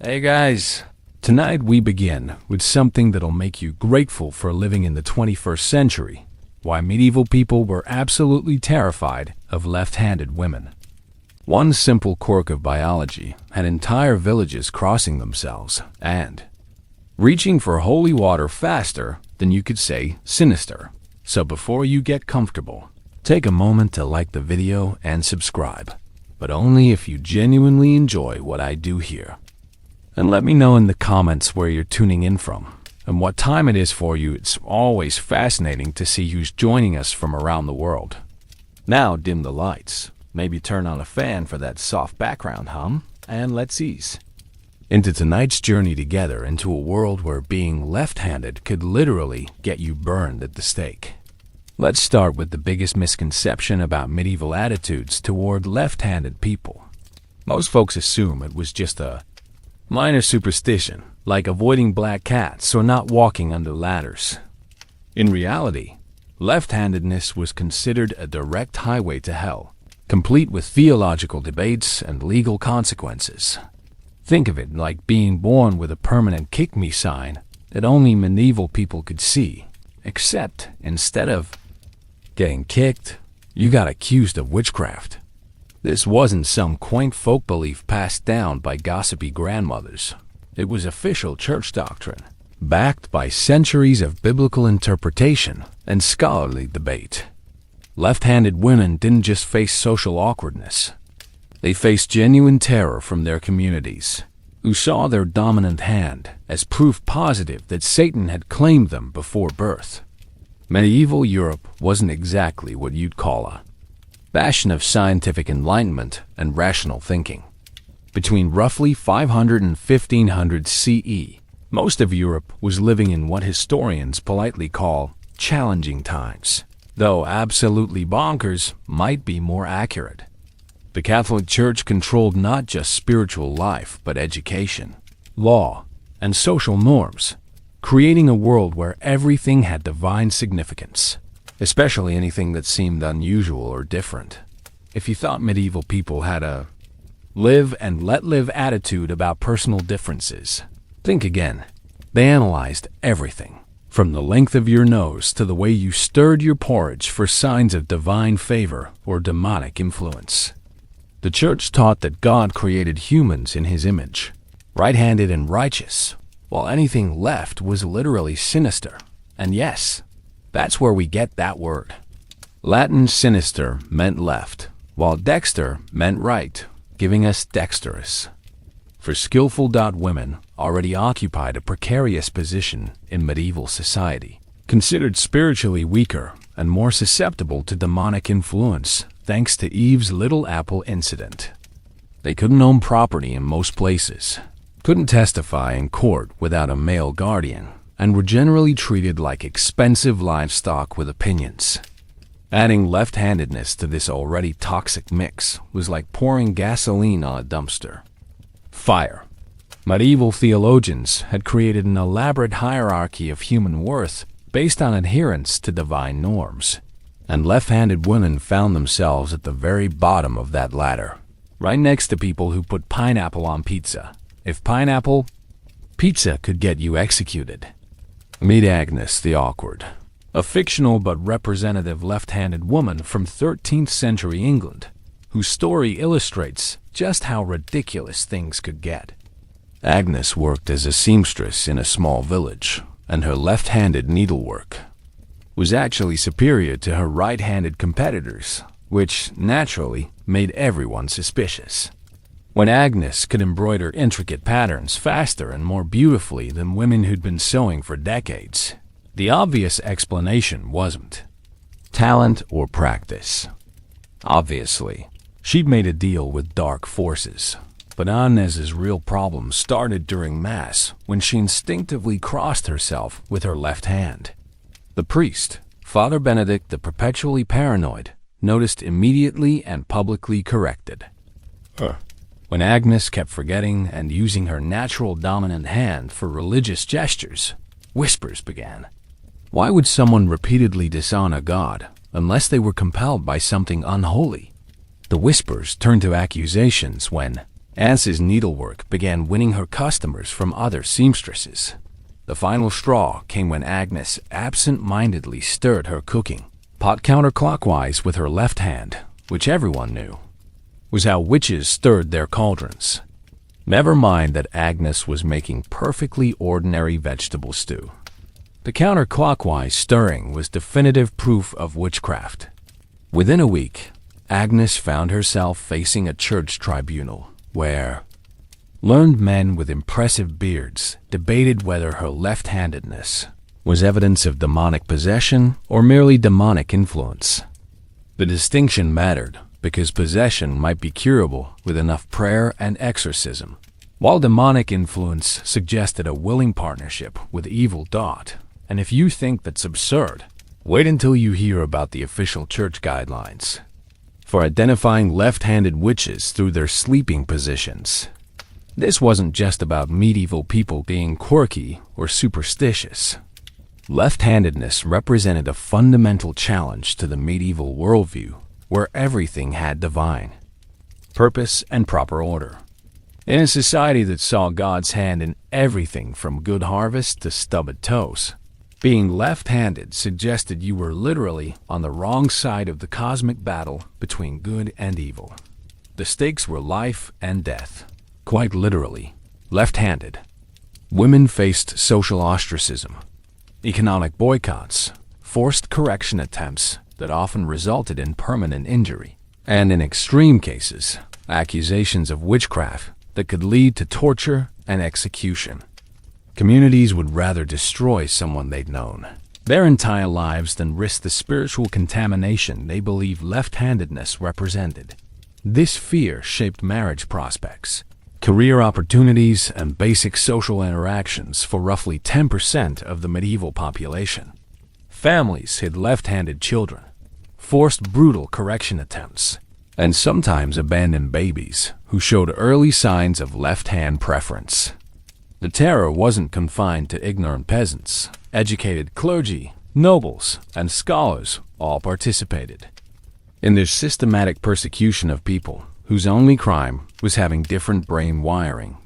Hey guys, tonight we begin with something that'll make you grateful for living in the 21st century. Why medieval people were absolutely terrified of left-handed women. One simple quirk of biology had entire villages crossing themselves and reaching for holy water faster than you could say sinister. So before you get comfortable, take a moment to like the video and subscribe, but only if you genuinely enjoy what I do here. And let me know in the comments where you're tuning in from and what time it is for you. It's always fascinating to see who's joining us from around the world. Now dim the lights, maybe turn on a fan for that soft background hum, and let's ease into tonight's journey together into a world where being left-handed could literally get you burned at the stake. Let's start with the biggest misconception about medieval attitudes toward left-handed people. Most folks assume it was just a minor superstition, like avoiding black cats or not walking under ladders. In reality, left-handedness was considered a direct highway to hell, complete with theological debates and legal consequences. Think of it like being born with a permanent "kick me" sign that only medieval people could see, except instead of getting kicked, you got accused of witchcraft. This wasn't some quaint folk belief passed down by gossipy grandmothers. It was official church doctrine, backed by centuries of biblical interpretation and scholarly debate. Left-handed women didn't just face social awkwardness. They faced genuine terror from their communities, who saw their dominant hand as proof positive that Satan had claimed them before birth. Medieval Europe wasn't exactly what you'd call a bastion of scientific enlightenment and rational thinking. Between roughly 500 and 1500 CE, most of Europe was living in what historians politely call challenging times, though absolutely bonkers might be more accurate. The Catholic Church controlled not just spiritual life, but education, law, and social norms, creating a world where everything had divine significance, especially anything that seemed unusual or different. If you thought medieval people had a live and let live attitude about personal differences, think again. They analyzed everything, from the length of your nose to the way you stirred your porridge for signs of divine favor or demonic influence. The church taught that God created humans in his image, right-handed and righteous, while anything left was literally sinister. And yes, that's where we get that word. Latin sinister meant left, while dexter meant right, giving us dexterous. For skillful women already occupied a precarious position in medieval society, considered spiritually weaker and more susceptible to demonic influence thanks to Eve's little apple incident. They couldn't own property in most places, couldn't testify in court without a male guardian, and were generally treated like expensive livestock with opinions. Adding left-handedness to this already toxic mix was like pouring gasoline on a dumpster. Fire. Medieval theologians had created an elaborate hierarchy of human worth based on adherence to divine norms, and left-handed women found themselves at the very bottom of that ladder, right next to people who put pineapple on pizza. If pizza could get you executed. Meet Agnes the Awkward, a fictional but representative left-handed woman from 13th century England, whose story illustrates just how ridiculous things could get. Agnes worked as a seamstress in a small village, and her left-handed needlework was actually superior to her right-handed competitors, which naturally made everyone suspicious. When Agnes could embroider intricate patterns faster and more beautifully than women who'd been sewing for decades, the obvious explanation wasn't talent or practice. Obviously, she'd made a deal with dark forces, but Agnes's real problem started during Mass when she instinctively crossed herself with her left hand. The priest, Father Benedict the perpetually paranoid, noticed immediately and publicly corrected. When Agnes kept forgetting and using her natural dominant hand for religious gestures, whispers began. Why would someone repeatedly dishonor God unless they were compelled by something unholy? The whispers turned to accusations when Anne's needlework began winning her customers from other seamstresses. The final straw came when Agnes absent-mindedly stirred her cooking pot counterclockwise with her left hand, which everyone knew was how witches stirred their cauldrons. Never mind that Agnes was making perfectly ordinary vegetable stew. The counterclockwise stirring was definitive proof of witchcraft. Within a week, Agnes found herself facing a church tribunal where learned men with impressive beards debated whether her left-handedness was evidence of demonic possession or merely demonic influence. The distinction mattered because possession might be curable with enough prayer and exorcism, while demonic influence suggested a willing partnership with evil thought. And if you think that's absurd, wait until you hear about the official church guidelines for identifying left-handed witches through their sleeping positions. This wasn't just about medieval people being quirky or superstitious. Left-handedness represented a fundamental challenge to the medieval worldview, where everything had divine purpose and proper order. In a society that saw God's hand in everything from good harvest to stubbed toes, being left-handed suggested you were literally on the wrong side of the cosmic battle between good and evil. The stakes were life and death. Quite literally, left-handed. Women faced social ostracism, economic boycotts, forced correction attempts that often resulted in permanent injury, and in extreme cases, accusations of witchcraft that could lead to torture and execution. Communities would rather destroy someone they'd known their entire lives than risk the spiritual contamination they believed left-handedness represented. This fear shaped marriage prospects, career opportunities, and basic social interactions for roughly 10% of the medieval population. Families hid left-handed children, forced brutal correction attempts, and sometimes abandoned babies who showed early signs of left-hand preference. The terror wasn't confined to ignorant peasants. Educated clergy, nobles, and scholars all participated in this systematic persecution of people whose only crime was having different brain wiring.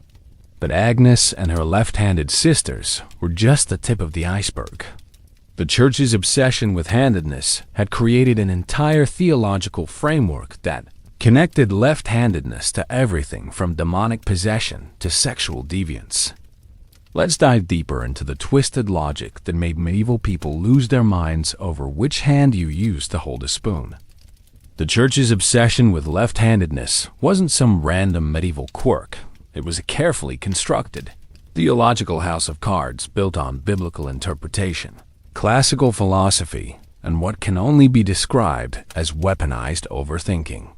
But Agnes and her left-handed sisters were just the tip of the iceberg. The Church's obsession with handedness had created an entire theological framework that connected left-handedness to everything from demonic possession to sexual deviance. Let's dive deeper into the twisted logic that made medieval people lose their minds over which hand you use to hold a spoon. The Church's obsession with left-handedness wasn't some random medieval quirk. It was a carefully constructed theological house of cards built on biblical interpretation, classical philosophy, and what can only be described as weaponized overthinking.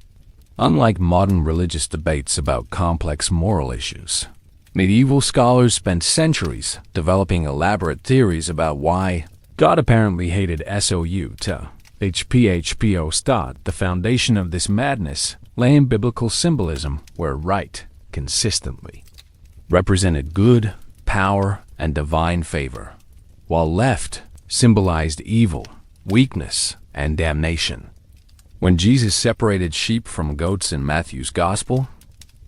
Unlike modern religious debates about complex moral issues, medieval scholars spent centuries developing elaborate theories about why God apparently hated SOU to HPHPO stat. The foundation of this madness lay in biblical symbolism, where right consistently represented good, power, and divine favor, while left symbolized evil, weakness, and damnation. When Jesus separated sheep from goats in Matthew's Gospel,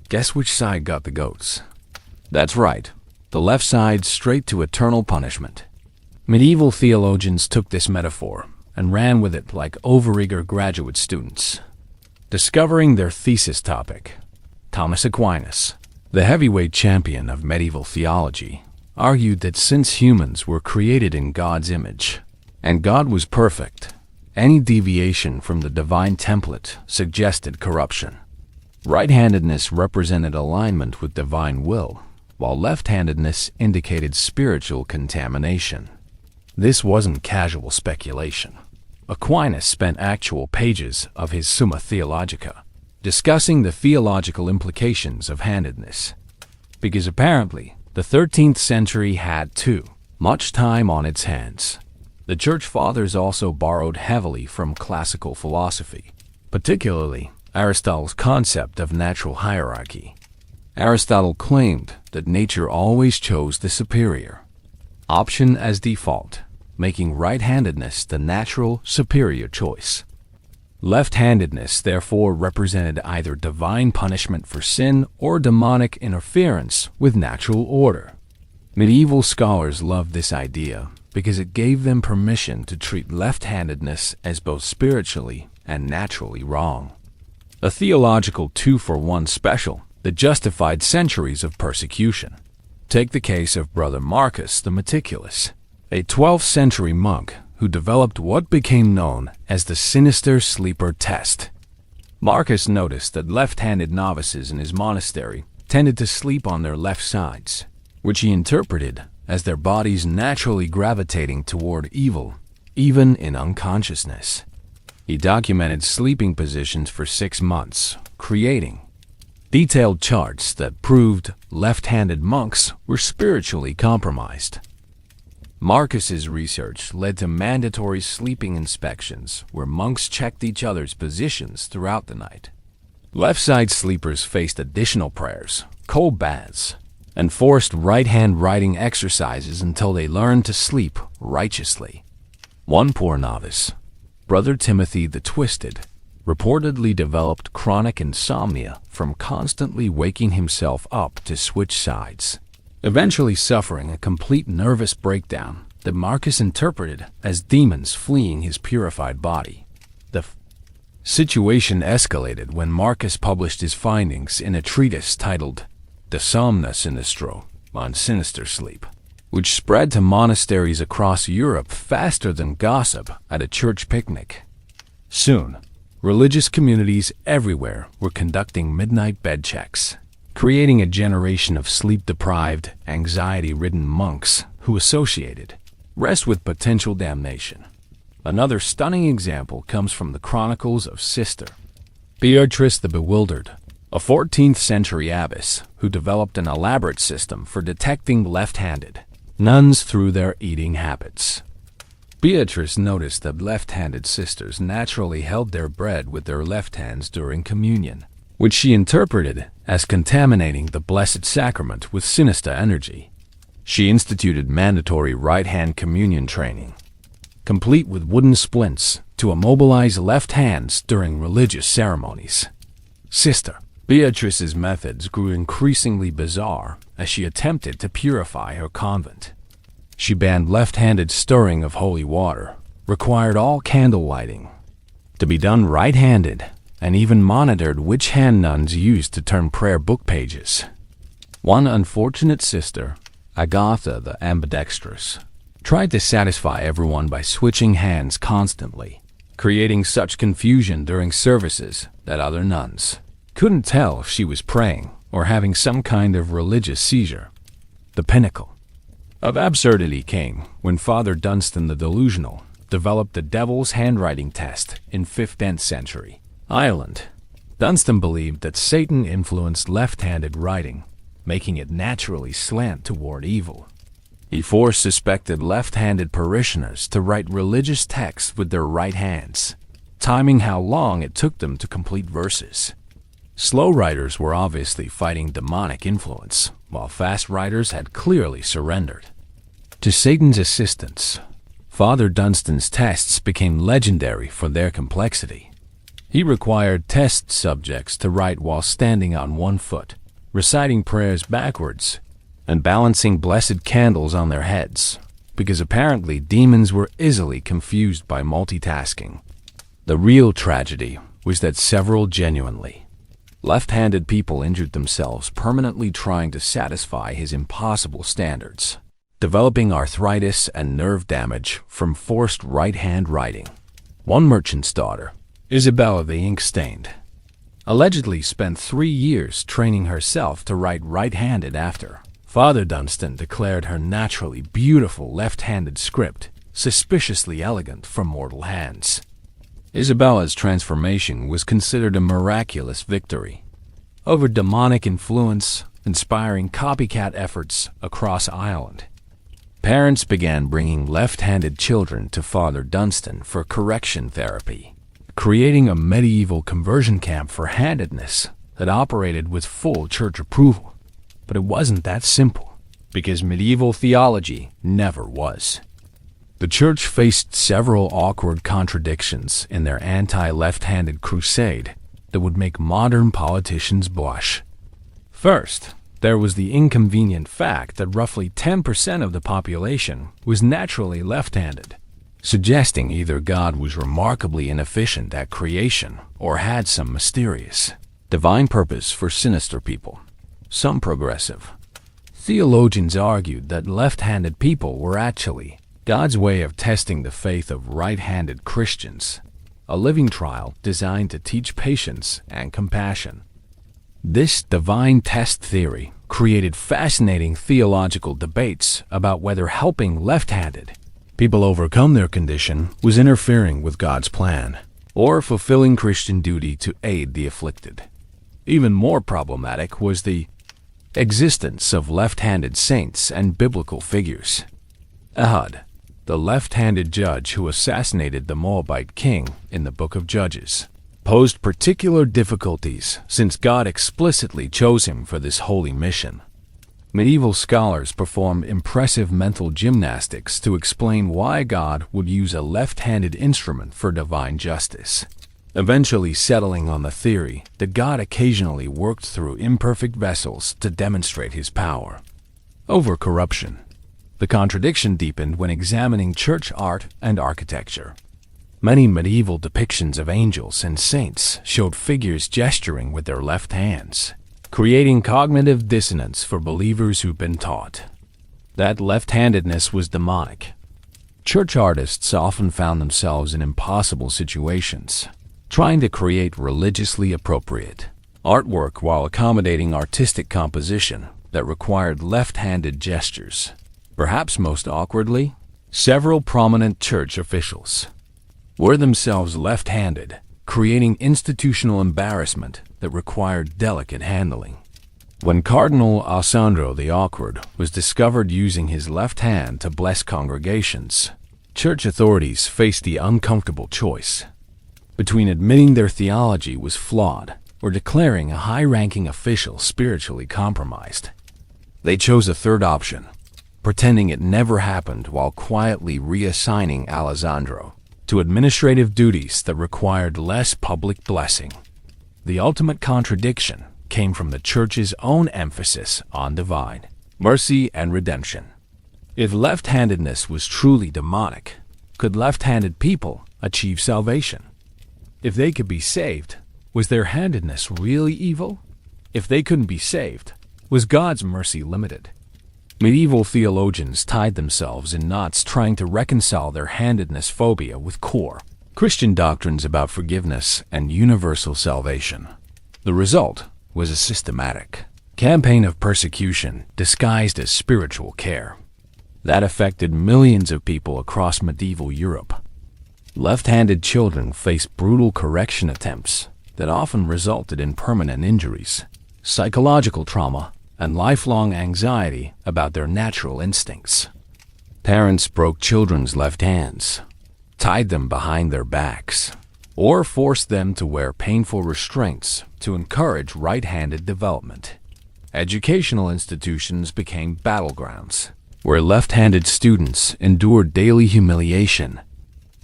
guess which side got the goats? That's right, the left side, straight to eternal punishment. Medieval theologians took this metaphor and ran with it like overeager graduate students. Discovering their thesis topic, Thomas Aquinas, the heavyweight champion of medieval theology, argued that since humans were created in God's image, and God was perfect, any deviation from the divine template suggested corruption. Right-handedness represented alignment with divine will, while left-handedness indicated spiritual contamination. This wasn't casual speculation. Aquinas spent actual pages of his Summa Theologica discussing the theological implications of handedness, because apparently the 13th century had too much time on its hands. The Church Fathers also borrowed heavily from classical philosophy, particularly Aristotle's concept of natural hierarchy. Aristotle claimed that nature always chose the superior option as default, making right-handedness the natural superior choice. Left-handedness therefore represented either divine punishment for sin or demonic interference with natural order. Medieval scholars loved this idea because it gave them permission to treat left-handedness as both spiritually and naturally wrong. A theological two-for-one special that justified centuries of persecution. Take the case of Brother Marcus the Meticulous, a 12th century monk who developed what became known as the sinister sleeper test. Marcus noticed that left-handed novices in his monastery tended to sleep on their left sides, which he interpreted as their bodies naturally gravitating toward evil, even in unconsciousness. He documented sleeping positions for 6 months, creating detailed charts that proved left-handed monks were spiritually compromised. Marcus's research led to mandatory sleeping inspections where monks checked each other's positions throughout the night. Left-side sleepers faced additional prayers, cold baths, and forced right-hand writing exercises until they learned to sleep righteously. One poor novice, Brother Timothy the Twisted, reportedly developed chronic insomnia from constantly waking himself up to switch sides, eventually suffering a complete nervous breakdown that Marcus interpreted as demons fleeing his purified body. The situation escalated when Marcus published his findings in a treatise titled De Somno Sinistro, on sinister sleep, which spread to monasteries across Europe faster than gossip at a church picnic. Soon, religious communities everywhere were conducting midnight bed checks, creating a generation of sleep-deprived, anxiety-ridden monks who associated rest with potential damnation. Another stunning example comes from the Chronicles of Sister Beatrice the Bewildered, a 14th century abbess who developed an elaborate system for detecting left-handed nuns through their eating habits. Beatrice noticed that left-handed sisters naturally held their bread with their left hands during communion, which she interpreted as contaminating the Blessed Sacrament with sinister energy. She instituted mandatory right-hand communion training, complete with wooden splints to immobilize left hands during religious ceremonies. Sister Beatrice's methods grew increasingly bizarre as she attempted to purify her convent. She banned left-handed stirring of holy water, required all candle lighting to be done right-handed, and even monitored which hand nuns used to turn prayer book pages. One unfortunate sister, Agatha the Ambidextrous, tried to satisfy everyone by switching hands constantly, creating such confusion during services that other nuns couldn't tell if she was praying or having some kind of religious seizure. The pinnacle of absurdity came when Father Dunstan the Delusional developed the Devil's Handwriting Test in 15th century Ireland. Dunstan believed that Satan influenced left-handed writing, making it naturally slant toward evil. He forced suspected left-handed parishioners to write religious texts with their right hands, timing how long it took them to complete verses. Slow writers were obviously fighting demonic influence, while fast writers had clearly surrendered to Satan's assistance. Father Dunstan's tests became legendary for their complexity. He required test subjects to write while standing on one foot, reciting prayers backwards, and balancing blessed candles on their heads, because apparently demons were easily confused by multitasking. The real tragedy was that several genuinely left-handed people injured themselves permanently trying to satisfy his impossible standards, developing arthritis and nerve damage from forced right-hand writing. One merchant's daughter, Isabella the Ink-Stained, allegedly spent 3 years training herself to write right-handed after Father Dunstan declared her naturally beautiful left-handed script suspiciously elegant for mortal hands. Isabella's transformation was considered a miraculous victory over demonic influence, inspiring copycat efforts across Ireland. Parents began bringing left-handed children to Father Dunstan for correction therapy, creating a medieval conversion camp for handedness that operated with full church approval. But it wasn't that simple, because medieval theology never was. The church faced several awkward contradictions in their anti-left-handed crusade that would make modern politicians blush. First, there was the inconvenient fact that roughly 10% of the population was naturally left-handed, suggesting either God was remarkably inefficient at creation or had some mysterious, divine purpose for sinister people. Some progressive theologians argued that left-handed people were actually God's way of testing the faith of right-handed Christians, a living trial designed to teach patience and compassion. This divine test theory created fascinating theological debates about whether helping left-handed people overcome their condition was interfering with God's plan, or fulfilling Christian duty to aid the afflicted. Even more problematic was the existence of left-handed saints and biblical figures. Ehud, the left-handed judge who assassinated the Moabite king in the book of Judges, posed particular difficulties since God explicitly chose him for this holy mission. Medieval scholars performed impressive mental gymnastics to explain why God would use a left-handed instrument for divine justice, eventually settling on the theory that God occasionally worked through imperfect vessels to demonstrate his power. Over corruption, the contradiction deepened when examining church art and architecture. Many medieval depictions of angels and saints showed figures gesturing with their left hands, creating cognitive dissonance for believers who've been taught that left-handedness was demonic. Church artists often found themselves in impossible situations, trying to create religiously appropriate artwork while accommodating artistic composition that required left-handed gestures. Perhaps most awkwardly, several prominent church officials were themselves left-handed, creating institutional embarrassment that required delicate handling. When Cardinal Alessandro the Awkward was discovered using his left hand to bless congregations, church authorities faced the uncomfortable choice between admitting their theology was flawed or declaring a high-ranking official spiritually compromised. They chose a third option, pretending it never happened while quietly reassigning Alessandro to administrative duties that required less public blessing. The ultimate contradiction came from the church's own emphasis on divine mercy and redemption. If left-handedness was truly demonic, could left-handed people achieve salvation? If they could be saved, was their handedness really evil? If they couldn't be saved, was God's mercy limited? Medieval theologians tied themselves in knots trying to reconcile their handedness phobia with core Christian doctrines about forgiveness and universal salvation. The result was a systematic campaign of persecution disguised as spiritual care that affected millions of people across medieval Europe. Left-handed children faced brutal correction attempts that often resulted in permanent injuries, psychological trauma, and lifelong anxiety about their natural instincts. Parents broke children's left hands, tied them behind their backs, or forced them to wear painful restraints to encourage right-handed development. Educational institutions became battlegrounds, where left-handed students endured daily humiliation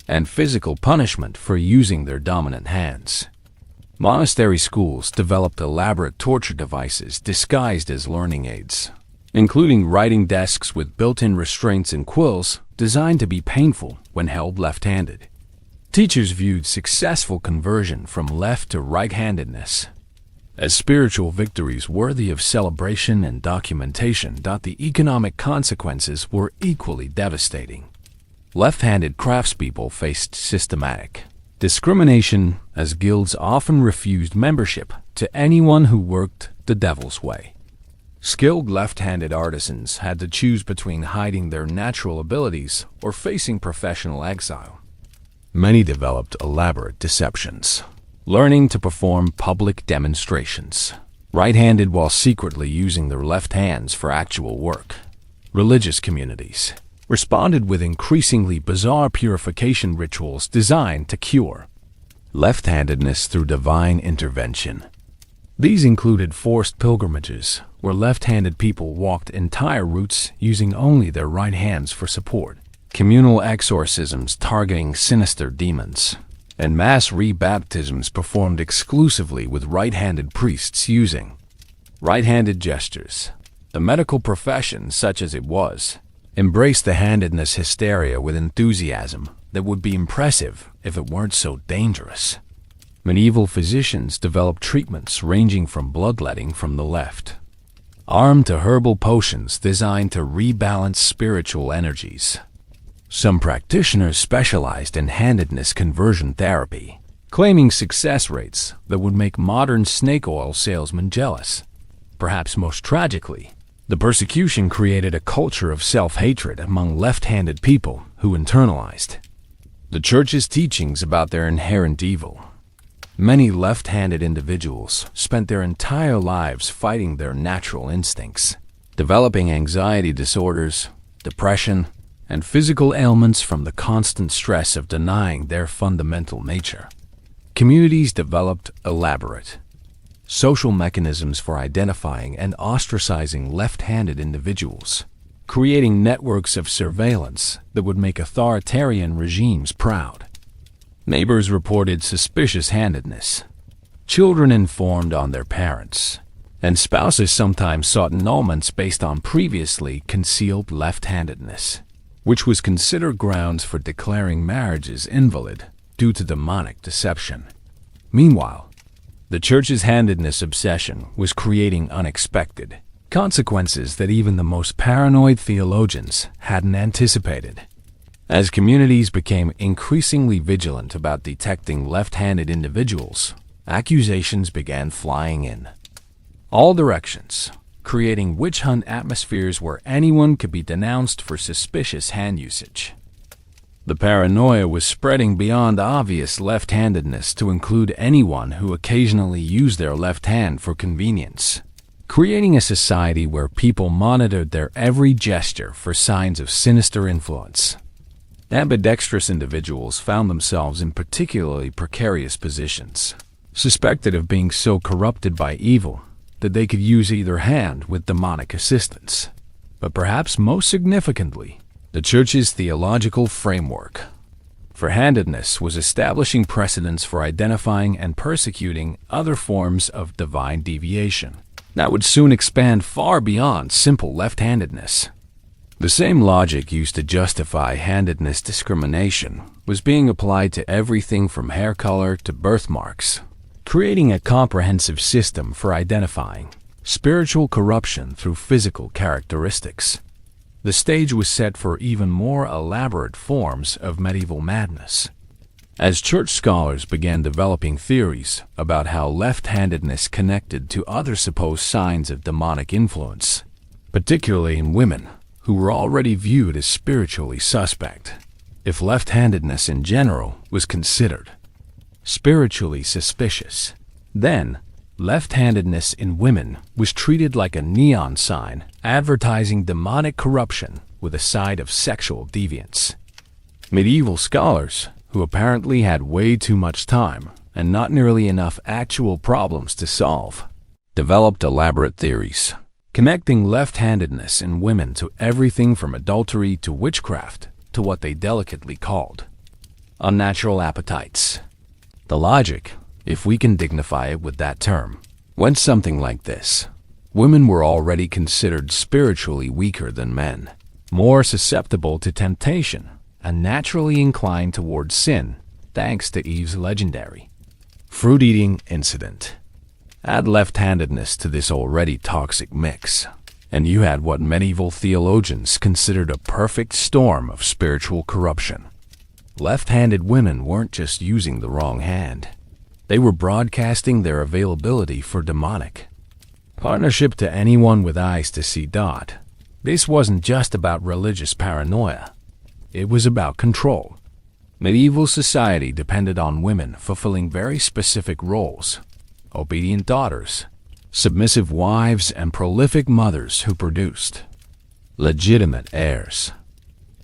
and physical punishment for using their dominant hands. Monastery schools developed elaborate torture devices disguised as learning aids, including writing desks with built-in restraints and quills designed to be painful when held left-handed. Teachers viewed successful conversion from left to right-handedness as spiritual victories worthy of celebration and documentation. The economic consequences were equally devastating. Left-handed craftspeople faced systematic discrimination, as guilds often refused membership to anyone who worked the devil's way. Skilled left-handed artisans had to choose between hiding their natural abilities or facing professional exile. Many developed elaborate deceptions, learning to perform public demonstrations, right-handed while secretly using their left hands for actual work. Religious communities responded with increasingly bizarre purification rituals designed to cure left-handedness through divine intervention. These included forced pilgrimages, where left-handed people walked entire routes using only their right hands for support, communal exorcisms targeting sinister demons, and mass rebaptisms performed exclusively with right-handed priests using right-handed gestures. The medical profession, such as it was, embraced the handedness hysteria with enthusiasm that would be impressive if it weren't so dangerous. Medieval physicians developed treatments ranging from bloodletting from the left arm to herbal potions designed to rebalance spiritual energies. Some practitioners specialized in handedness conversion therapy, claiming success rates that would make modern snake oil salesmen jealous. Perhaps most tragically, the persecution created a culture of self-hatred among left-handed people who internalized the Church's teachings about their inherent evil. Many left-handed individuals spent their entire lives fighting their natural instincts, developing anxiety disorders, depression, and physical ailments from the constant stress of denying their fundamental nature. Communities developed elaborate social mechanisms for identifying and ostracizing left-handed individuals, creating networks of surveillance that would make authoritarian regimes proud. Neighbors reported suspicious handedness. Children informed on their parents, and spouses sometimes sought annulments based on previously concealed left-handedness, which was considered grounds for declaring marriages invalid due to demonic deception. Meanwhile, the Church's handedness obsession was creating unexpected consequences that even the most paranoid theologians hadn't anticipated. As communities became increasingly vigilant about detecting left-handed individuals, accusations began flying in all directions, creating witch hunt atmospheres where anyone could be denounced for suspicious hand usage. The paranoia was spreading beyond obvious left-handedness to include anyone who occasionally used their left hand for convenience, creating a society where people monitored their every gesture for signs of sinister influence. Ambidextrous individuals found themselves in particularly precarious positions, suspected of being so corrupted by evil that they could use either hand with demonic assistance. But perhaps most significantly, the Church's theological framework for handedness was establishing precedents for identifying and persecuting other forms of divine deviation that would soon expand far beyond simple left-handedness. The same logic used to justify handedness discrimination was being applied to everything from hair color to birthmarks, creating a comprehensive system for identifying spiritual corruption through physical characteristics. The stage was set for even more elaborate forms of medieval madness. As Church scholars began developing theories about how left-handedness connected to other supposed signs of demonic influence, particularly in women, who were already viewed as spiritually suspect, if left-handedness in general was considered spiritually suspicious, then left-handedness in women was treated like a neon sign advertising demonic corruption with a side of sexual deviance. Medieval scholars, who apparently had way too much time and not nearly enough actual problems to solve, developed elaborate theories connecting left-handedness in women to everything from adultery to witchcraft to what they delicately called unnatural appetites. The logic, if we can dignify it with that term, went something like this. Women were already considered spiritually weaker than men, more susceptible to temptation, and naturally inclined towards sin, thanks to Eve's legendary fruit-eating incident. Add left-handedness to this already toxic mix, and you had what medieval theologians considered a perfect storm of spiritual corruption. Left-handed women weren't just using the wrong hand. They were broadcasting their availability for demonic partnership to anyone with eyes to see. This wasn't just about religious paranoia. It was about control. Medieval society depended on women fulfilling very specific roles: obedient daughters, submissive wives, and prolific mothers who produced legitimate heirs.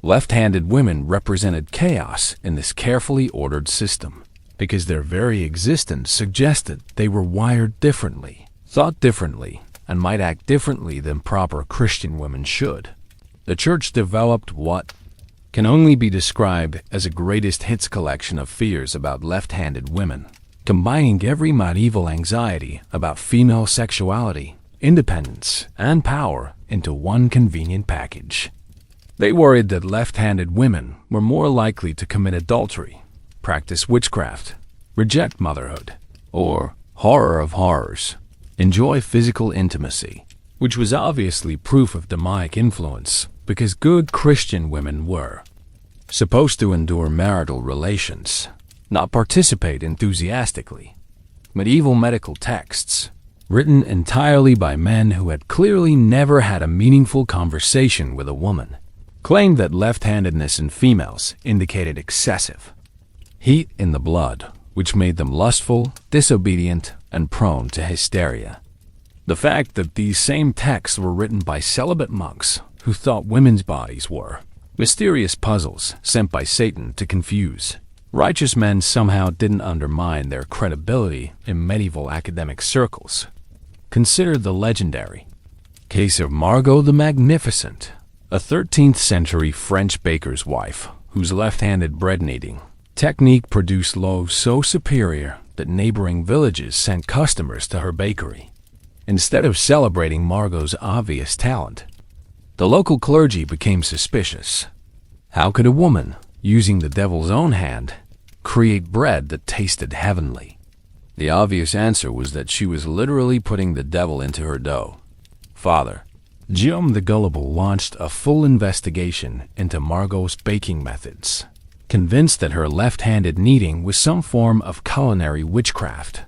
Left-handed women represented chaos in this carefully ordered system because their very existence suggested they were wired differently, thought differently, and might act differently than proper Christian women should. The Church developed what can only be described as a greatest hits collection of fears about left-handed women, combining every medieval anxiety about female sexuality, independence, and power into one convenient package. They worried that left-handed women were more likely to commit adultery, practice witchcraft, reject motherhood, or, horror of horrors, enjoy physical intimacy, which was obviously proof of demonic influence because good Christian women were supposed to endure marital relations, not participate enthusiastically. Medieval medical texts, written entirely by men who had clearly never had a meaningful conversation with a woman, claimed that left-handedness in females indicated excessive heat in the blood, which made them lustful, disobedient, and prone to hysteria. The fact that these same texts were written by celibate monks who thought women's bodies were mysterious puzzles sent by Satan to confuse righteous men somehow didn't undermine their credibility in medieval academic circles. Consider the legendary case of Margot the Magnificent, a 13th century French baker's wife whose left-handed bread-kneading technique produced loaves so superior that neighboring villages sent customers to her bakery. Instead of celebrating Margot's obvious talent, the local clergy became suspicious. How could a woman, using the devil's own hand, create bread that tasted heavenly? The obvious answer was that she was literally putting the devil into her dough. Father Guillaume the Gullible launched a full investigation into Margot's baking methods, convinced that her left-handed kneading was some form of culinary witchcraft.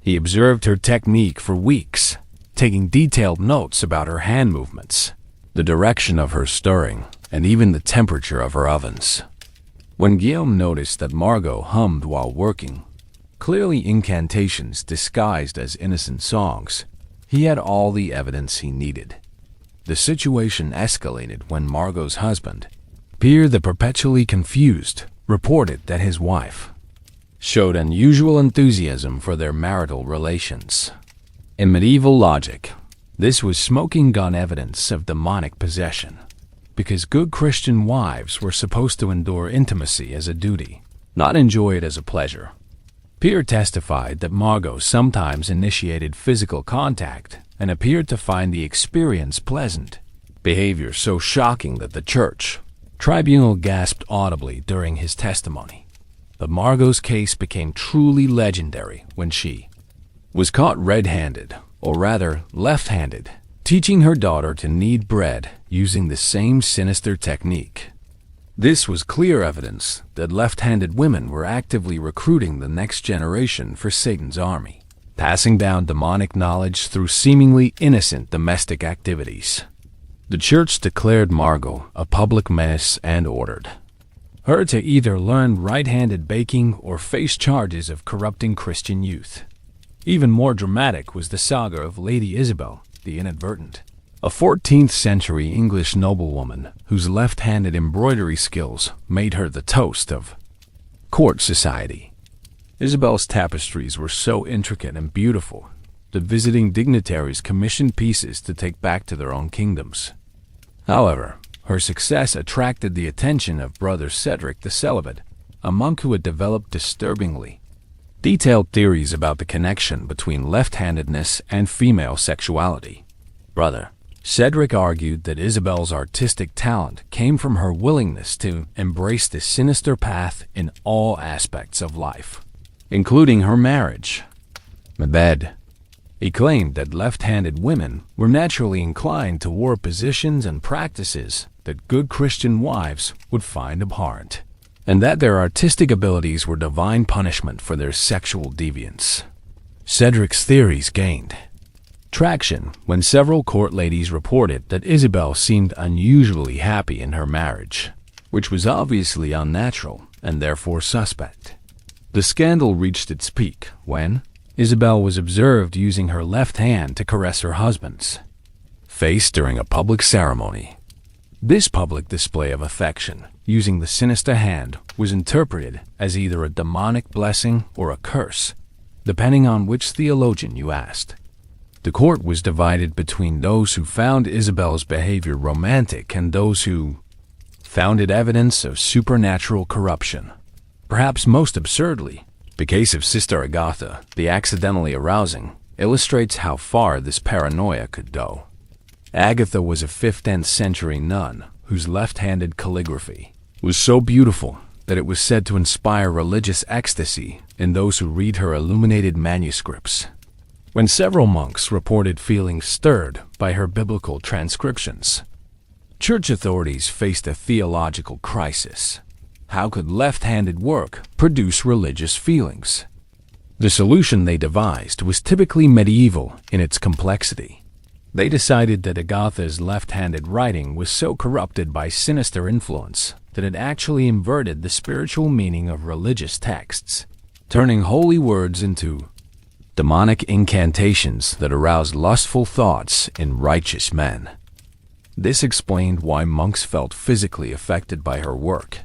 He observed her technique for weeks, taking detailed notes about her hand movements, the direction of her stirring, and even the temperature of her ovens. When Guillaume noticed that Margot hummed while working, clearly incantations disguised as innocent songs, he had all the evidence he needed. The situation escalated when Margot's husband, Pierre the Perpetually Confused, reported that his wife showed unusual enthusiasm for their marital relations. In medieval logic, this was smoking gun evidence of demonic possession, because good Christian wives were supposed to endure intimacy as a duty, not enjoy it as a pleasure. Pierre testified that Margot sometimes initiated physical contact and appeared to find the experience pleasant, behavior so shocking that the church tribunal gasped audibly during his testimony. But Margot's case became truly legendary when she was caught red-handed, or rather left-handed, teaching her daughter to knead bread using the same sinister technique. This was clear evidence that left-handed women were actively recruiting the next generation for Satan's army, passing down demonic knowledge through seemingly innocent domestic activities. The church declared Margot a public menace and ordered her to either learn right-handed baking or face charges of corrupting Christian youth. Even more dramatic was the saga of Lady Isabel the Inadvertent, a 14th century English noblewoman whose left-handed embroidery skills made her the toast of court society. Isabel's tapestries were so intricate and beautiful that visiting dignitaries commissioned pieces to take back to their own kingdoms. However, her success attracted the attention of Brother Cedric the Celibate, a monk who had developed disturbingly detailed theories about the connection between left-handedness and female sexuality. Brother Cedric argued that Isabel's artistic talent came from her willingness to embrace this sinister path in all aspects of life, including her marriage. Mabed. He claimed that left-handed women were naturally inclined toward positions and practices that good Christian wives would find abhorrent, and that their artistic abilities were divine punishment for their sexual deviance. Cedric's theories gained traction when several court ladies reported that Isabel seemed unusually happy in her marriage, which was obviously unnatural and therefore suspect. The scandal reached its peak when Isabel was observed using her left hand to caress her husband's face during a public ceremony. This public display of affection using the sinister hand was interpreted as either a demonic blessing or a curse, depending on which theologian you asked. The court was divided between those who found Isabel's behavior romantic and those who founded evidence of supernatural corruption. Perhaps most absurdly, the case of Sister Agatha, the accidentally arousing, illustrates how far this paranoia could go. Agatha was a 5th century nun whose left-handed calligraphy was so beautiful that it was said to inspire religious ecstasy in those who read her illuminated manuscripts. When several monks reported feeling stirred by her biblical transcriptions, church authorities faced a theological crisis. How could left-handed work produce religious feelings? The solution they devised was typically medieval in its complexity. They decided that Agatha's left-handed writing was so corrupted by sinister influence that it actually inverted the spiritual meaning of religious texts, turning holy words into demonic incantations that aroused lustful thoughts in righteous men. This explained why monks felt physically affected by her work.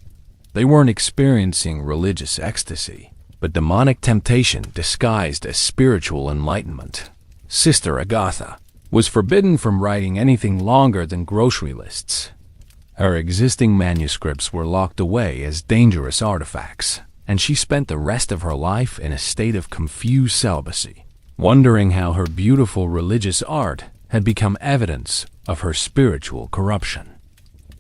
They weren't experiencing religious ecstasy, but demonic temptation disguised as spiritual enlightenment. Sister Agatha was forbidden from writing anything longer than grocery lists. Her existing manuscripts were locked away as dangerous artifacts, and she spent the rest of her life in a state of confused celibacy, wondering how her beautiful religious art had become evidence of her spiritual corruption.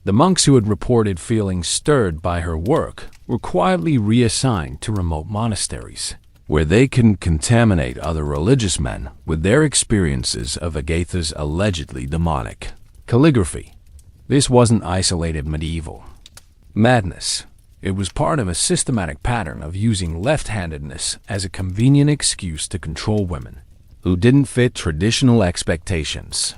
The monks who had reported feeling stirred by her work were quietly reassigned to remote monasteries, where they couldn't contaminate other religious men with their experiences of Agatha's allegedly demonic calligraphy. This wasn't isolated medieval madness. It was part of a systematic pattern of using left-handedness as a convenient excuse to control women who didn't fit traditional expectations.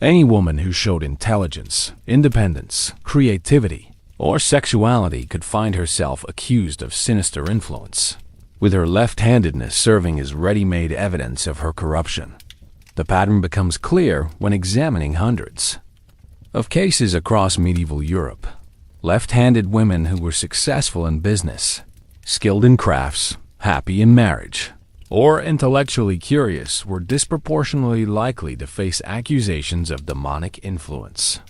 Any woman who showed intelligence, independence, creativity, or sexuality could find herself accused of sinister influence, with her left-handedness serving as ready-made evidence of her corruption. The pattern becomes clear when examining hundreds of cases across medieval Europe. Left-handed women who were successful in business, skilled in crafts, happy in marriage, or intellectually curious were disproportionately likely to face accusations of demonic influence.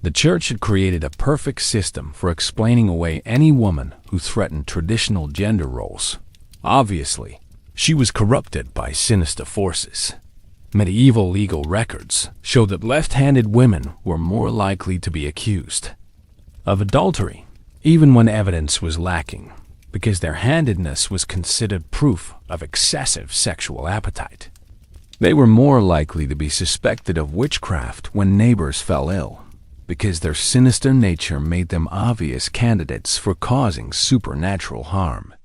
The church had created a perfect system for explaining away any woman who threatened traditional gender roles. Obviously, she was corrupted by sinister forces. Medieval legal records show that left-handed women were more likely to be accused of adultery, even when evidence was lacking, because their handedness was considered proof of excessive sexual appetite. They were more likely to be suspected of witchcraft when neighbors fell ill, because their sinister nature made them obvious candidates for causing supernatural harm.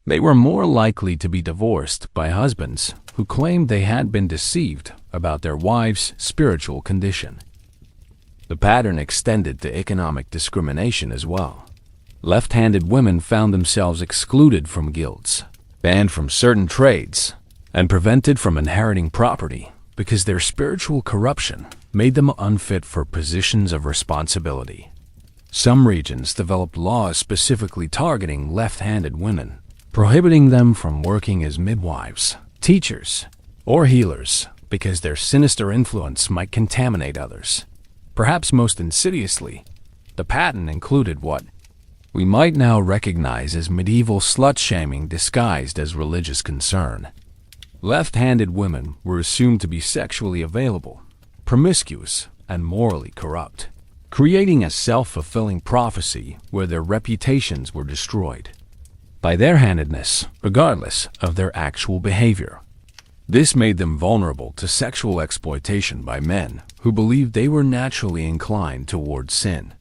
They were more likely to be divorced by husbands who claimed they had been deceived about their wives' spiritual condition. The pattern extended to economic discrimination as well. Left-handed women found themselves excluded from guilds, banned from certain trades, and prevented from inheriting property because their spiritual corruption made them unfit for positions of responsibility. Some regions developed laws specifically targeting left-handed women, prohibiting them from working as midwives, teachers, or healers because their sinister influence might contaminate others. Perhaps most insidiously, the pattern included what we might now recognize as medieval slut-shaming disguised as religious concern. Left-handed women were assumed to be sexually available, promiscuous, and morally corrupt, creating a self-fulfilling prophecy where their reputations were destroyed by their handedness, regardless of their actual behavior. This made them vulnerable to sexual exploitation by men who believed they were naturally inclined towards sin.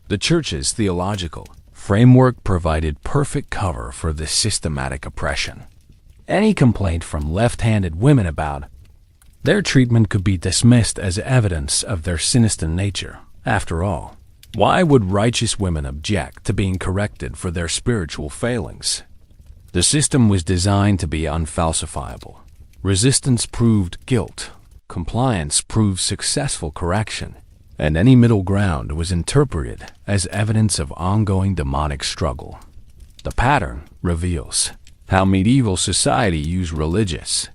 The church's theological framework provided perfect cover for this systematic oppression. Any complaint from left-handed women about their treatment could be dismissed as evidence of their sinister nature. After all, why would righteous women object to being corrected for their spiritual failings? The system was designed to be unfalsifiable. Resistance proved guilt, compliance proved successful correction, and any middle ground was interpreted as evidence of ongoing demonic struggle. The pattern reveals how medieval society used religious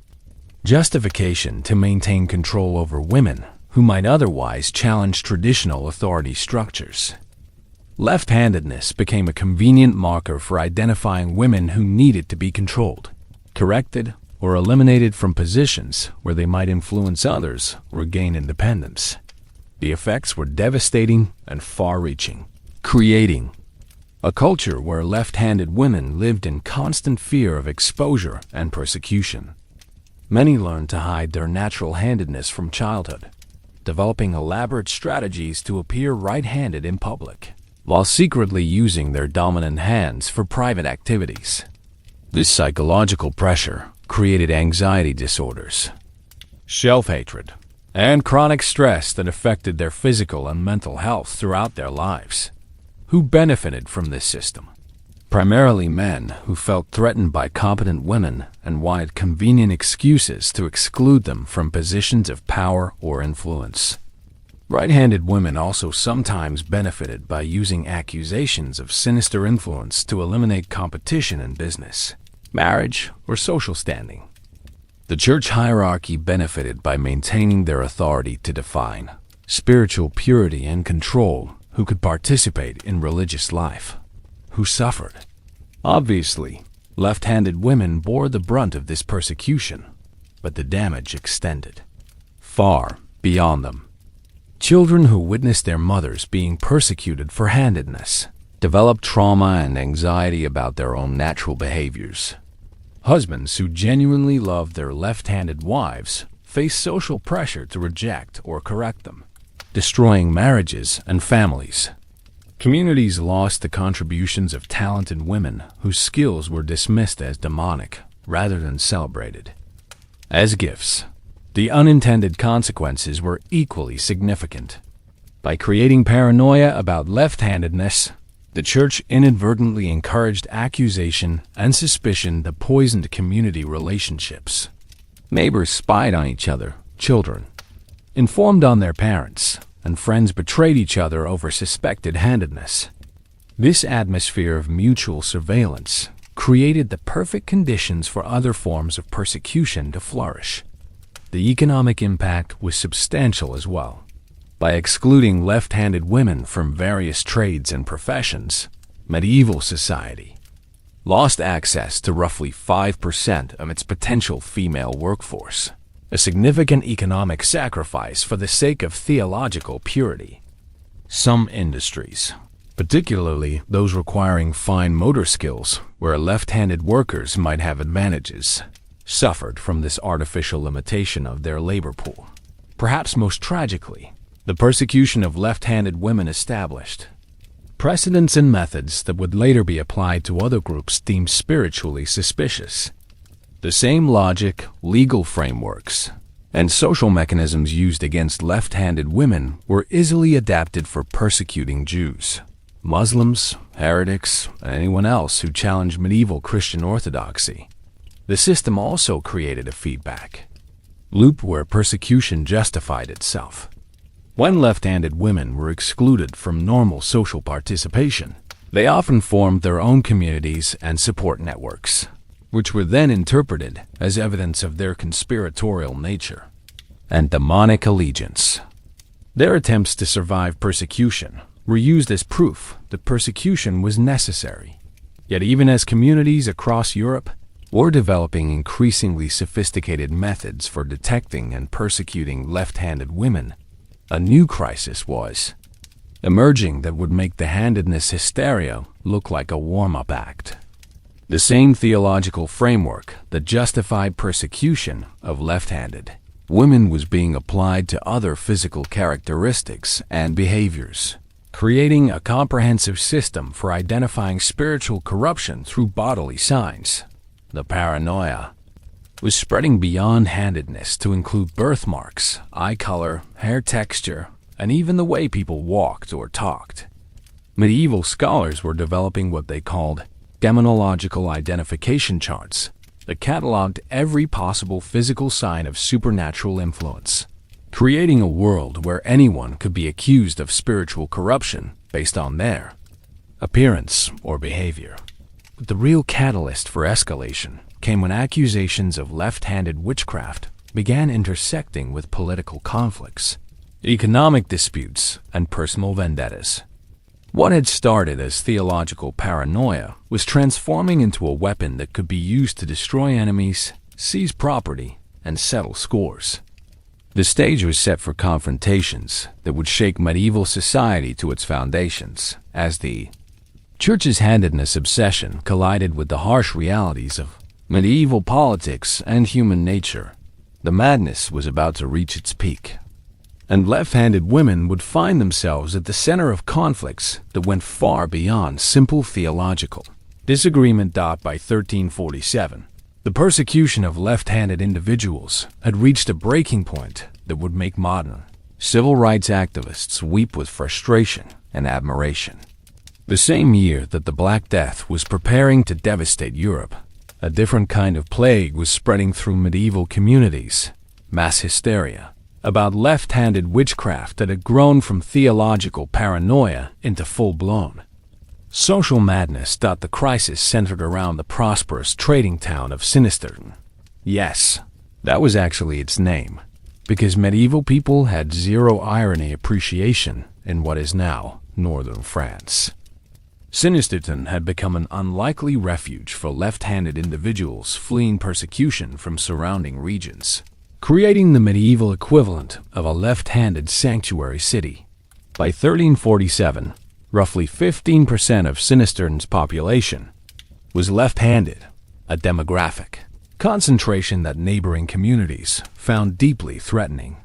justification to maintain control over women who might otherwise challenge traditional authority structures. Left-handedness became a convenient marker for identifying women who needed to be controlled, corrected, or eliminated from positions where they might influence others or gain independence. The effects were devastating and far-reaching, creating a culture where left-handed women lived in constant fear of exposure and persecution. Many learned to hide their natural handedness from childhood, developing elaborate strategies to appear right-handed in public, while secretly using their dominant hands for private activities. This psychological pressure created anxiety disorders, self-hatred, and chronic stress that affected their physical and mental health throughout their lives. Who benefited from this system? Primarily men who felt threatened by competent women and wanted convenient excuses to exclude them from positions of power or influence. Right-handed women also sometimes benefited by using accusations of sinister influence to eliminate competition in business, marriage, or social standing. The church hierarchy benefited by maintaining their authority to define spiritual purity and control who could participate in religious life. Who suffered? Obviously, left-handed women bore the brunt of this persecution, but the damage extended far beyond them. Children who witnessed their mothers being persecuted for handedness developed trauma and anxiety about their own natural behaviors. Husbands who genuinely loved their left-handed wives faced social pressure to reject or correct them, destroying marriages and families. Communities lost the contributions of talented women whose skills were dismissed as demonic rather than celebrated as gifts. The unintended consequences were equally significant. By creating paranoia about left-handedness, the church inadvertently encouraged accusation and suspicion that poisoned community relationships. Neighbors spied on each other, children informed on their parents, and friends betrayed each other over suspected handedness. This atmosphere of mutual surveillance created the perfect conditions for other forms of persecution to flourish. The economic impact was substantial as well. By excluding left-handed women from various trades and professions, medieval society lost access to roughly 5% of its potential female workforce, a significant economic sacrifice for the sake of theological purity. Some industries, particularly those requiring fine motor skills where left-handed workers might have advantages, suffered from this artificial limitation of their labor pool. Perhaps most tragically, the persecution of left-handed women established precedents and methods that would later be applied to other groups deemed spiritually suspicious. The same logic, legal frameworks, and social mechanisms used against left-handed women were easily adapted for persecuting Jews, Muslims, heretics, and anyone else who challenged medieval Christian orthodoxy. The system also created a feedback loop where persecution justified itself. When left-handed women were excluded from normal social participation, they often formed their own communities and support networks, which were then interpreted as evidence of their conspiratorial nature and demonic allegiance. Their attempts to survive persecution were used as proof that persecution was necessary. Yet even as communities across Europe were developing increasingly sophisticated methods for detecting and persecuting left-handed women, a new crisis was emerging that would make the handedness hysteria look like a warm-up act. The same theological framework that justified persecution of left-handed women was being applied to other physical characteristics and behaviors, creating a comprehensive system for identifying spiritual corruption through bodily signs. The paranoia was spreading beyond handedness to include birthmarks, eye color, hair texture, and even the way people walked or talked. Medieval scholars were developing what they called demonological identification charts that cataloged every possible physical sign of supernatural influence, creating a world where anyone could be accused of spiritual corruption based on their appearance or behavior. But the real catalyst for escalation came when accusations of left-handed witchcraft began intersecting with political conflicts, economic disputes, and personal vendettas. What had started as theological paranoia was transforming into a weapon that could be used to destroy enemies, seize property, and settle scores. The stage was set for confrontations that would shake medieval society to its foundations, as the Church's handedness obsession collided with the harsh realities of medieval politics and human nature. The madness was about to reach its peak, and left-handed women would find themselves at the center of conflicts that went far beyond simple theological disagreement. By 1347, the persecution of left-handed individuals had reached a breaking point that would make modern civil rights activists weep with frustration and admiration. The same year that the Black Death was preparing to devastate Europe, a different kind of plague was spreading through medieval communities: mass hysteria about left-handed witchcraft that had grown from theological paranoia into full-blown social madness. The crisis centered around the prosperous trading town of Sinistern. Yes, that was actually its name, because medieval people had zero irony appreciation in what is now northern France. Sinisterton had become an unlikely refuge for left-handed individuals fleeing persecution from surrounding regions, creating the medieval equivalent of a left-handed sanctuary city. By 1347, roughly 15% of Sinistern's population was left-handed, a demographic concentration that neighboring communities found deeply threatening.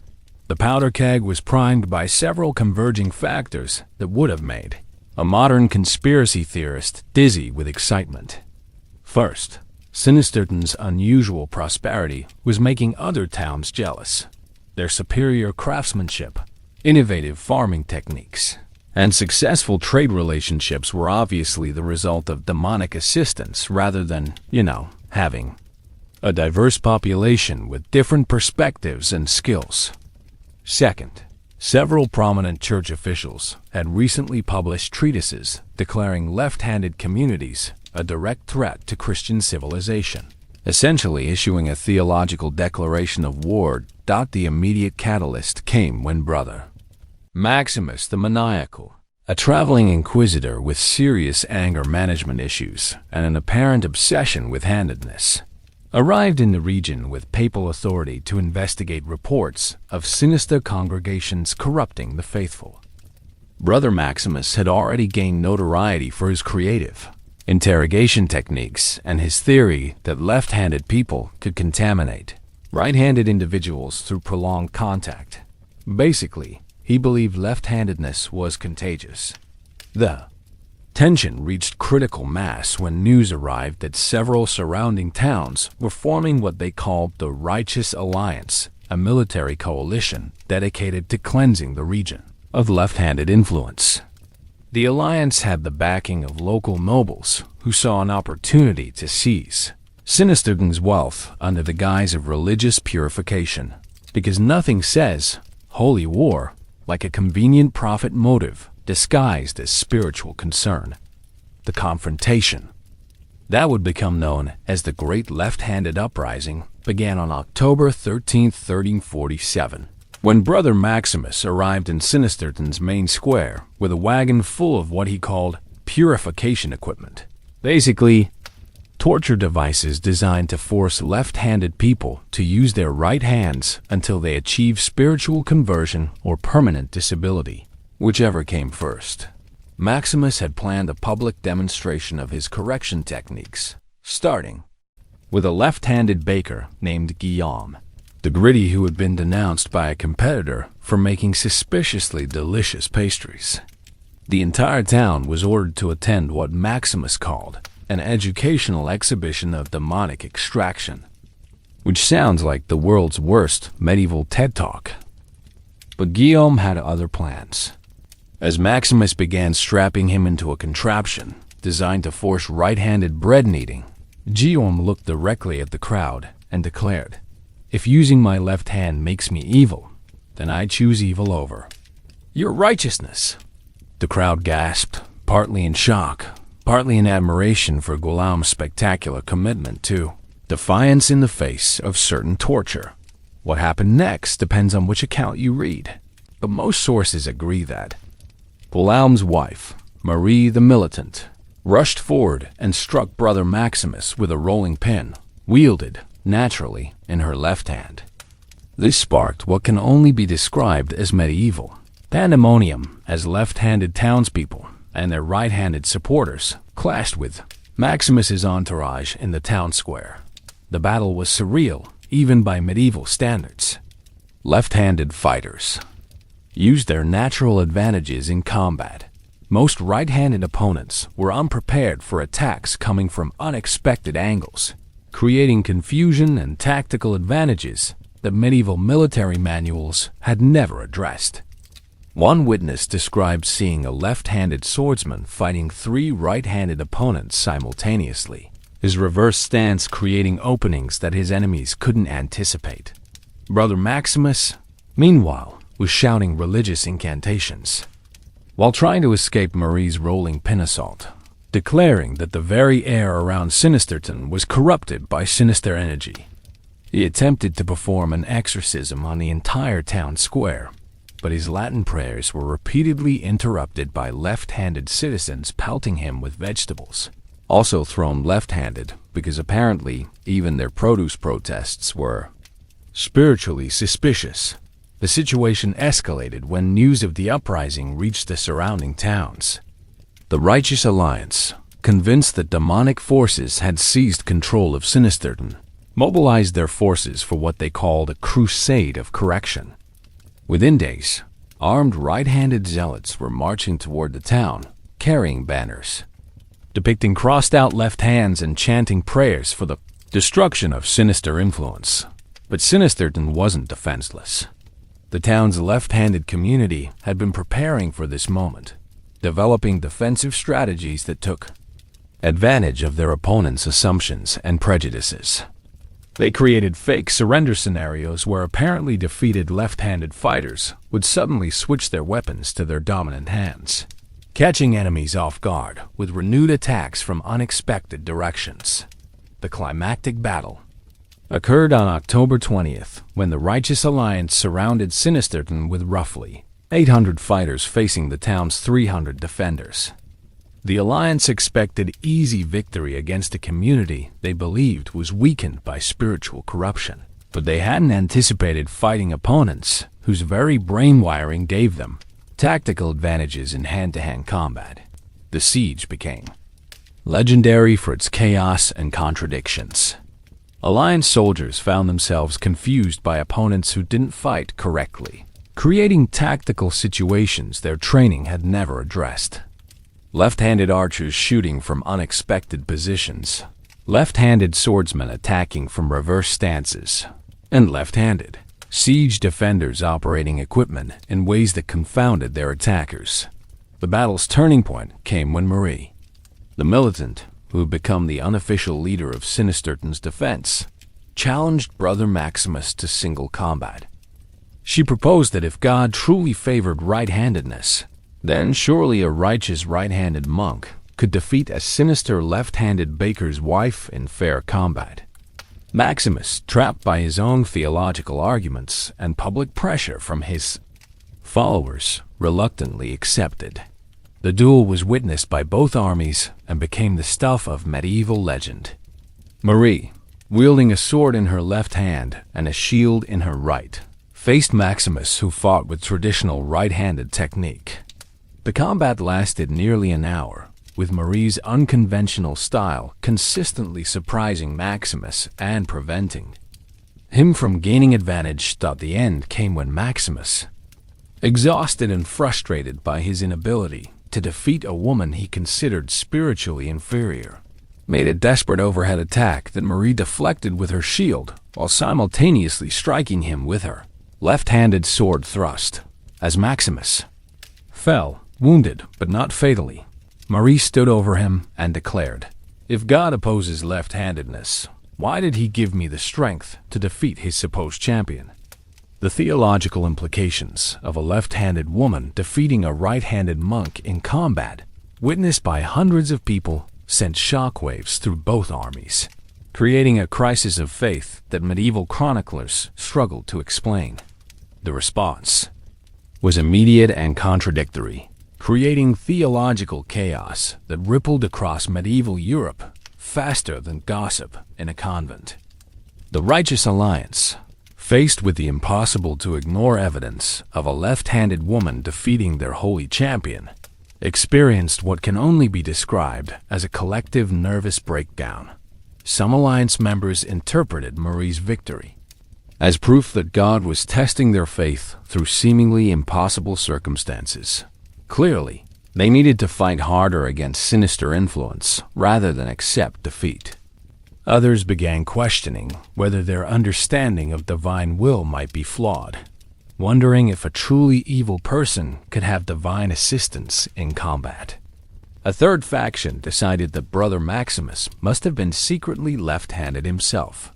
The powder keg was primed by several converging factors that would have made a modern conspiracy theorist dizzy with excitement. First, Sinisterton's unusual prosperity was making other towns jealous. Their superior craftsmanship, innovative farming techniques, and successful trade relationships were obviously the result of demonic assistance rather than, having a diverse population with different perspectives and skills. Second, several prominent church officials had recently published treatises declaring left-handed communities a direct threat to Christian civilization, essentially issuing a theological declaration of war. The immediate catalyst came when Brother Maximus the Maniacal, a traveling inquisitor with serious anger management issues and an apparent obsession with handedness, arrived in the region with papal authority to investigate reports of sinister congregations corrupting the faithful. Brother Maximus had already gained notoriety for his creative interrogation techniques and his theory that left-handed people could contaminate right-handed individuals through prolonged contact. Basically, he believed left-handedness was contagious. The tension reached critical mass when news arrived that several surrounding towns were forming what they called the Righteous Alliance, a military coalition dedicated to cleansing the region of left-handed influence. The alliance had the backing of local nobles who saw an opportunity to seize Sinisterton's wealth under the guise of religious purification, because nothing says holy war like a convenient profit motive disguised as spiritual concern. The confrontation that would become known as the Great Left-Handed Uprising began on October 13, 1347, when Brother Maximus arrived in Sinisterton's main square with a wagon full of what he called purification equipment. Basically, torture devices designed to force left-handed people to use their right hands until they achieve spiritual conversion or permanent disability, whichever came first. Maximus had planned a public demonstration of his correction techniques, starting with a left-handed baker named Guillaume, the gritty who had been denounced by a competitor for making suspiciously delicious pastries. The entire town was ordered to attend what Maximus called an educational exhibition of demonic extraction, which sounds like the world's worst medieval TED Talk. But Guillaume had other plans. As Maximus began strapping him into a contraption designed to force right-handed bread kneading, Guillaume looked directly at the crowd and declared, "If using my left hand makes me evil, then I choose evil over your righteousness." The crowd gasped, partly in shock, partly in admiration for Guillaume's spectacular commitment to defiance in the face of certain torture. What happened next depends on which account you read, but most sources agree that Guillaume's wife, Marie the militant rushed forward and struck Brother Maximus with a rolling pin, wielded, naturally, in her left hand. This sparked what can only be described as medieval pandemonium as left-handed townspeople and their right-handed supporters clashed with Maximus's entourage in the town square. The battle was surreal, even by medieval standards. Left-handed fighters used their natural advantages in combat. Most right-handed opponents were unprepared for attacks coming from unexpected angles, creating confusion and tactical advantages that medieval military manuals had never addressed. One witness described seeing a left-handed swordsman fighting 3 right-handed opponents simultaneously, his reverse stance creating openings that his enemies couldn't anticipate. Brother Maximus, meanwhile, was shouting religious incantations while trying to escape Marie's rolling pin assault, declaring that the very air around Sinisterton was corrupted by sinister energy. He attempted to perform an exorcism on the entire town square, but his Latin prayers were repeatedly interrupted by left-handed citizens pelting him with vegetables, also thrown left-handed because apparently even their produce protests were spiritually suspicious. The situation escalated when news of the uprising reached the surrounding towns. The Righteous Alliance, convinced that demonic forces had seized control of Sinisterton, mobilized their forces for what they called a crusade of correction. Within days, armed right-handed zealots were marching toward the town, carrying banners depicting crossed-out left hands and chanting prayers for the destruction of sinister influence. But Sinisterton wasn't defenseless. The town's left-handed community had been preparing for this moment, developing defensive strategies that took advantage of their opponents' assumptions and prejudices. They created fake surrender scenarios where apparently defeated left-handed fighters would suddenly switch their weapons to their dominant hands, catching enemies off guard with renewed attacks from unexpected directions. The climactic battle occurred on October 20th, when the Righteous Alliance surrounded Sinisterton with roughly 800 fighters facing the town's 300 defenders. The Alliance expected easy victory against a community they believed was weakened by spiritual corruption, but they hadn't anticipated fighting opponents whose very brain wiring gave them tactical advantages in hand-to-hand combat. The siege became legendary for its chaos and contradictions. Alliance soldiers found themselves confused by opponents who didn't fight correctly, creating tactical situations their training had never addressed. Left-handed archers shooting from unexpected positions, left-handed swordsmen attacking from reverse stances, and left-handed siege defenders operating equipment in ways that confounded their attackers. The battle's turning point came when Marie, the militant, who had become the unofficial leader of Sinisterton's defense, challenged Brother Maximus to single combat. She proposed that if God truly favored right-handedness, then surely a righteous right-handed monk could defeat a sinister left-handed baker's wife in fair combat. Maximus, trapped by his own theological arguments and public pressure from his followers, reluctantly accepted. The duel was witnessed by both armies and became the stuff of medieval legend. Marie, wielding a sword in her left hand and a shield in her right, faced Maximus, who fought with traditional right-handed technique. The combat lasted nearly an hour, with Marie's unconventional style consistently surprising Maximus and preventing him from gaining advantage. The end came when Maximus, exhausted and frustrated by his inability to defeat a woman he considered spiritually inferior, made a desperate overhead attack that Marie deflected with her shield while simultaneously striking him with her left-handed sword thrust. As Maximus fell, wounded but not fatally, Marie stood over him and declared, "If God opposes left-handedness, why did he give me the strength to defeat his supposed champion?" The theological implications of a left-handed woman defeating a right-handed monk in combat, witnessed by hundreds of people, sent shockwaves through both armies, creating a crisis of faith that medieval chroniclers struggled to explain. The response was immediate and contradictory. creating theological chaos that rippled across medieval Europe faster than gossip in a convent. The Righteous Alliance, faced with the impossible-to-ignore evidence of a left-handed woman defeating their holy champion, experienced what can only be described as a collective nervous breakdown. Some alliance members interpreted Marie's victory as proof that God was testing their faith through seemingly impossible circumstances. Clearly, they needed to fight harder against sinister influence rather than accept defeat. Others began questioning whether their understanding of divine will might be flawed, wondering if a truly evil person could have divine assistance in combat. A third faction decided that Brother Maximus must have been secretly left-handed himself,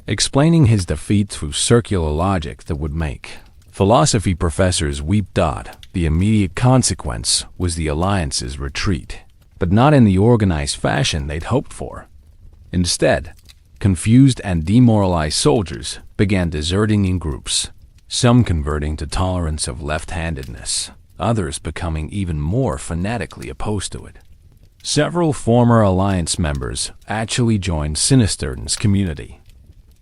explaining his defeat through circular logic that would make philosophy professors weep. The immediate consequence was the Alliance's retreat, but not in the organized fashion they'd hoped for. Instead, confused and demoralized soldiers began deserting in groups, some converting to tolerance of left-handedness, others becoming even more fanatically opposed to it. Several former Alliance members actually joined Sinisterden's community,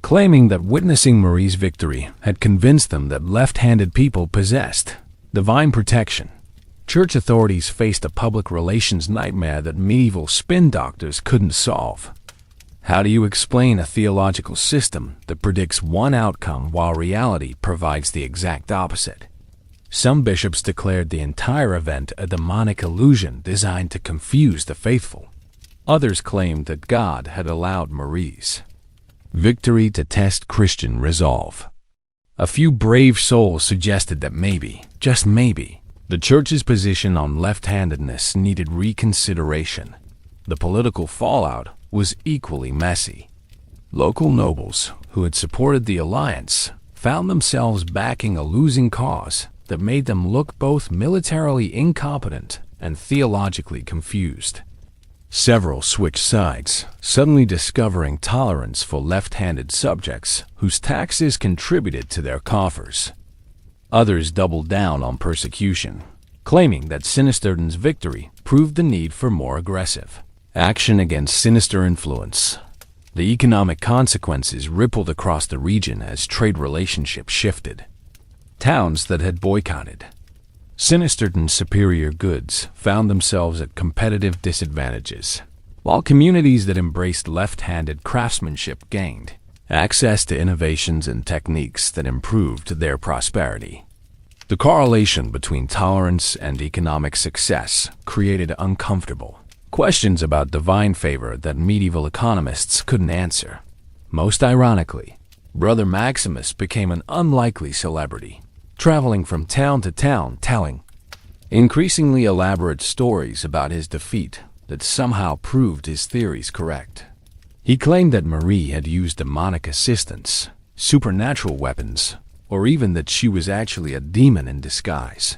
claiming that witnessing Marie's victory had convinced them that left-handed people possessed divine protection. Church authorities faced a public relations nightmare that medieval spin doctors couldn't solve. How do you explain a theological system that predicts one outcome while reality provides the exact opposite? Some bishops declared the entire event a demonic illusion designed to confuse the faithful. Others claimed that God had allowed Marie's victory to test Christian resolve. A few brave souls suggested that maybe, just maybe, the Church's position on left-handedness needed reconsideration. The political fallout was equally messy. Local nobles who had supported the Alliance found themselves backing a losing cause that made them look both militarily incompetent and theologically confused. Several switched sides, suddenly discovering tolerance for left-handed subjects whose taxes contributed to their coffers. Others doubled down on persecution, claiming that Sinisterden's victory proved the need for more aggressive action against sinister influence. The economic consequences rippled across the region as trade relationships shifted. Towns that had boycotted Sinisterden's superior goods found themselves at competitive disadvantages, while communities that embraced left-handed craftsmanship gained access to innovations and techniques that improved their prosperity. The correlation between tolerance and economic success created uncomfortable questions about divine favor that medieval economists couldn't answer. Most ironically, Brother Maximus became an unlikely celebrity, traveling from town to town telling increasingly elaborate stories about his defeat that somehow proved his theories correct. He claimed that Marie had used demonic assistance, supernatural weapons, or even that she was actually a demon in disguise.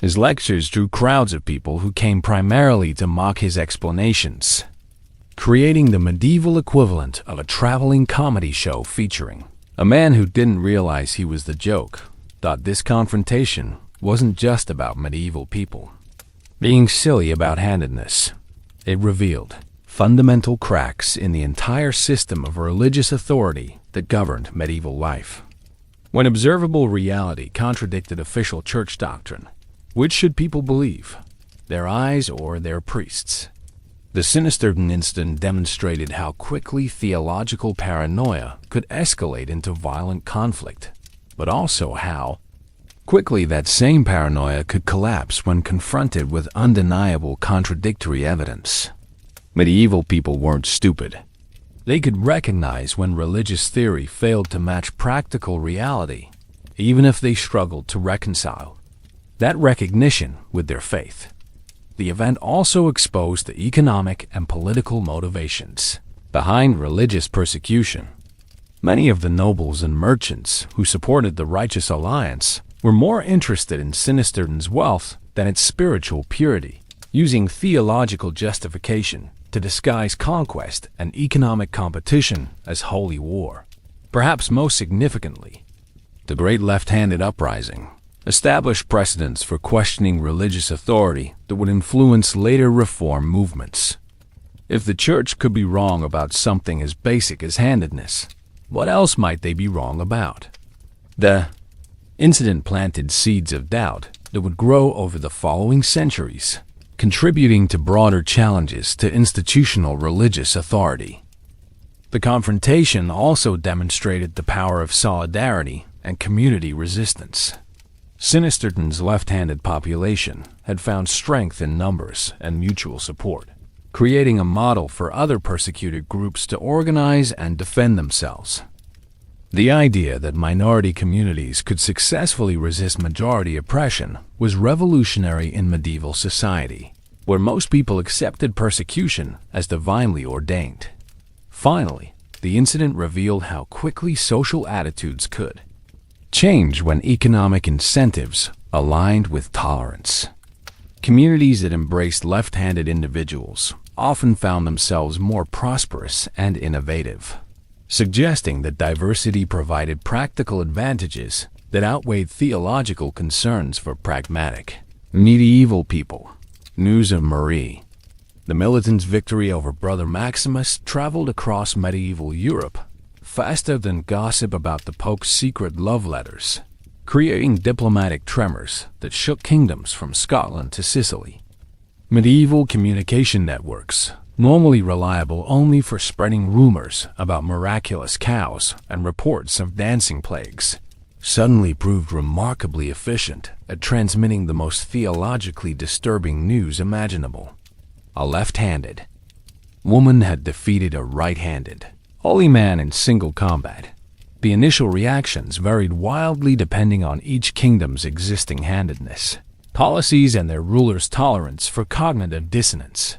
His lectures drew crowds of people who came primarily to mock his explanations, creating the medieval equivalent of a traveling comedy show featuring a man who didn't realize he was the joke. Thought this confrontation wasn't just about medieval people being silly about handedness. It revealed fundamental cracks in the entire system of religious authority that governed medieval life. When observable reality contradicted official church doctrine, which should people believe, their eyes or their priests? The Sinisterden incident demonstrated how quickly theological paranoia could escalate into violent conflict, but also how quickly that same paranoia could collapse when confronted with undeniable contradictory evidence. Medieval people weren't stupid. They could recognize when religious theory failed to match practical reality, even if they struggled to reconcile that recognition with their faith. The event also exposed the economic and political motivations behind religious persecution. Many of the nobles and merchants who supported the Righteous Alliance were more interested in Sinisterden's wealth than its spiritual purity, using theological justification to disguise conquest and economic competition as holy war. Perhaps most significantly, the Great Left-Handed Uprising established precedents for questioning religious authority that would influence later reform movements. If the church could be wrong about something as basic as handedness, what else might they be wrong about? The incident planted seeds of doubt that would grow over the following centuries, contributing to broader challenges to institutional religious authority. The confrontation also demonstrated the power of solidarity and community resistance. Sinisterton's left-handed population had found strength in numbers and mutual support, creating a model for other persecuted groups to organize and defend themselves. The idea that minority communities could successfully resist majority oppression was revolutionary in medieval society, where most people accepted persecution as divinely ordained. Finally, the incident revealed how quickly social attitudes could change when economic incentives aligned with tolerance. Communities that embraced left-handed individuals often found themselves more prosperous and innovative, suggesting that diversity provided practical advantages that outweighed theological concerns for pragmatic, medieval people. News of Marie, the militant's victory over Brother Maximus, traveled across medieval Europe faster than gossip about the Pope's secret love letters, creating diplomatic tremors that shook kingdoms from Scotland to Sicily. Medieval communication networks, normally reliable only for spreading rumors about miraculous cows and reports of dancing plagues, suddenly proved remarkably efficient at transmitting the most theologically disturbing news imaginable. A left-handed woman had defeated a right-handed holy man in single combat. The initial reactions varied wildly depending on each kingdom's existing handedness, policies, and their rulers' tolerance for cognitive dissonance.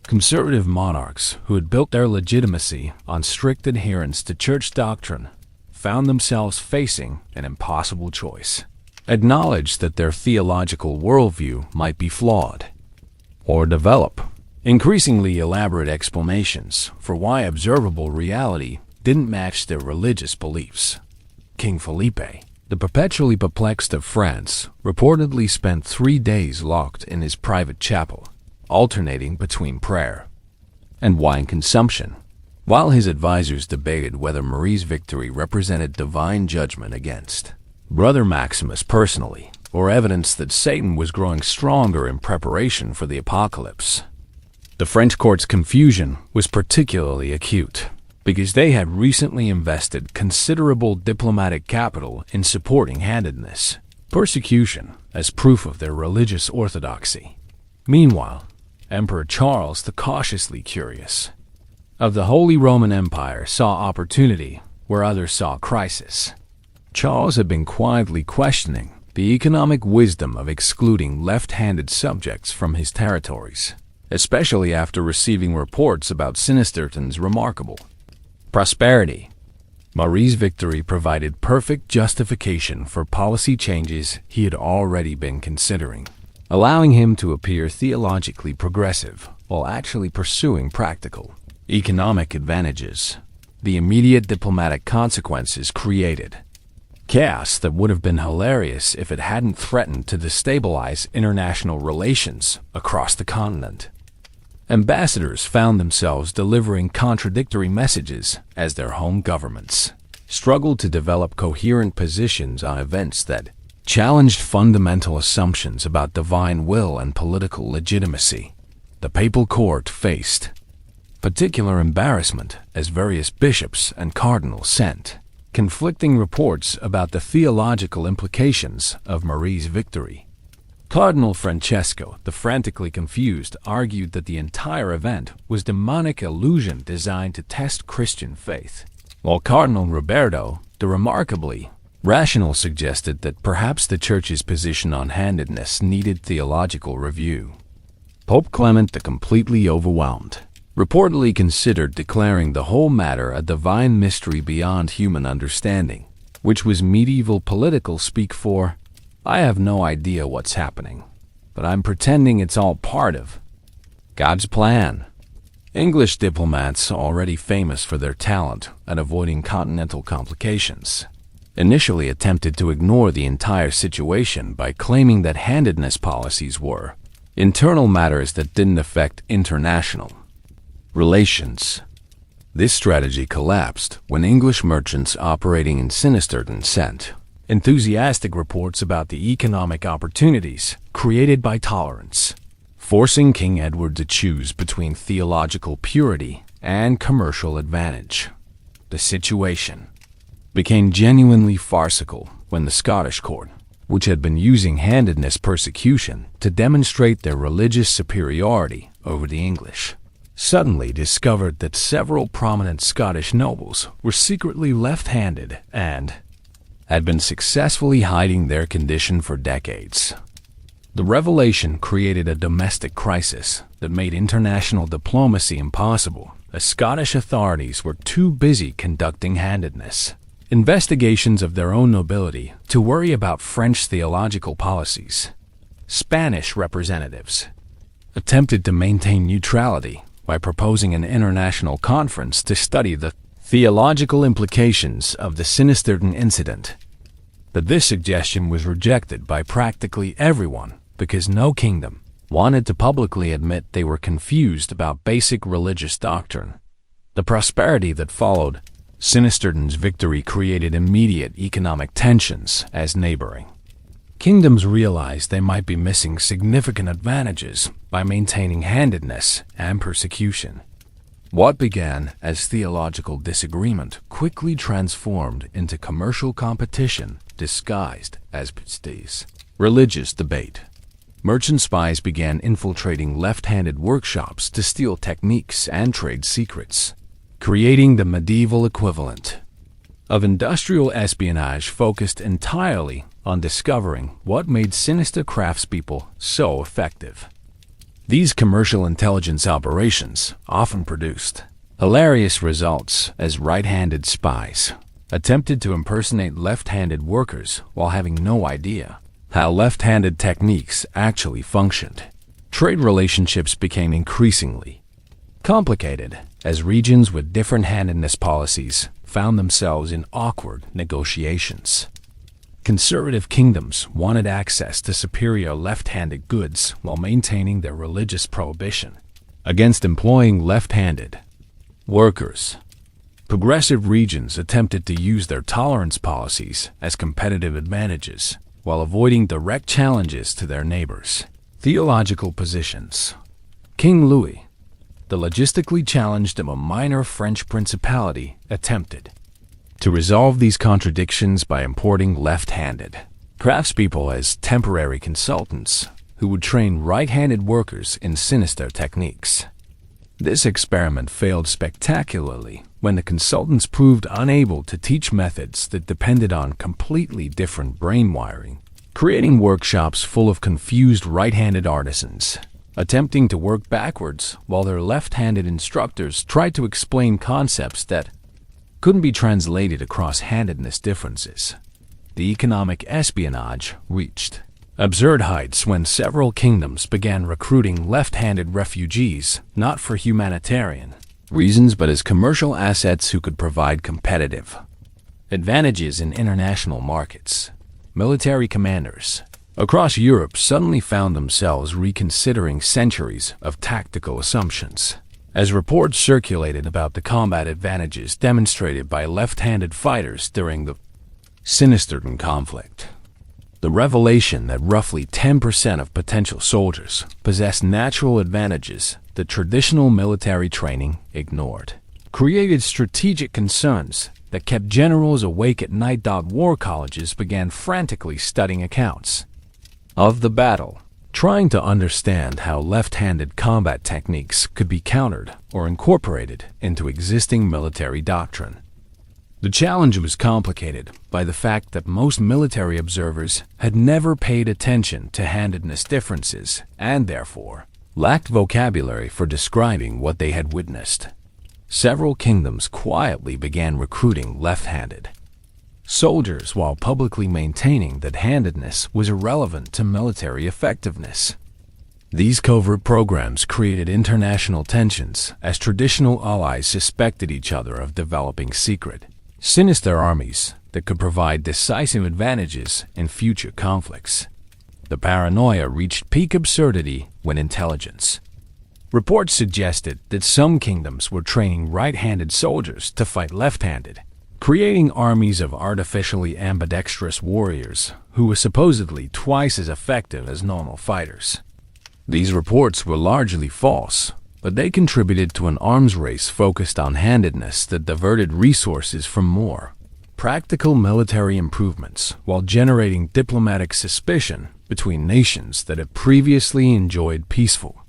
Conservative monarchs who had built their legitimacy on strict adherence to church doctrine found themselves facing an impossible choice: acknowledge that their theological worldview might be flawed, or develop increasingly elaborate explanations for why observable reality didn't match their religious beliefs. King Felipe, the perpetually perplexed of France, reportedly spent 3 days locked in his private chapel, alternating between prayer and wine consumption, while his advisors debated whether Marie's victory represented divine judgment against Brother Maximus personally, or evidence that Satan was growing stronger in preparation for the apocalypse. The French court's confusion was particularly acute, because they had recently invested considerable diplomatic capital in supporting handedness, persecution, as proof of their religious orthodoxy. Meanwhile, Emperor Charles, the cautiously curious of the Holy Roman Empire, saw opportunity where others saw crisis. Charles had been quietly questioning the economic wisdom of excluding left-handed subjects from his territories, especially after receiving reports about Sinisterton's remarkable prosperity. Marie's victory provided perfect justification for policy changes he had already been considering, allowing him to appear theologically progressive while actually pursuing practical economic advantages. The immediate diplomatic consequences created chaos that would have been hilarious if it hadn't threatened to destabilize international relations across the continent. Ambassadors found themselves delivering contradictory messages as their home governments struggled to develop coherent positions on events that challenged fundamental assumptions about divine will and political legitimacy. The papal court faced particular embarrassment as various bishops and cardinals sent conflicting reports about the theological implications of Marie's victory. Cardinal Francesco, the frantically confused, argued that the entire event was demonic illusion designed to test Christian faith, while Cardinal Roberto, the remarkably rational, suggested that perhaps the Church's position on handedness needed theological review. Pope Clement, the completely overwhelmed, reportedly considered declaring the whole matter a divine mystery beyond human understanding, which was medieval political speak for, "I have no idea what's happening, but I'm pretending it's all part of God's plan." English diplomats, already famous for their talent at avoiding continental complications, initially attempted to ignore the entire situation by claiming that handedness policies were internal matters that didn't affect international relations. This strategy collapsed when English merchants operating in Sinisterden sent enthusiastic reports about the economic opportunities created by tolerance, forcing King Edward to choose between theological purity and commercial advantage. The situation became genuinely farcical when the Scottish court, which had been using handedness persecution to demonstrate their religious superiority over the English, suddenly discovered that several prominent Scottish nobles were secretly left-handed and had been successfully hiding their condition for decades. The revelation created a domestic crisis that made international diplomacy impossible, as Scottish authorities were too busy conducting handedness investigations of their own nobility to worry about French theological policies. Spanish representatives attempted to maintain neutrality by proposing an international conference to study the theological implications of the Sinisterden incident. But this suggestion was rejected by practically everyone because no kingdom wanted to publicly admit they were confused about basic religious doctrine. The prosperity that followed Sinisterden's victory created immediate economic tensions as neighboring kingdoms realized they might be missing significant advantages by maintaining handedness and persecution. What began as theological disagreement quickly transformed into commercial competition disguised as prestige. Religious debate. Merchant spies began infiltrating left-handed workshops to steal techniques and trade secrets, creating the medieval equivalent of industrial espionage focused entirely on discovering what made sinister craftspeople so effective. These commercial intelligence operations often produced hilarious results, as right-handed spies attempted to impersonate left-handed workers while having no idea how left-handed techniques actually functioned. Trade relationships became increasingly complicated as regions with different handedness policies found themselves in awkward negotiations. Conservative kingdoms wanted access to superior left-handed goods while maintaining their religious prohibition against employing left-handed workers. Progressive regions attempted to use their tolerance policies as competitive advantages while avoiding direct challenges to their neighbors. Theological positions. King Louis, the logistically challenged of a minor French principality, attempted to resolve these contradictions by importing left-handed craftspeople as temporary consultants who would train right-handed workers in sinister techniques. This experiment failed spectacularly when the consultants proved unable to teach methods that depended on completely different brain wiring, creating workshops full of confused right-handed artisans, attempting to work backwards while their left-handed instructors tried to explain concepts that couldn't be translated across handedness differences. The economic espionage reached absurd heights when several kingdoms began recruiting left-handed refugees not for humanitarian reasons but as commercial assets who could provide competitive advantages in international markets. Military commanders across Europe suddenly found themselves reconsidering centuries of tactical assumptions as reports circulated about the combat advantages demonstrated by left-handed fighters during the Sinisterden conflict. The revelation that roughly 10% of potential soldiers possessed natural advantages that traditional military training ignored created strategic concerns that kept generals awake at night. War colleges began frantically studying accounts of the battle, trying to understand how left-handed combat techniques could be countered or incorporated into existing military doctrine. The challenge was complicated by the fact that most military observers had never paid attention to handedness differences and therefore lacked vocabulary for describing what they had witnessed. Several kingdoms quietly began recruiting left-handed soldiers while publicly maintaining that handedness was irrelevant to military effectiveness. These covert programs created international tensions as traditional allies suspected each other of developing secret, sinister armies that could provide decisive advantages in future conflicts. The paranoia reached peak absurdity when intelligence. Reports suggested that some kingdoms were training right-handed soldiers to fight left-handed, creating armies of artificially ambidextrous warriors who were supposedly twice as effective as normal fighters. These reports were largely false, but they contributed to an arms race focused on handedness that diverted resources from more practical military improvements while generating diplomatic suspicion between nations that had previously enjoyed peaceful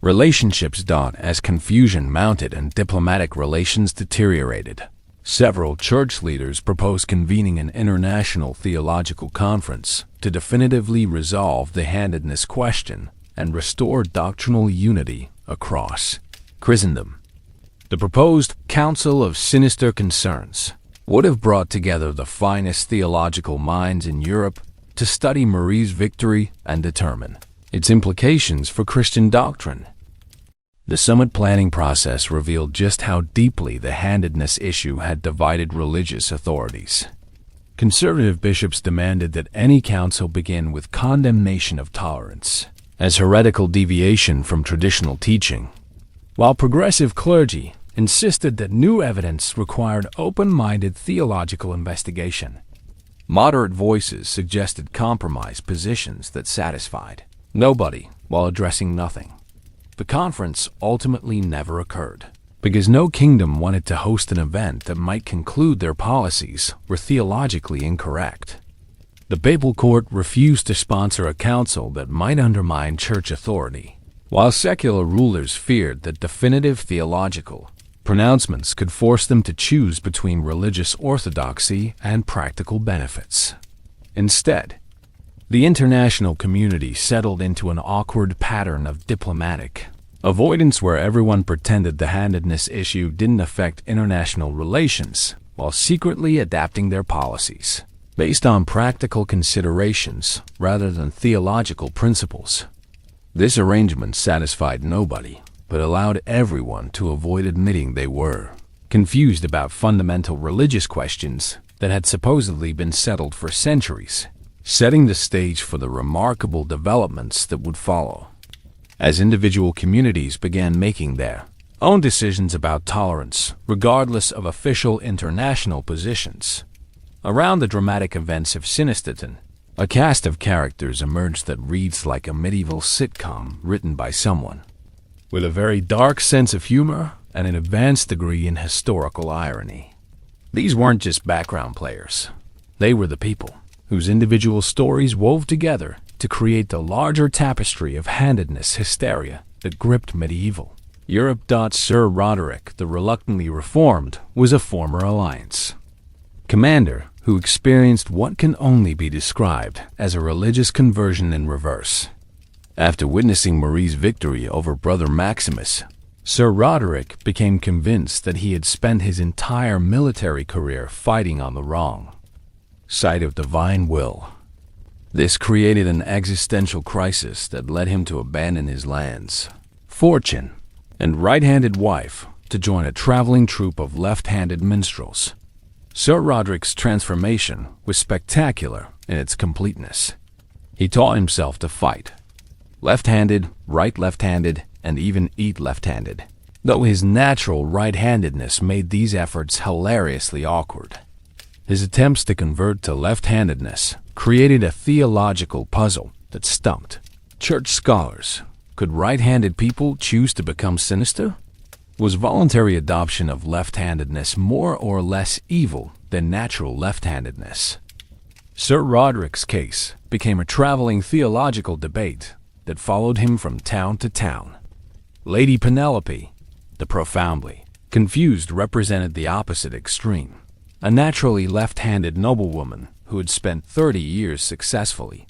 relationships. As confusion mounted and diplomatic relations deteriorated, several church leaders proposed convening an international theological conference to definitively resolve the handedness question and restore doctrinal unity across Christendom. The proposed Council of Sinister Concerns would have brought together the finest theological minds in Europe to study Marie's victory and determine its implications for Christian doctrine. The summit planning process revealed just how deeply the handedness issue had divided religious authorities. Conservative bishops demanded that any council begin with condemnation of tolerance as heretical deviation from traditional teaching, while progressive clergy insisted that new evidence required open-minded theological investigation. Moderate voices suggested compromise positions that satisfied nobody while addressing nothing. The conference ultimately never occurred, because no kingdom wanted to host an event that might conclude their policies were theologically incorrect. The papal court refused to sponsor a council that might undermine church authority, while secular rulers feared that definitive theological pronouncements could force them to choose between religious orthodoxy and practical benefits. Instead, the international community settled into an awkward pattern of diplomatic avoidance where everyone pretended the handedness issue didn't affect international relations while secretly adapting their policies based on practical considerations rather than theological principles. This arrangement satisfied nobody, but allowed everyone to avoid admitting they were confused about fundamental religious questions that had supposedly been settled for centuries, setting the stage for the remarkable developments that would follow. As individual communities began making their own decisions about tolerance, regardless of official international positions, around the dramatic events of Sinisterton, a cast of characters emerged that reads like a medieval sitcom written by someone with a very dark sense of humor and an advanced degree in historical irony. These weren't just background players. They were the people whose individual stories wove together to create the larger tapestry of handedness hysteria that gripped medieval Europe. Sir Roderick, the reluctantly reformed, was a former alliance commander who experienced what can only be described as a religious conversion in reverse. After witnessing Marie's victory over Brother Maximus, Sir Roderick became convinced that he had spent his entire military career fighting on the wrong side of divine will. This created an existential crisis that led him to abandon his lands, fortune, and right-handed wife to join a traveling troupe of left-handed minstrels. Sir Roderick's transformation was spectacular in its completeness. He taught himself to fight left-handed, right-left-handed, and even eat left-handed, though his natural right-handedness made these efforts hilariously awkward. His attempts to convert to left-handedness created a theological puzzle that stumped church scholars. Could right-handed people choose to become sinister? Was voluntary adoption of left-handedness more or less evil than natural left-handedness? Sir Roderick's case became a traveling theological debate that followed him from town to town. Lady Penelope, the profoundly confused, represented the opposite extreme, a naturally left-handed noblewoman who had spent 30 years successfully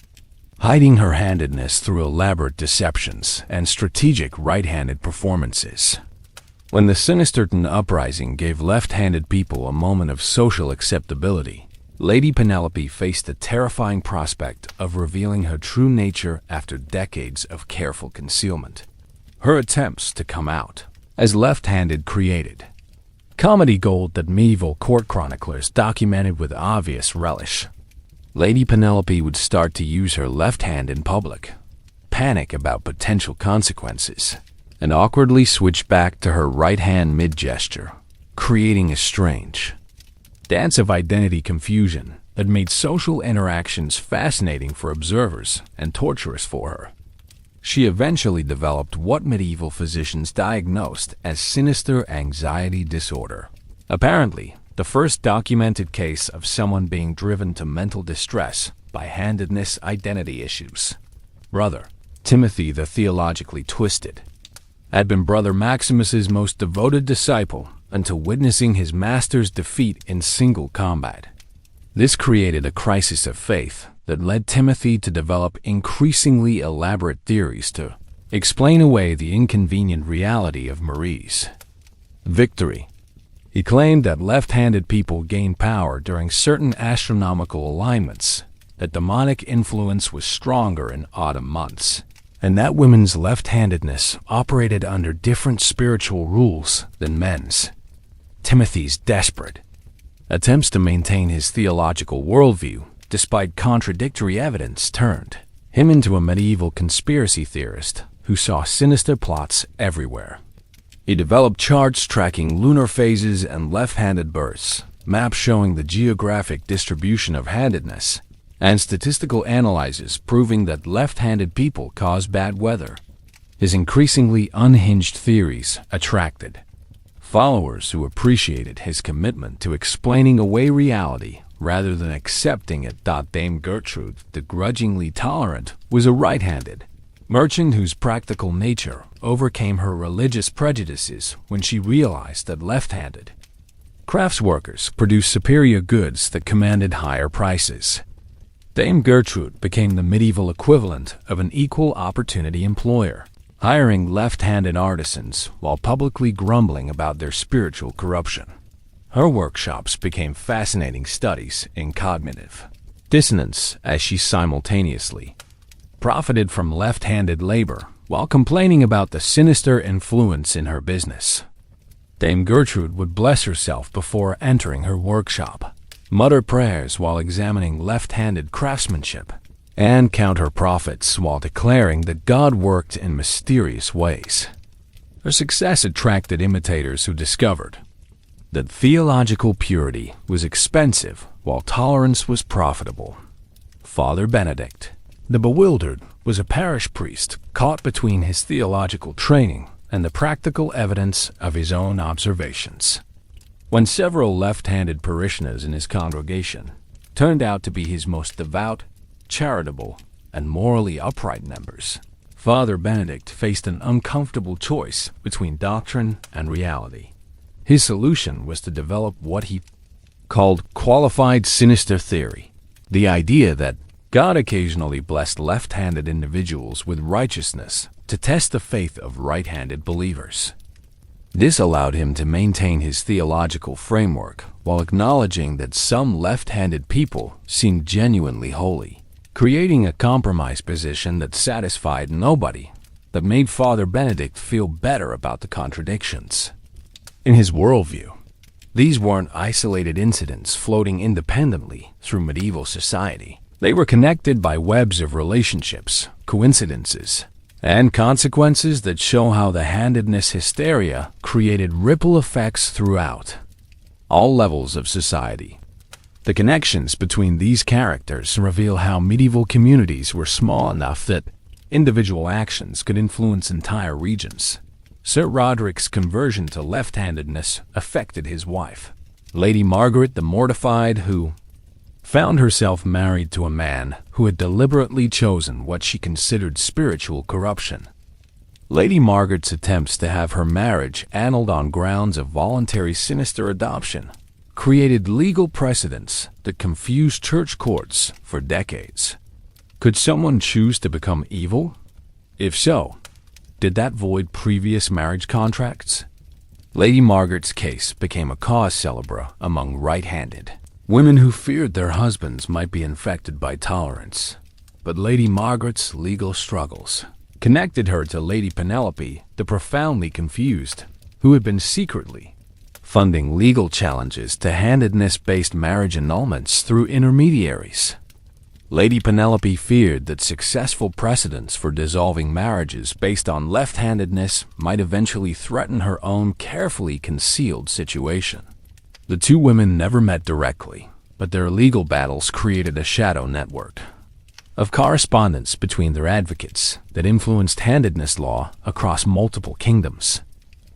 hiding her handedness through elaborate deceptions and strategic right-handed performances. When the Sinisterton uprising gave left-handed people a moment of social acceptability, Lady Penelope faced the terrifying prospect of revealing her true nature after decades of careful concealment. Her attempts to come out as left-handed created Comedy gold that medieval court chroniclers documented with obvious relish. Lady Penelope would start to use her left hand in public, panic about potential consequences, and awkwardly switch back to her right hand mid-gesture, creating a strange dance of identity confusion that made social interactions fascinating for observers and torturous for her. She eventually developed what medieval physicians diagnosed as sinister anxiety disorder. Apparently, the first documented case of someone being driven to mental distress by handedness identity issues. Brother Timothy the theologically twisted had been Brother Maximus's most devoted disciple until witnessing his master's defeat in single combat. This created a crisis of faith that led Timothy to develop increasingly elaborate theories to explain away the inconvenient reality of Marie's victory. He claimed that left-handed people gained power during certain astronomical alignments, that demonic influence was stronger in autumn months, and that women's left-handedness operated under different spiritual rules than men's. Timothy's desperate attempts to maintain his theological worldview, despite contradictory evidence, turned him into a medieval conspiracy theorist who saw sinister plots everywhere. He developed charts tracking lunar phases and left-handed births, maps showing the geographic distribution of handedness, and statistical analyses proving that left-handed people cause bad weather. His increasingly unhinged theories attracted followers who appreciated his commitment to explaining away reality rather than accepting it. Dame Gertrude, the grudgingly tolerant, was a right-handed merchant whose practical nature overcame her religious prejudices when she realized that left-handed craftsworkers produced superior goods that commanded higher prices. Dame Gertrude became the medieval equivalent of an equal opportunity employer, hiring left-handed artisans while publicly grumbling about their spiritual corruption. Her workshops became fascinating studies in cognitive dissonance as she simultaneously profited from left-handed labor while complaining about the sinister influence in her business. Dame Gertrude would bless herself before entering her workshop, mutter prayers while examining left-handed craftsmanship, and count her profits while declaring that God worked in mysterious ways. Her success attracted imitators who discovered that theological purity was expensive while tolerance was profitable. Father Benedict the Bewildered was a parish priest caught between his theological training and the practical evidence of his own observations. When several left-handed parishioners in his congregation turned out to be his most devout, charitable, and morally upright members, Father Benedict faced an uncomfortable choice between doctrine and reality. His solution was to develop what he called qualified sinister theory, the idea that God occasionally blessed left-handed individuals with righteousness to test the faith of right-handed believers. This allowed him to maintain his theological framework while acknowledging that some left-handed people seemed genuinely holy, creating a compromise position that satisfied nobody, but made Father Benedict feel better about the contradictions. In his worldview, these weren't isolated incidents floating independently through medieval society. They were connected by webs of relationships, coincidences, and consequences that show how the handedness hysteria created ripple effects throughout all levels of society. The connections between these characters reveal how medieval communities were small enough that individual actions could influence entire regions. Sir Roderick's conversion to left-handedness affected his wife, Lady Margaret the Mortified, who found herself married to a man who had deliberately chosen what she considered spiritual corruption. Lady Margaret's attempts to have her marriage annulled on grounds of voluntary sinister adoption created legal precedents that confused church courts for decades. Could someone choose to become evil? If so, did that void previous marriage contracts? Lady Margaret's case became a cause célèbre among right-handed women who feared their husbands might be infected by tolerance. But Lady Margaret's legal struggles connected her to Lady Penelope, the profoundly confused, who had been secretly funding legal challenges to handedness-based marriage annulments through intermediaries. Lady Penelope feared that successful precedents for dissolving marriages based on left-handedness might eventually threaten her own carefully concealed situation. The two women never met directly, but their legal battles created a shadow network of correspondence between their advocates that influenced handedness law across multiple kingdoms.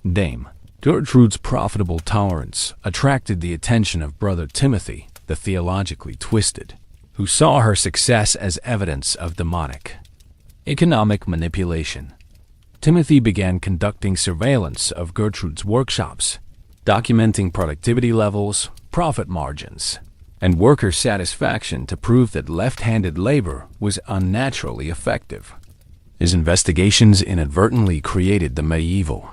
Dame Gertrude's profitable tolerance attracted the attention of brother Timothy, the theologically twisted, who saw her success as evidence of demonic economic manipulation. Timothy began conducting surveillance of Gertrude's workshops, documenting productivity levels, profit margins, and worker satisfaction to prove that left-handed labor was unnaturally effective. His investigations inadvertently created the medieval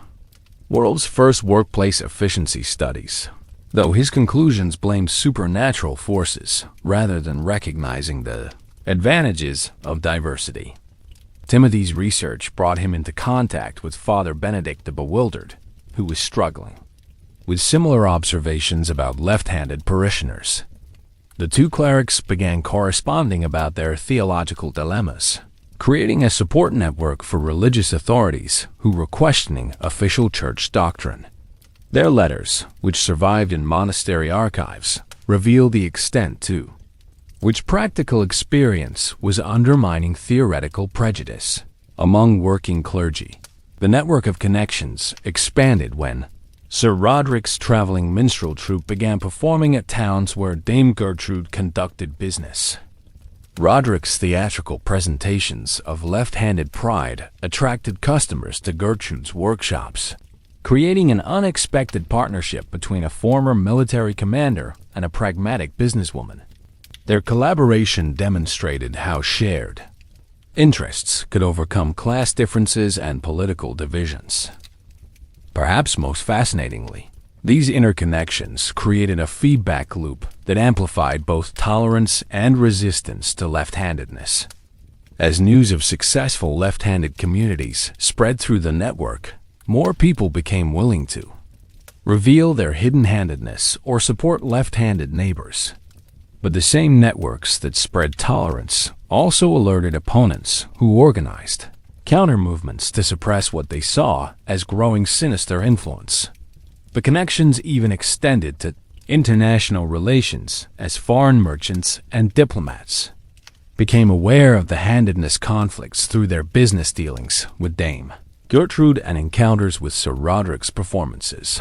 world's first workplace efficiency studies, though his conclusions blamed supernatural forces rather than recognizing the advantages of diversity. Timothy's research brought him into contact with Father Benedict the Bewildered, who was struggling with similar observations about left-handed parishioners. The two clerics began corresponding about their theological dilemmas, creating a support network for religious authorities who were questioning official church doctrine. Their letters, which survived in monastery archives, reveal the extent to which practical experience was undermining theoretical prejudice among working clergy. The network of connections expanded when Sir Roderick's traveling minstrel troupe began performing at towns where Dame Gertrude conducted business. Roderick's theatrical presentations of left-handed pride attracted customers to Gertrude's workshops, creating an unexpected partnership between a former military commander and a pragmatic businesswoman. Their collaboration demonstrated how shared interests could overcome class differences and political divisions. Perhaps most fascinatingly, these interconnections created a feedback loop that amplified both tolerance and resistance to left-handedness. As news of successful left-handed communities spread through the network, more people became willing to reveal their hidden-handedness or support left-handed neighbors. But the same networks that spread tolerance also alerted opponents who organized counter-movements to suppress what they saw as growing sinister influence. The connections even extended to international relations as foreign merchants and diplomats became aware of the handedness conflicts through their business dealings with Dame Gertrude and encounters with Sir Roderick's performances.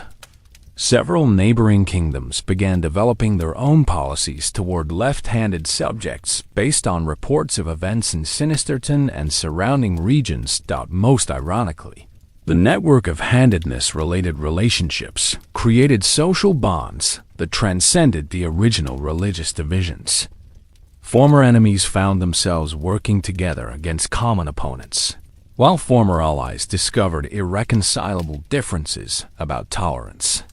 Several neighboring kingdoms began developing their own policies toward left-handed subjects based on reports of events in Sinisterton and surrounding regions. Most ironically, the network of handedness-related relationships created social bonds that transcended the original religious divisions. Former enemies found themselves working together against common opponents, while former allies discovered irreconcilable differences about tolerance.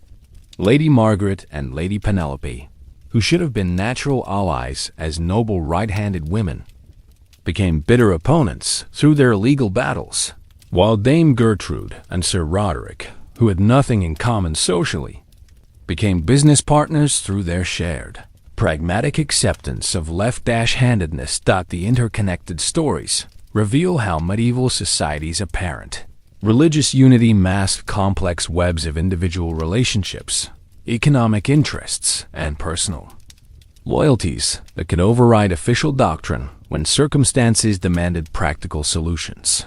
Lady Margaret and Lady Penelope, who should have been natural allies as noble right-handed women, became bitter opponents through their legal battles, while Dame Gertrude and Sir Roderick, who had nothing in common socially, became business partners through their shared pragmatic acceptance of left-handedness. The interconnected stories reveal how medieval society's apparent religious unity masked complex webs of individual relationships, economic interests, and personal loyalties that could override official doctrine when circumstances demanded practical solutions.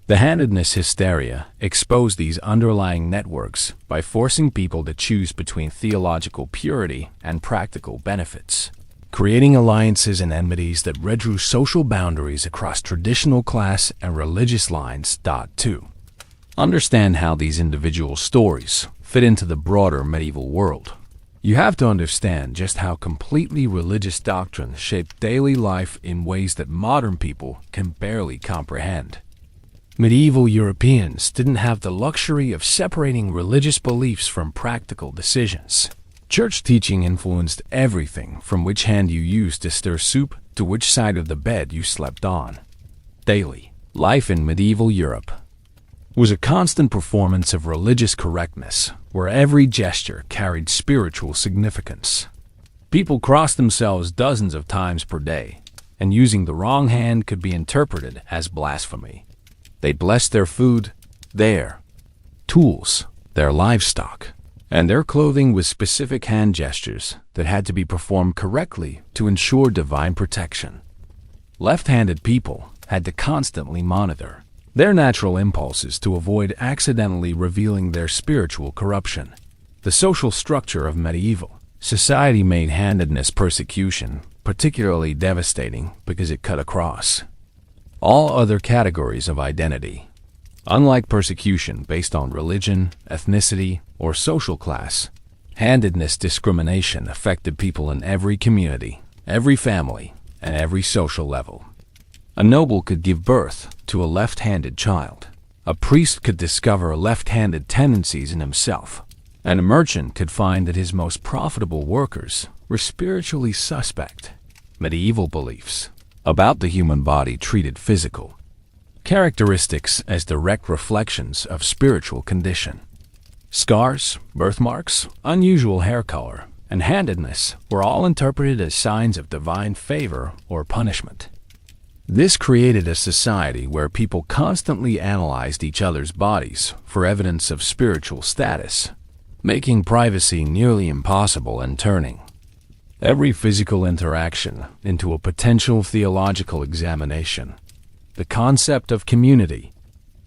The handedness hysteria exposed these underlying networks by forcing people to choose between theological purity and practical benefits, creating alliances and enmities that redrew social boundaries across traditional class and religious lines. To understand how these individual stories fit into the broader medieval world, you have to understand just how completely religious doctrine shaped daily life in ways that modern people can barely comprehend. Medieval Europeans didn't have the luxury of separating religious beliefs from practical decisions. Church teaching influenced everything from which hand you used to stir soup to which side of the bed you slept on. Daily life in medieval Europe was a constant performance of religious correctness, where every gesture carried spiritual significance. People crossed themselves dozens of times per day, and using the wrong hand could be interpreted as blasphemy. They blessed their food, their tools, their livestock, and their clothing with specific hand gestures that had to be performed correctly to ensure divine protection. Left-handed people had to constantly monitor their natural impulses to avoid accidentally revealing their spiritual corruption. The social structure of medieval society made handedness persecution particularly devastating because it cut across all other categories of identity. Unlike persecution based on religion, ethnicity, or social class, handedness discrimination affected people in every community, every family, and every social level. A noble could give birth to a left-handed child. A priest could discover left-handed tendencies in himself. And a merchant could find that his most profitable workers were spiritually suspect. Medieval beliefs about the human body treated physical characteristics as direct reflections of spiritual condition. Scars, birthmarks, unusual hair color, and handedness were all interpreted as signs of divine favor or punishment. This created a society where people constantly analyzed each other's bodies for evidence of spiritual status, making privacy nearly impossible and turning every physical interaction into a potential theological examination. The concept of community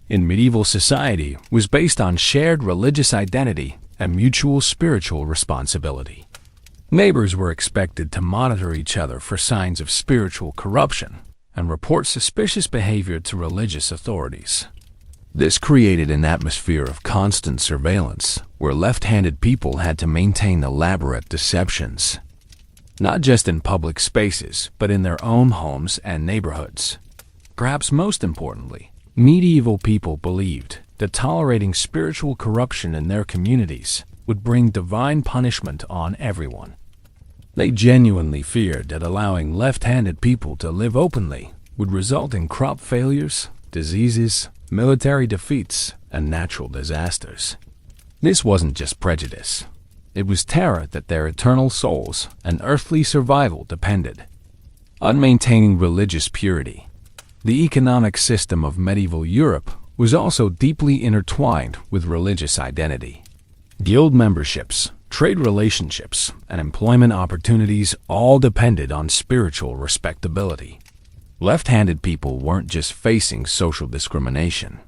in medieval society was based on shared religious identity and mutual spiritual responsibility. Neighbors were expected to monitor each other for signs of spiritual corruption and report suspicious behavior to religious authorities. This created an atmosphere of constant surveillance where left-handed people had to maintain elaborate deceptions, not just in public spaces, but in their own homes and neighborhoods. Perhaps most importantly, medieval people believed that tolerating spiritual corruption in their communities would bring divine punishment on everyone. They genuinely feared that allowing left-handed people to live openly would result in crop failures, diseases, military defeats, and natural disasters. This wasn't just prejudice. It was terror that their eternal souls and earthly survival depended on maintaining religious purity. The economic system of medieval Europe was also deeply intertwined with religious identity. Guild memberships, trade relationships, and employment opportunities all depended on spiritual respectability. Left-handed people weren't just facing social discrimination.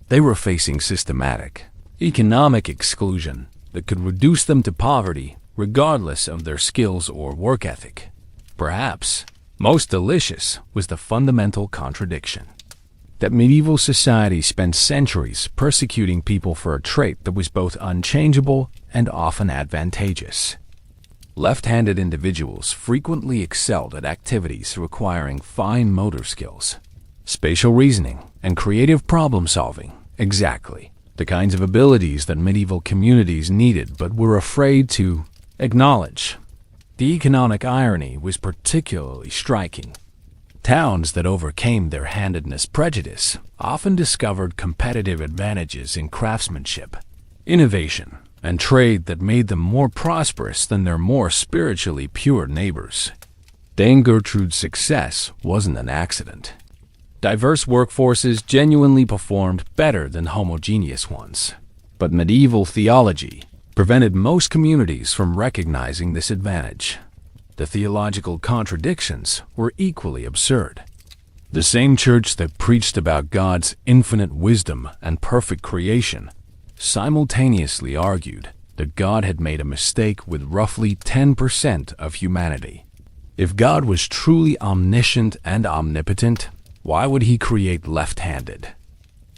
They were facing systematic, economic exclusion that could reduce them to poverty regardless of their skills or work ethic. Perhaps most delicious was the fundamental contradiction that medieval society spent centuries persecuting people for a trait that was both unchangeable and often advantageous. Left-handed individuals frequently excelled at activities requiring fine motor skills, spatial reasoning, and creative problem-solving. Exactly the kinds of abilities that medieval communities needed but were afraid to acknowledge. The economic irony was particularly striking. Towns that overcame their handedness prejudice often discovered competitive advantages in craftsmanship, innovation, and trade that made them more prosperous than their more spiritually pure neighbors. Dame Gertrude's success wasn't an accident. Diverse workforces genuinely performed better than homogeneous ones. But medieval theology prevented most communities from recognizing this advantage. The theological contradictions were equally absurd. The same church that preached about God's infinite wisdom and perfect creation simultaneously argued that God had made a mistake with roughly 10% of humanity. If God was truly omniscient and omnipotent, why would he create left-handed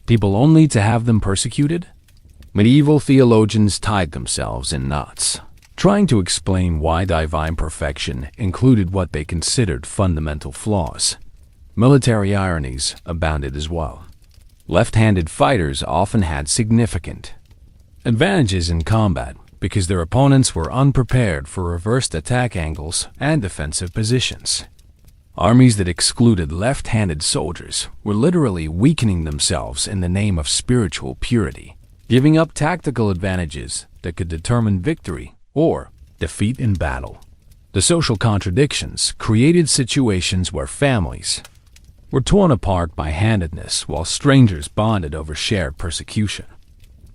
people only to have them persecuted? Medieval theologians tied themselves in knots, trying to explain why divine perfection included what they considered fundamental flaws. Military ironies abounded as well. Left-handed fighters often had significant advantages in combat because their opponents were unprepared for reversed attack angles and defensive positions. Armies that excluded left-handed soldiers were literally weakening themselves in the name of spiritual purity, giving up tactical advantages that could determine victory or defeat in battle. The social contradictions created situations where families were torn apart by handedness while strangers bonded over shared persecution.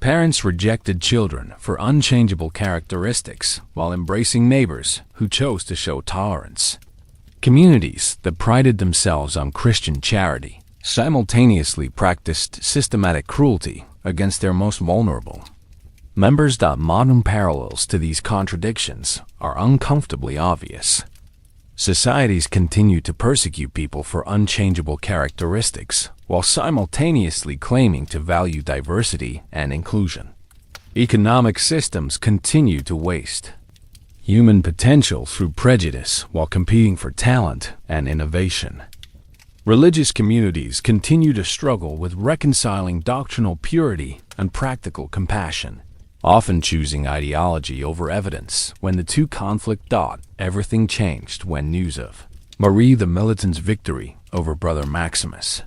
Parents rejected children for unchangeable characteristics while embracing neighbors who chose to show tolerance. Communities that prided themselves on Christian charity simultaneously practiced systematic cruelty against their most vulnerable members. Modern parallels to these contradictions are uncomfortably obvious. Societies continue to persecute people for unchangeable characteristics while simultaneously claiming to value diversity and inclusion. Economic systems continue to waste human potential through prejudice while competing for talent and innovation. Religious communities continue to struggle with reconciling doctrinal purity and practical compassion, often choosing ideology over evidence. When the two conflict, everything changed when news of Marie the Militant's victory over Brother Maximus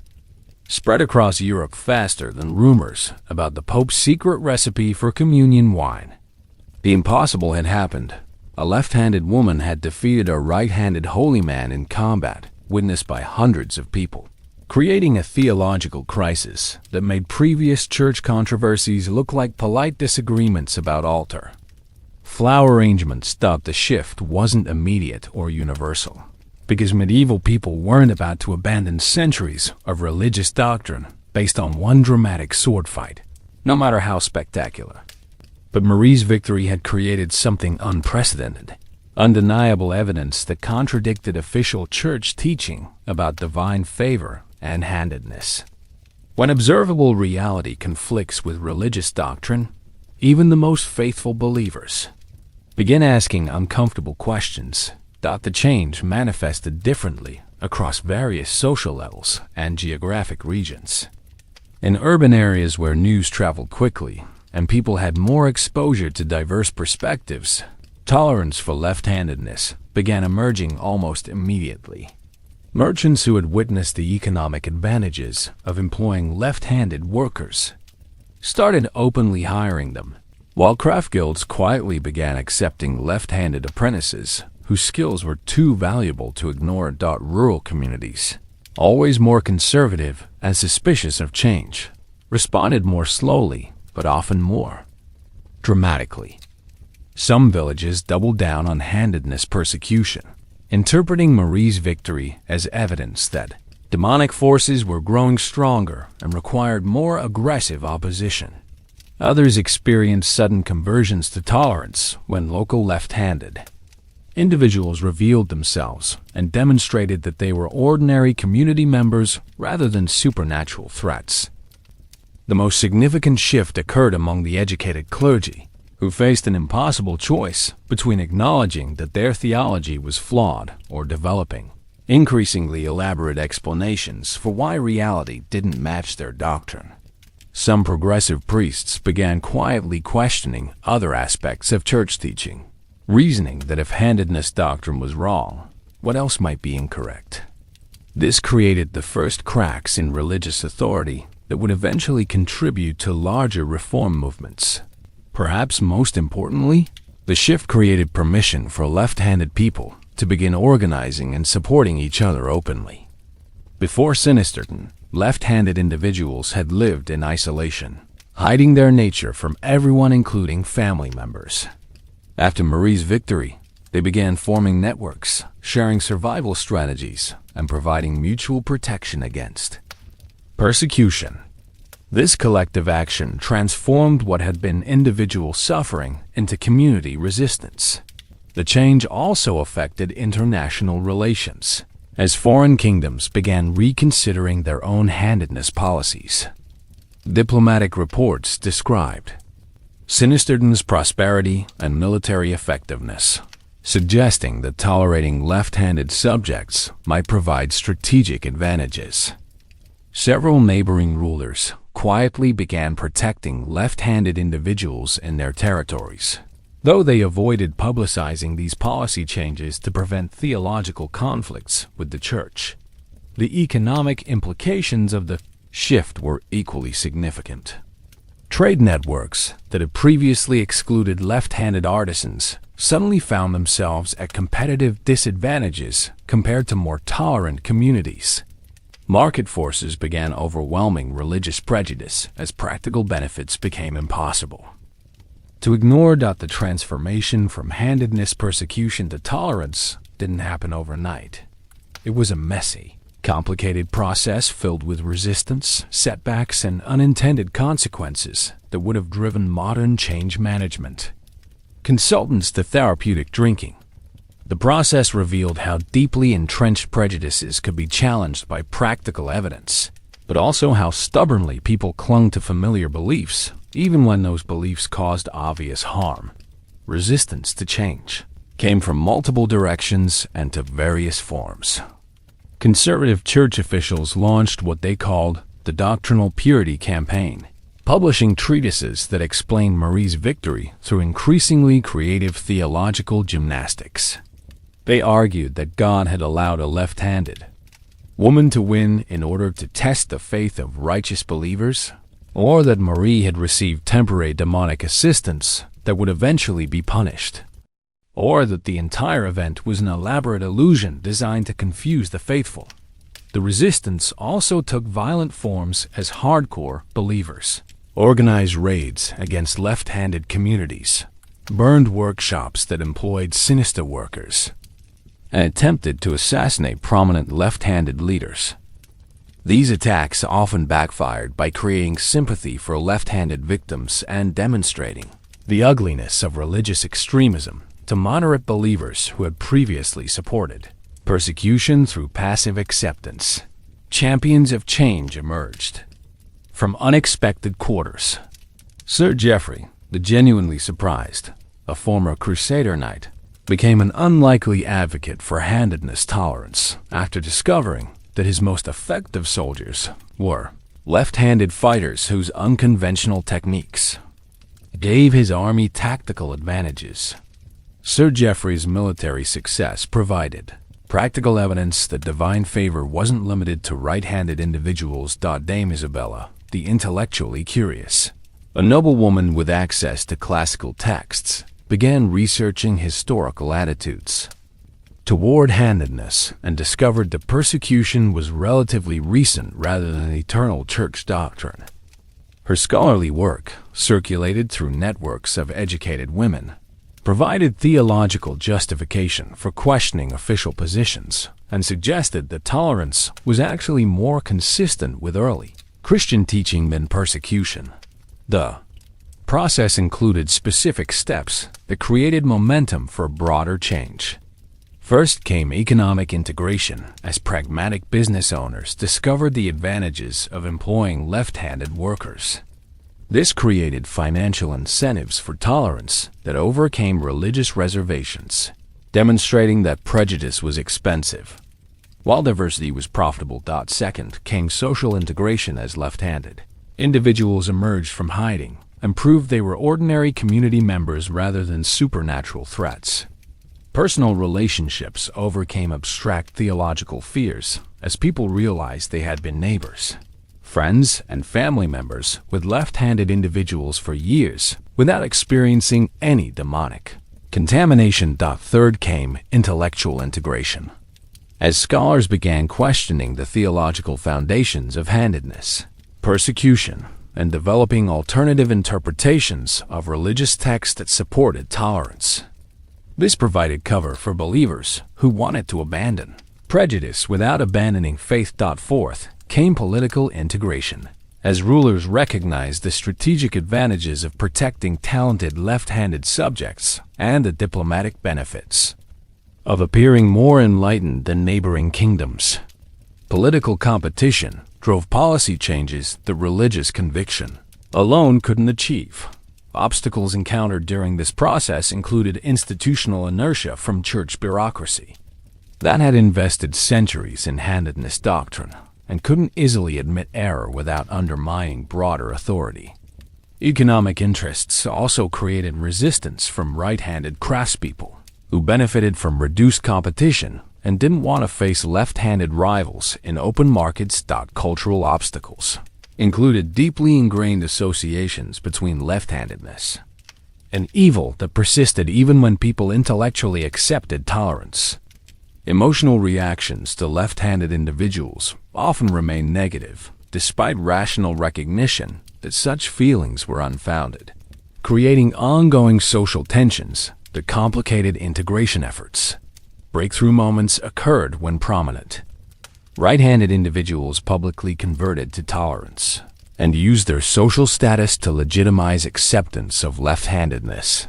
spread across Europe faster than rumors about the Pope's secret recipe for communion wine. The impossible had happened. A left-handed woman had defeated a right-handed holy man in combat, witnessed by hundreds of people, creating a theological crisis that made previous church controversies look like polite disagreements about altar flower arrangements. The shift wasn't immediate or universal, because medieval people weren't about to abandon centuries of religious doctrine based on one dramatic sword fight, no matter how spectacular. But Marie's victory had created something unprecedented, undeniable evidence that contradicted official church teaching about divine favor and handedness. When observable reality conflicts with religious doctrine, even the most faithful believers begin asking uncomfortable questions. The change manifested differently across various social levels and geographic regions. In urban areas where news traveled quickly and people had more exposure to diverse perspectives, tolerance for left-handedness began emerging almost immediately. Merchants who had witnessed the economic advantages of employing left-handed workers started openly hiring them, while craft guilds quietly began accepting left-handed apprentices whose skills were too valuable to ignore. Rural communities, always more conservative and suspicious of change, responded more slowly but often more dramatically. Some villages doubled down on handedness persecution, interpreting Marie's victory as evidence that demonic forces were growing stronger and required more aggressive opposition. Others experienced sudden conversions to tolerance when local left-handed individuals revealed themselves and demonstrated that they were ordinary community members rather than supernatural threats. The most significant shift occurred among the educated clergy, who faced an impossible choice between acknowledging that their theology was flawed or developing increasingly elaborate explanations for why reality didn't match their doctrine. Some progressive priests began quietly questioning other aspects of church teaching, reasoning that if handedness doctrine was wrong, what else might be incorrect? This created the first cracks in religious authority that would eventually contribute to larger reform movements. Perhaps most importantly, the shift created permission for left-handed people to begin organizing and supporting each other openly. Before Sinisterton, left-handed individuals had lived in isolation, hiding their nature from everyone, including family members. After Marie's victory, they began forming networks, sharing survival strategies, and providing mutual protection against persecution. This collective action transformed what had been individual suffering into community resistance. The change also affected international relations, as foreign kingdoms began reconsidering their own handedness policies. Diplomatic reports described Sinisterton's prosperity and military effectiveness, suggesting that tolerating left-handed subjects might provide strategic advantages. Several neighboring rulers quietly began protecting left-handed individuals in their territories. though they avoided publicizing these policy changes to prevent theological conflicts with the Church. The economic implications of the shift were equally significant. Trade networks that had previously excluded left-handed artisans suddenly found themselves at competitive disadvantages compared to more tolerant communities. Market forces began overwhelming religious prejudice as practical benefits became impossible. To ignore that the transformation from handedness persecution to tolerance didn't happen overnight. It was a messy, complicated process filled with resistance, setbacks, and unintended consequences that would have driven modern change management. Consultants to therapeutic drinking. The process revealed how deeply entrenched prejudices could be challenged by practical evidence, but also how stubbornly people clung to familiar beliefs, even when those beliefs caused obvious harm. Resistance to change came from multiple directions and took various forms. Conservative church officials launched what they called the Doctrinal Purity Campaign, publishing treatises that explained Marie's victory through increasingly creative theological gymnastics. They argued that God had allowed a left-handed woman to win in order to test the faith of righteous believers, or that Marie had received temporary demonic assistance that would eventually be punished, or that the entire event was an elaborate illusion designed to confuse the faithful. The resistance also took violent forms as hardcore believers organized raids against left-handed communities, burned workshops that employed sinister workers, and attempted to assassinate prominent left-handed leaders. These attacks often backfired by creating sympathy for left-handed victims and demonstrating the ugliness of religious extremism to moderate believers who had previously supported persecution through passive acceptance. Champions of change emerged from unexpected quarters. Sir Geoffrey, the genuinely surprised, a former Crusader knight, became an unlikely advocate for handedness tolerance after discovering that his most effective soldiers were left-handed fighters whose unconventional techniques gave his army tactical advantages. Sir Geoffrey's military success provided practical evidence that divine favor wasn't limited to right-handed individuals. Dame Isabella, the intellectually curious, a noblewoman with access to classical texts, began researching historical attitudes toward handedness and discovered that persecution was relatively recent rather than eternal church doctrine. Her scholarly work, circulated through networks of educated women, provided theological justification for questioning official positions and suggested that tolerance was actually more consistent with early Christian teaching than persecution. The process included specific steps that created momentum for broader change. First came economic integration, as pragmatic business owners discovered the advantages of employing left-handed workers. This created financial incentives for tolerance that overcame religious reservations, demonstrating that prejudice was expensive, while diversity was profitable. Second came social integration as left-handed individuals emerged from hiding and proved they were ordinary community members rather than supernatural threats. Personal relationships overcame abstract theological fears as people realized they had been neighbors, friends, and family members with left-handed individuals for years without experiencing any demonic contamination. Third came intellectual integration, as scholars began questioning the theological foundations of handedness, persecution, and developing alternative interpretations of religious texts that supported tolerance. This provided cover for believers who wanted to abandon prejudice without abandoning faith. Fourth came political integration, as rulers recognized the strategic advantages of protecting talented left-handed subjects and the diplomatic benefits of appearing more enlightened than neighboring kingdoms. Political competition drove policy changes that religious conviction alone couldn't achieve. Obstacles encountered during this process included institutional inertia from church bureaucracy that had invested centuries in handedness doctrine and couldn't easily admit error without undermining broader authority. Economic interests also created resistance from right-handed craftspeople, who benefited from reduced competition and didn't want to face left-handed rivals in open markets. Cultural obstacles included deeply ingrained associations between left-handedness, an evil that persisted even when people intellectually accepted tolerance. Emotional reactions to left-handed individuals often remain negative, despite rational recognition that such feelings were unfounded, creating ongoing social tensions that complicated integration efforts. Breakthrough moments occurred when prominent right-handed individuals publicly converted to tolerance and used their social status to legitimize acceptance of left-handedness.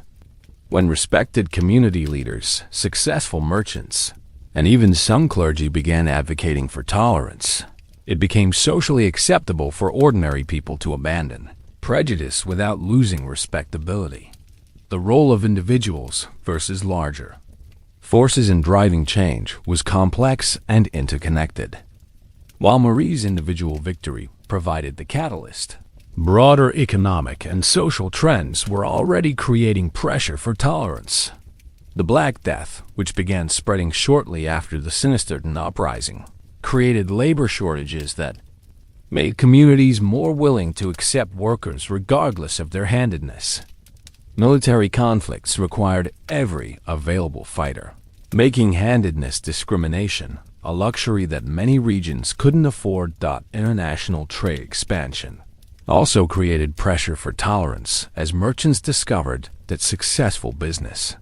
When respected community leaders, successful merchants, and even some clergy began advocating for tolerance, it became socially acceptable for ordinary people to abandon prejudice without losing respectability. The role of individuals versus larger forces in driving change was complex and interconnected. While Marie's individual victory provided the catalyst, broader economic and social trends were already creating pressure for tolerance. The Black Death, which began spreading shortly after the Sinisterton uprising, created labor shortages that made communities more willing to accept workers regardless of their handedness. Military conflicts required every available fighter, making handedness discrimination a luxury that many regions couldn't afford. International trade expansion also created pressure for tolerance as merchants discovered that successful business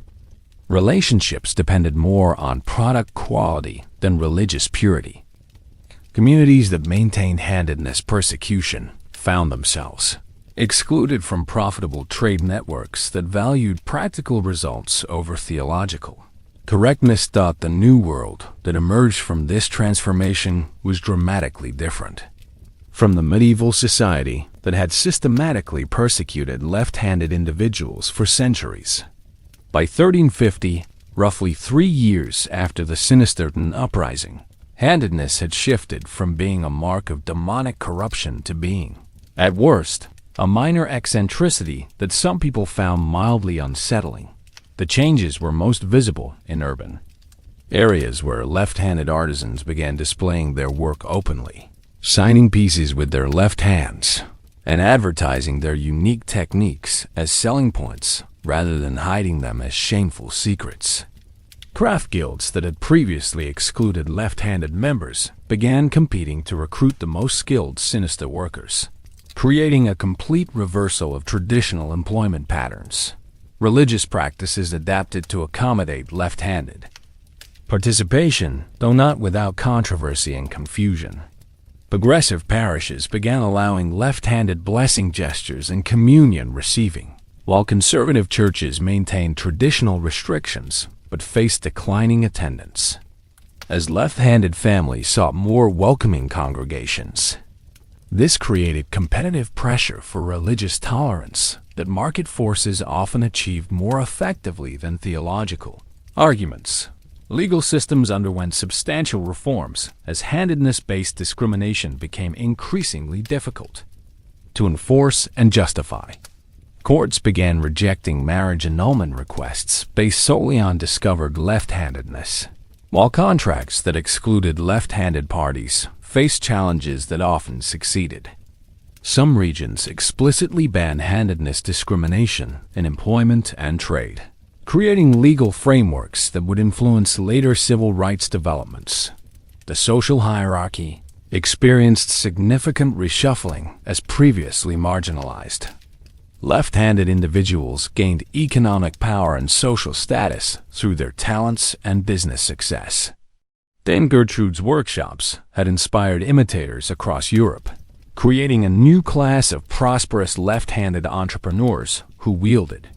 relationships depended more on product quality than religious purity. Communities that maintained handedness persecution found themselves excluded from profitable trade networks that valued practical results over theological correctness. The new world that emerged from this transformation was dramatically different from the medieval society that had systematically persecuted left-handed individuals for centuries. By 1350, roughly 3 years after the Sinisterton uprising, handedness had shifted from being a mark of demonic corruption to being, at worst, a minor eccentricity that some people found mildly unsettling. The changes were most visible in urban areas where left-handed artisans began displaying their work openly, signing pieces with their left hands, and advertising their unique techniques as selling points rather than hiding them as shameful secrets. Craft guilds that had previously excluded left-handed members began competing to recruit the most skilled sinister workers, creating a complete reversal of traditional employment patterns. Religious practices adapted to accommodate left-handed participation, though not without controversy and confusion. Progressive parishes began allowing left-handed blessing gestures and communion receiving, while conservative churches maintained traditional restrictions but faced declining attendance, as left-handed families sought more welcoming congregations. This created competitive pressure for religious tolerance that market forces often achieved more effectively than theological arguments. Legal systems underwent substantial reforms as handedness-based discrimination became increasingly difficult to enforce and justify. Courts began rejecting marriage annulment requests based solely on discovered left-handedness, while contracts that excluded left-handed parties faced challenges that often succeeded. Some regions explicitly banned handedness discrimination in employment and trade, creating legal frameworks that would influence later civil rights developments. The social hierarchy experienced significant reshuffling as previously marginalized. Left-handed individuals gained economic power and social status through their talents and business success. Dame Gertrude's workshops had inspired imitators across Europe, creating a new class of prosperous left-handed entrepreneurs who wielded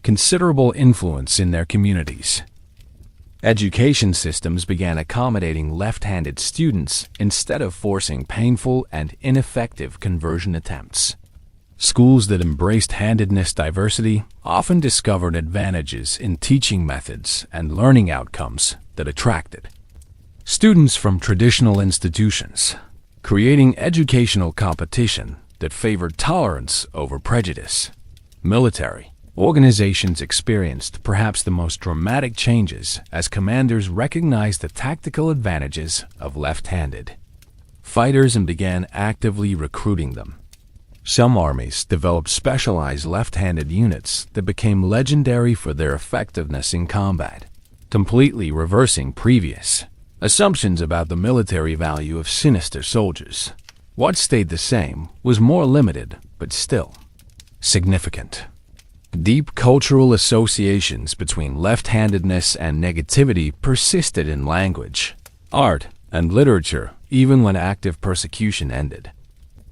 considerable influence in their communities. Education systems began accommodating left-handed students instead of forcing painful and ineffective conversion attempts. Schools that embraced handedness diversity often discovered advantages in teaching methods and learning outcomes that attracted students from traditional institutions, creating educational competition that favored tolerance over prejudice. Military organizations experienced perhaps the most dramatic changes as commanders recognized the tactical advantages of left-handed fighters and began actively recruiting them. Some armies developed specialized left-handed units that became legendary for their effectiveness in combat, completely reversing previous assumptions about the military value of sinister soldiers. What stayed the same was more limited, but still significant. Deep cultural associations between left-handedness and negativity persisted in language, art, and literature even when active persecution ended.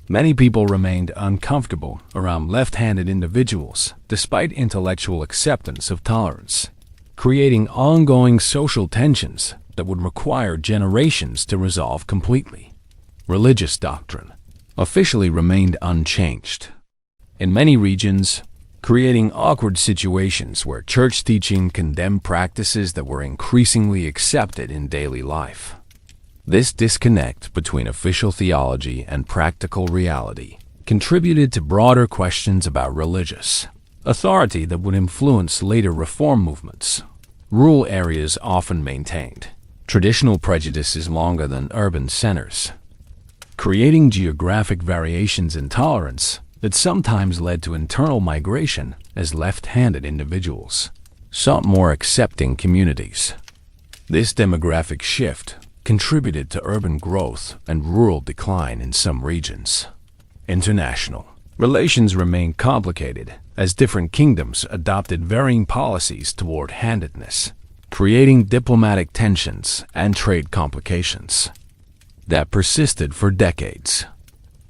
Many people remained uncomfortable around left-handed individuals despite intellectual acceptance of tolerance, creating ongoing social tensions that would require generations to resolve completely. Religious doctrine officially remained unchanged in many regions, creating awkward situations where church teaching condemned practices that were increasingly accepted in daily life. This disconnect between official theology and practical reality contributed to broader questions about religious authority that would influence later reform movements. Rural areas often maintained traditional prejudices longer than urban centers, creating geographic variations in tolerance that sometimes led to internal migration as left-handed individuals sought more accepting communities. This demographic shift contributed to urban growth and rural decline in some regions. International relations remained complicated as different kingdoms adopted varying policies toward handedness, creating diplomatic tensions and trade complications that persisted for decades.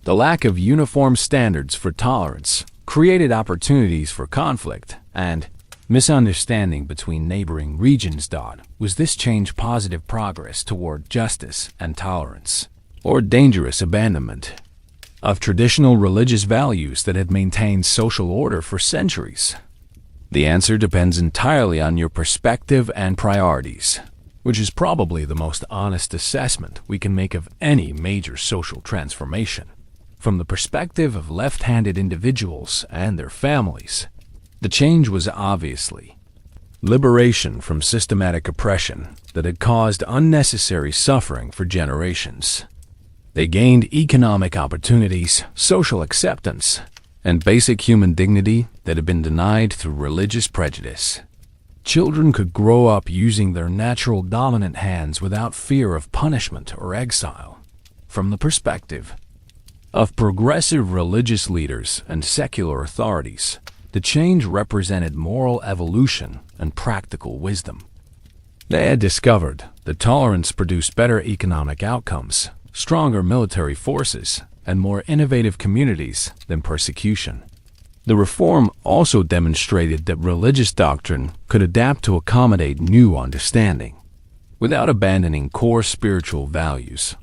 The lack of uniform standards for tolerance created opportunities for conflict and misunderstanding between neighboring regions. Was this change positive progress toward justice and tolerance, or dangerous abandonment of traditional religious values that had maintained social order for centuries? The answer depends entirely on your perspective and priorities, which is probably the most honest assessment we can make of any major social transformation. From the perspective of left-handed individuals and their families, the change was obviously liberation from systematic oppression that had caused unnecessary suffering for generations. They gained economic opportunities, social acceptance, and basic human dignity that had been denied through religious prejudice. Children could grow up using their natural dominant hands without fear of punishment or exile. From the perspective of progressive religious leaders and secular authorities, the change represented moral evolution and practical wisdom. They had discovered that tolerance produced better economic outcomes, stronger military forces, and more innovative communities than persecution. The reform also demonstrated that religious doctrine could adapt to accommodate new understanding, without abandoning core spiritual values.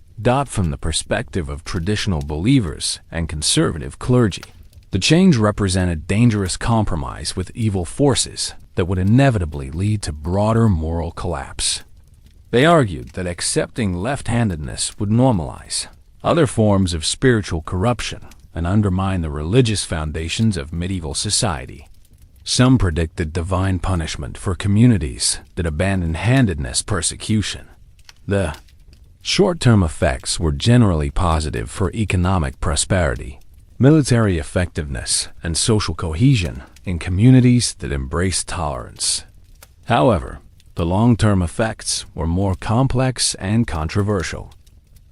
From the perspective of traditional believers and conservative clergy, the change represented dangerous compromise with evil forces that would inevitably lead to broader moral collapse. They argued that accepting left-handedness would normalize other forms of spiritual corruption and undermine the religious foundations of medieval society. Some predicted divine punishment for communities that abandoned handedness persecution. The short-term effects were generally positive for economic prosperity, military effectiveness, and social cohesion in communities that embraced tolerance. However, the long-term effects were more complex and controversial.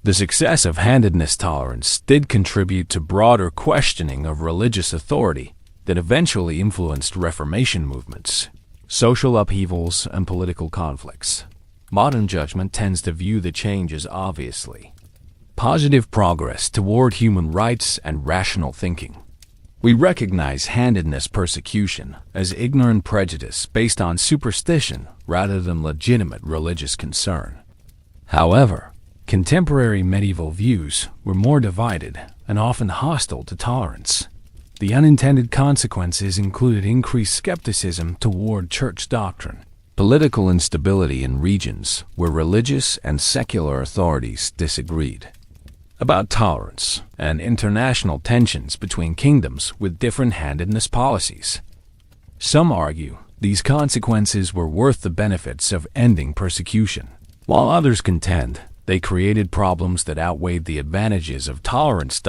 The success of handedness tolerance did contribute to broader questioning of religious authority that eventually influenced Reformation movements, social upheavals, and political conflicts. Modern judgment tends to view the change as obviously positive progress toward human rights and rational thinking. We recognize handedness persecution as ignorant prejudice based on superstition rather than legitimate religious concern. However, contemporary medieval views were more divided and often hostile to tolerance. The unintended consequences included increased skepticism toward church doctrine, political instability in regions where religious and secular authorities disagreed, about tolerance and international tensions between kingdoms with different handedness policies. Some argue these consequences were worth the benefits of ending persecution, while others contend they created problems that outweighed the advantages of tolerance.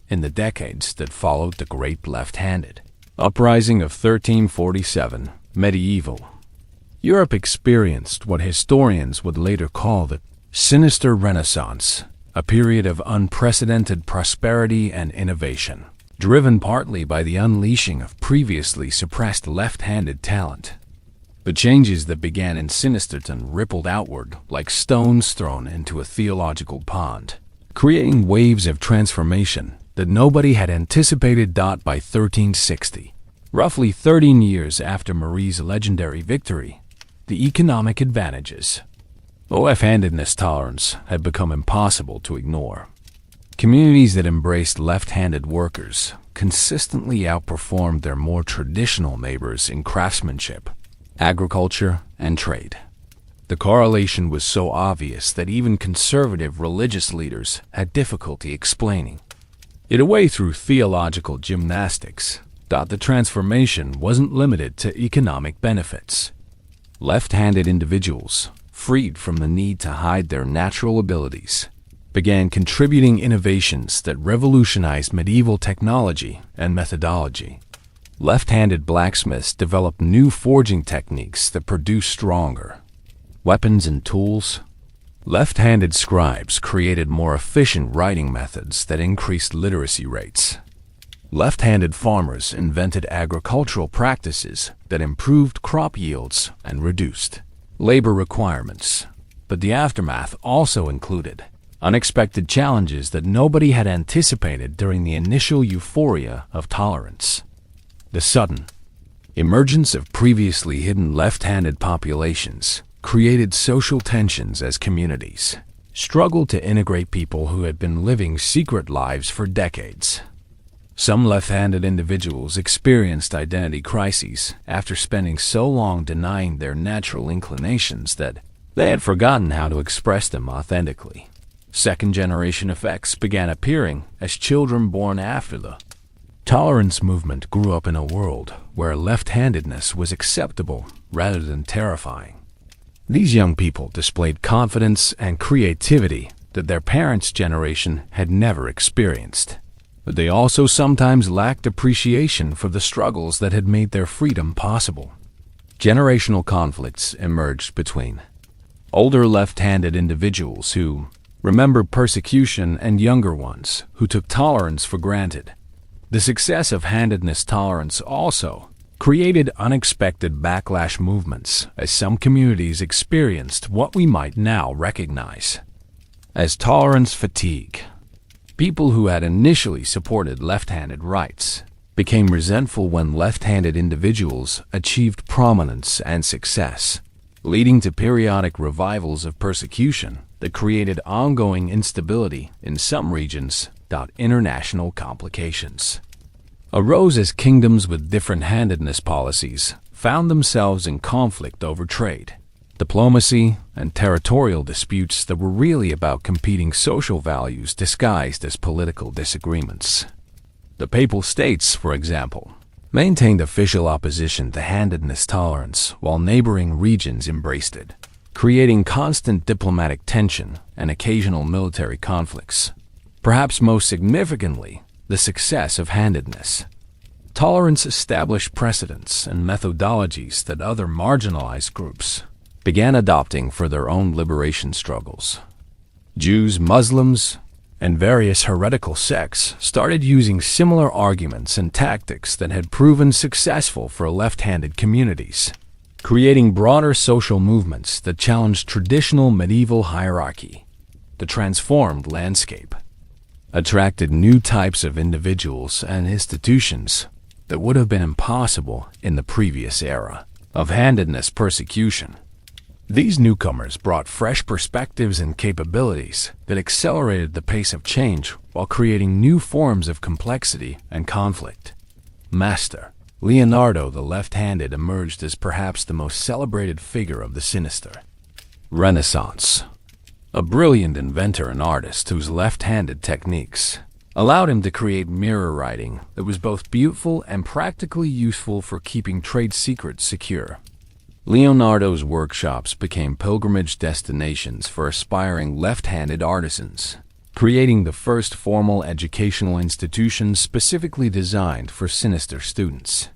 In the decades that followed the Great Left-Handed Uprising of 1347, medieval Europe experienced what historians would later call the Sinister Renaissance, a period of unprecedented prosperity and innovation, driven partly by the unleashing of previously suppressed left-handed talent. The changes that began in Sinisterton rippled outward like stones thrown into a theological pond, creating waves of transformation that nobody had anticipated. By 1360, roughly 13 years after Marie's legendary victory, the economic advantages of left-handedness tolerance had become impossible to ignore. Communities that embraced left-handed workers consistently outperformed their more traditional neighbors in craftsmanship, agriculture, and trade. The correlation was so obvious that even conservative religious leaders had difficulty explaining it away through theological gymnastics. The transformation wasn't limited to economic benefits. Left-handed individuals, freed from the need to hide their natural abilities, began contributing innovations that revolutionized medieval technology and methodology. Left-handed blacksmiths developed new forging techniques that produced stronger weapons and tools. Left-handed scribes created more efficient writing methods that increased literacy rates. Left-handed farmers invented agricultural practices that improved crop yields and reduced labor requirements. But the aftermath also included unexpected challenges that nobody had anticipated during the initial euphoria of tolerance. The sudden emergence of previously hidden left-handed populations created social tensions as communities struggled to integrate people who had been living secret lives for decades. Some left-handed individuals experienced identity crises after spending so long denying their natural inclinations that they had forgotten how to express them authentically. Second-generation effects began appearing as children born after the tolerance movement grew up in a world where left-handedness was acceptable rather than terrifying. These young people displayed confidence and creativity that their parents' generation had never experienced. But they also sometimes lacked appreciation for the struggles that had made their freedom possible. Generational conflicts emerged between older left-handed individuals who remembered persecution and younger ones who took tolerance for granted. The success of handedness tolerance also created unexpected backlash movements as some communities experienced what we might now recognize as tolerance fatigue. People who had initially supported left-handed rights became resentful when left-handed individuals achieved prominence and success, leading to periodic revivals of persecution that created ongoing instability in some regions. International complications arose as kingdoms with different handedness policies found themselves in conflict over trade, diplomacy, and territorial disputes that were really about competing social values disguised as political disagreements. The Papal States, for example, maintained official opposition to handedness tolerance while neighboring regions embraced it, creating constant diplomatic tension and occasional military conflicts. Perhaps most significantly, the success of handedness tolerance established precedents and methodologies that other marginalized groups began adopting for their own liberation struggles. Jews, Muslims, and various heretical sects started using similar arguments and tactics that had proven successful for left-handed communities, creating broader social movements that challenged traditional medieval hierarchy. The transformed landscape attracted new types of individuals and institutions that would have been impossible in the previous era of handedness persecution. These newcomers brought fresh perspectives and capabilities that accelerated the pace of change while creating new forms of complexity and conflict. Master Leonardo the Left-Handed emerged as perhaps the most celebrated figure of the sinister Renaissance. a brilliant inventor and artist whose left-handed techniques allowed him to create mirror writing that was both beautiful and practically useful for keeping trade secrets secure. Leonardo's workshops became pilgrimage destinations for aspiring left-handed artisans, creating the first formal educational institutions specifically designed for sinister students.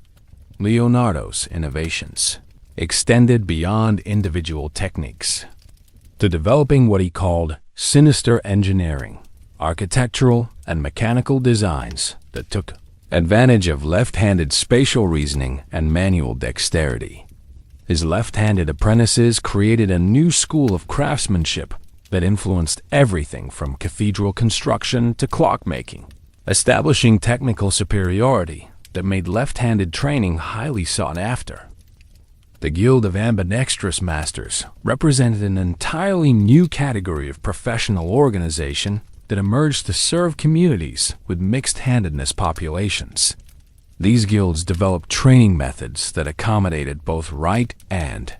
Leonardo's innovations extended beyond individual techniques to developing what he called sinister engineering, architectural and mechanical designs that took advantage of left-handed spatial reasoning and manual dexterity. His left-handed apprentices created a new school of craftsmanship that influenced everything from cathedral construction to clockmaking, establishing technical superiority that made left-handed training highly sought after. The Guild of Ambidextrous Masters represented an entirely new category of professional organization that emerged to serve communities with mixed-handedness populations. These guilds developed training methods that accommodated both right and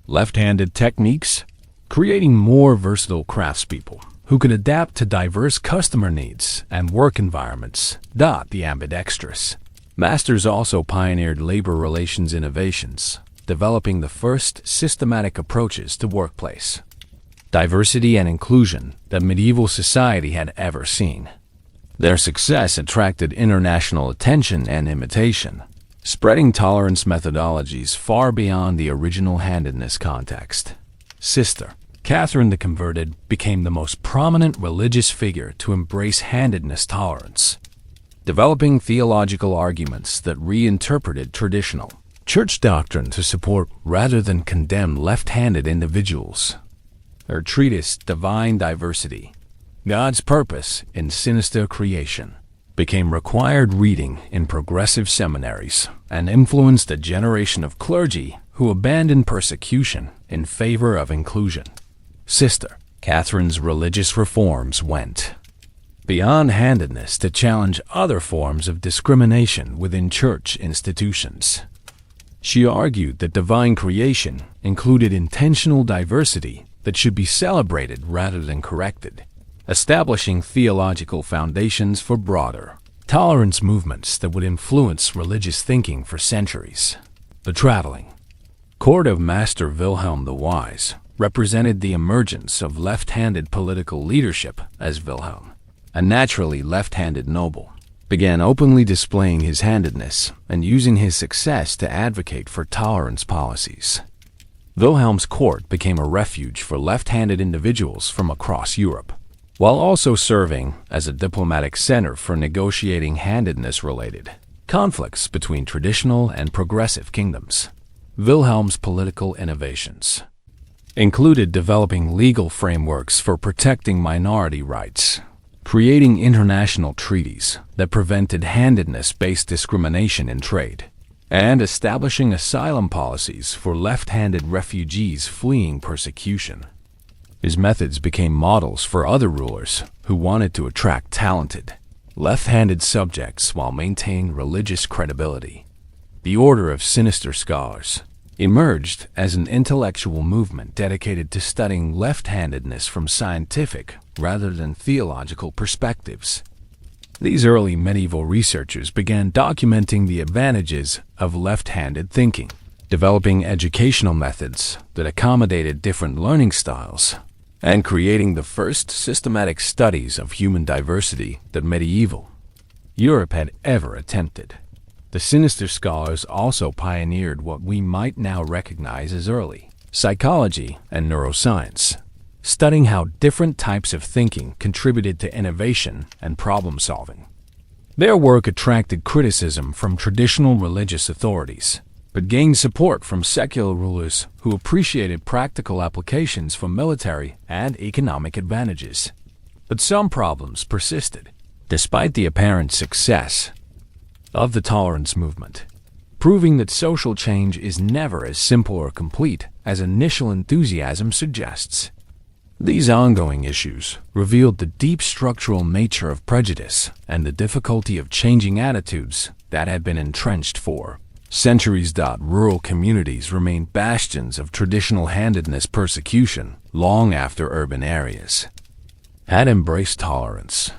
left-handed techniques, creating more versatile craftspeople who could adapt to diverse customer needs and work environments. The ambidextrous masters also pioneered labor relations innovations, developing the first systematic approaches to workplace diversity and inclusion that medieval society had ever seen. Their success attracted international attention and imitation, spreading tolerance methodologies far beyond the original handedness context. Sister Catherine the Converted became the most prominent religious figure to embrace handedness tolerance, developing theological arguments that reinterpreted traditional church doctrine to support rather than condemn left-handed individuals. Her treatise, Divine Diversity, God's Purpose in Sinister Creation, became required reading in progressive seminaries and influenced a generation of clergy who abandoned persecution in favor of inclusion. Sister Catherine's religious reforms went beyond handedness to challenge other forms of discrimination within church institutions. She argued that divine creation included intentional diversity that should be celebrated rather than corrected, establishing theological foundations for broader tolerance movements that would influence religious thinking for centuries. The traveling court of Master Wilhelm the Wise represented the emergence of left-handed political leadership as Wilhelm, a naturally left-handed noble, began openly displaying his handedness and using his success to advocate for tolerance policies. Wilhelm's court became a refuge for left-handed individuals from across Europe, while also serving as a diplomatic center for negotiating handedness-related conflicts between traditional and progressive kingdoms. Wilhelm's political innovations included developing legal frameworks for protecting minority rights, creating international treaties that prevented handedness-based discrimination in trade, and establishing asylum policies for left-handed refugees fleeing persecution. His methods became models for other rulers who wanted to attract talented, left-handed subjects while maintaining religious credibility. The Order of Sinister Scholars emerged as an intellectual movement dedicated to studying left-handedness from scientific rather than theological perspectives. These early medieval researchers began documenting the advantages of left-handed thinking, developing educational methods that accommodated different learning styles, and creating the first systematic studies of human diversity that medieval Europe had ever attempted. The Sinister Scholars also pioneered what we might now recognize as early psychology and neuroscience, studying how different types of thinking contributed to innovation and problem-solving. Their work attracted criticism from traditional religious authorities, but gained support from secular rulers who appreciated practical applications for military and economic advantages. But some problems persisted, despite the apparent success of the tolerance movement, proving that social change is never as simple or complete as initial enthusiasm suggests. These ongoing issues revealed the deep structural nature of prejudice and the difficulty of changing attitudes that had been entrenched for Centuries. Rural communities remained bastions of traditional handedness persecution long after urban areas had embraced tolerance.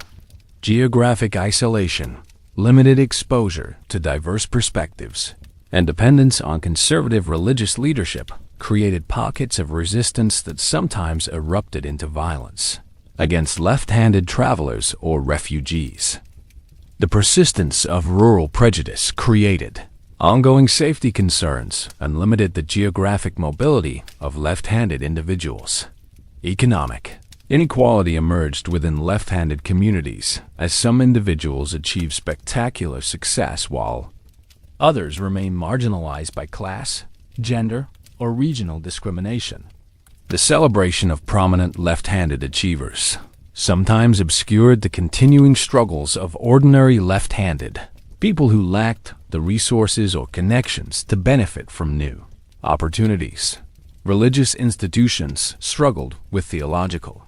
Geographic isolation, limited exposure to diverse perspectives, and dependence on conservative religious leadership created pockets of resistance that sometimes erupted into violence against left-handed travelers or refugees. The persistence of rural prejudice created ongoing safety concerns and limited the geographic mobility of left-handed individuals. Economic inequality emerged within left-handed communities as some individuals achieved spectacular success while others remained marginalized by class, gender, or regional discrimination. The celebration of prominent left-handed achievers sometimes obscured the continuing struggles of ordinary left-handed people who lacked the resources or connections to benefit from new opportunities. Religious institutions struggled with theological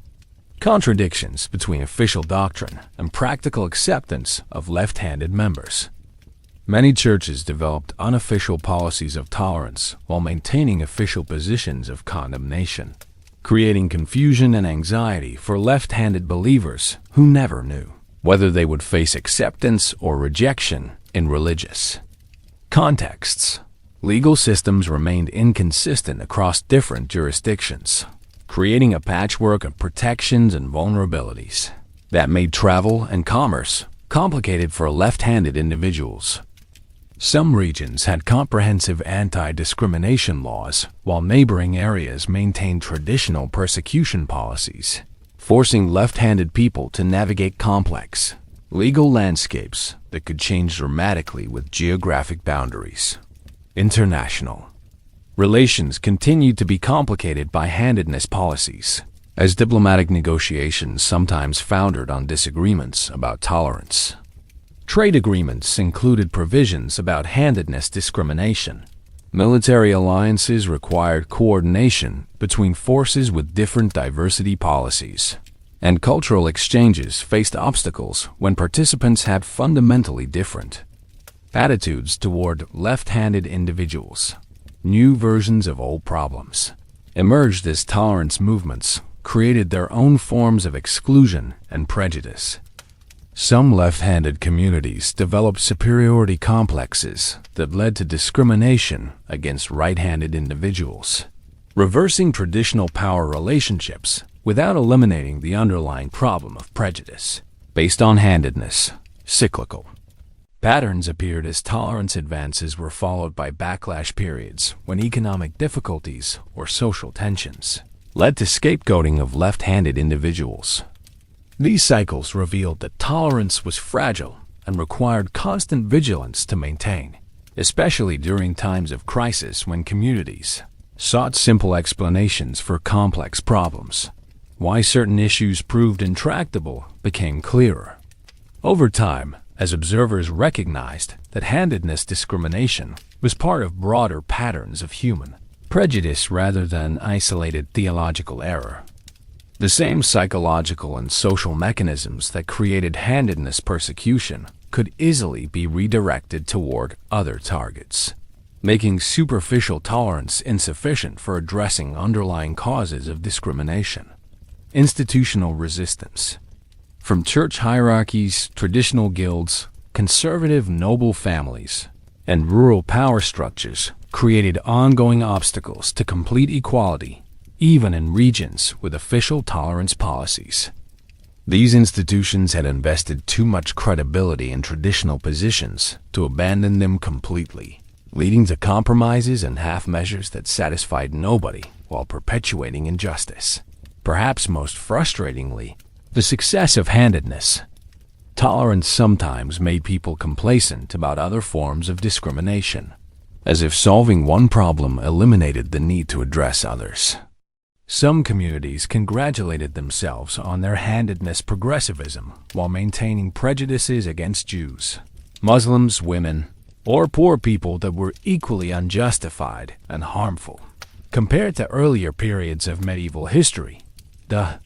contradictions between official doctrine and practical acceptance of left-handed members. Many churches developed unofficial policies of tolerance while maintaining official positions of condemnation, creating confusion and anxiety for left-handed believers who never knew whether they would face acceptance or rejection in religious contexts. Legal systems remained inconsistent across different jurisdictions, creating a patchwork of protections and vulnerabilities that made travel and commerce complicated for left-handed individuals. Some regions had comprehensive anti-discrimination laws, while neighboring areas maintained traditional persecution policies, forcing left-handed people to navigate complex legal landscapes that could change dramatically with geographic boundaries. International relations continued to be complicated by handedness policies, as diplomatic negotiations sometimes foundered on disagreements about tolerance. Trade agreements included provisions about handedness discrimination. Military alliances required coordination between forces with different diversity policies, and cultural exchanges faced obstacles when participants had fundamentally different attitudes toward left-handed individuals. New versions of old problems emerged as tolerance movements created their own forms of exclusion and prejudice. Some left-handed communities developed superiority complexes that led to discrimination against right-handed individuals, reversing traditional power relationships without eliminating the underlying problem of prejudice based on handedness. Cyclical patterns appeared as tolerance advances were followed by backlash periods when economic difficulties or social tensions led to scapegoating of left-handed individuals. These cycles revealed that tolerance was fragile and required constant vigilance to maintain, especially during times of crisis when communities sought simple explanations for complex problems. Why certain issues proved intractable became clearer. Over time, as observers recognized that handedness discrimination was part of broader patterns of human prejudice rather than isolated theological error. The same psychological and social mechanisms that created handedness persecution could easily be redirected toward other targets, making superficial tolerance insufficient for addressing underlying causes of discrimination. Institutional resistance. From church hierarchies, traditional guilds, conservative noble families, and rural power structures created ongoing obstacles to complete equality, even in regions with official tolerance policies. These institutions had invested too much credibility in traditional positions to abandon them completely, leading to compromises and half measures that satisfied nobody while perpetuating injustice. Perhaps most frustratingly, the success of handedness. Tolerance sometimes made people complacent about other forms of discrimination, as if solving one problem eliminated the need to address others. Some communities congratulated themselves on their handedness progressivism while maintaining prejudices against Jews, Muslims, women, or poor people that were equally unjustified and harmful. Compared to earlier periods of medieval history, the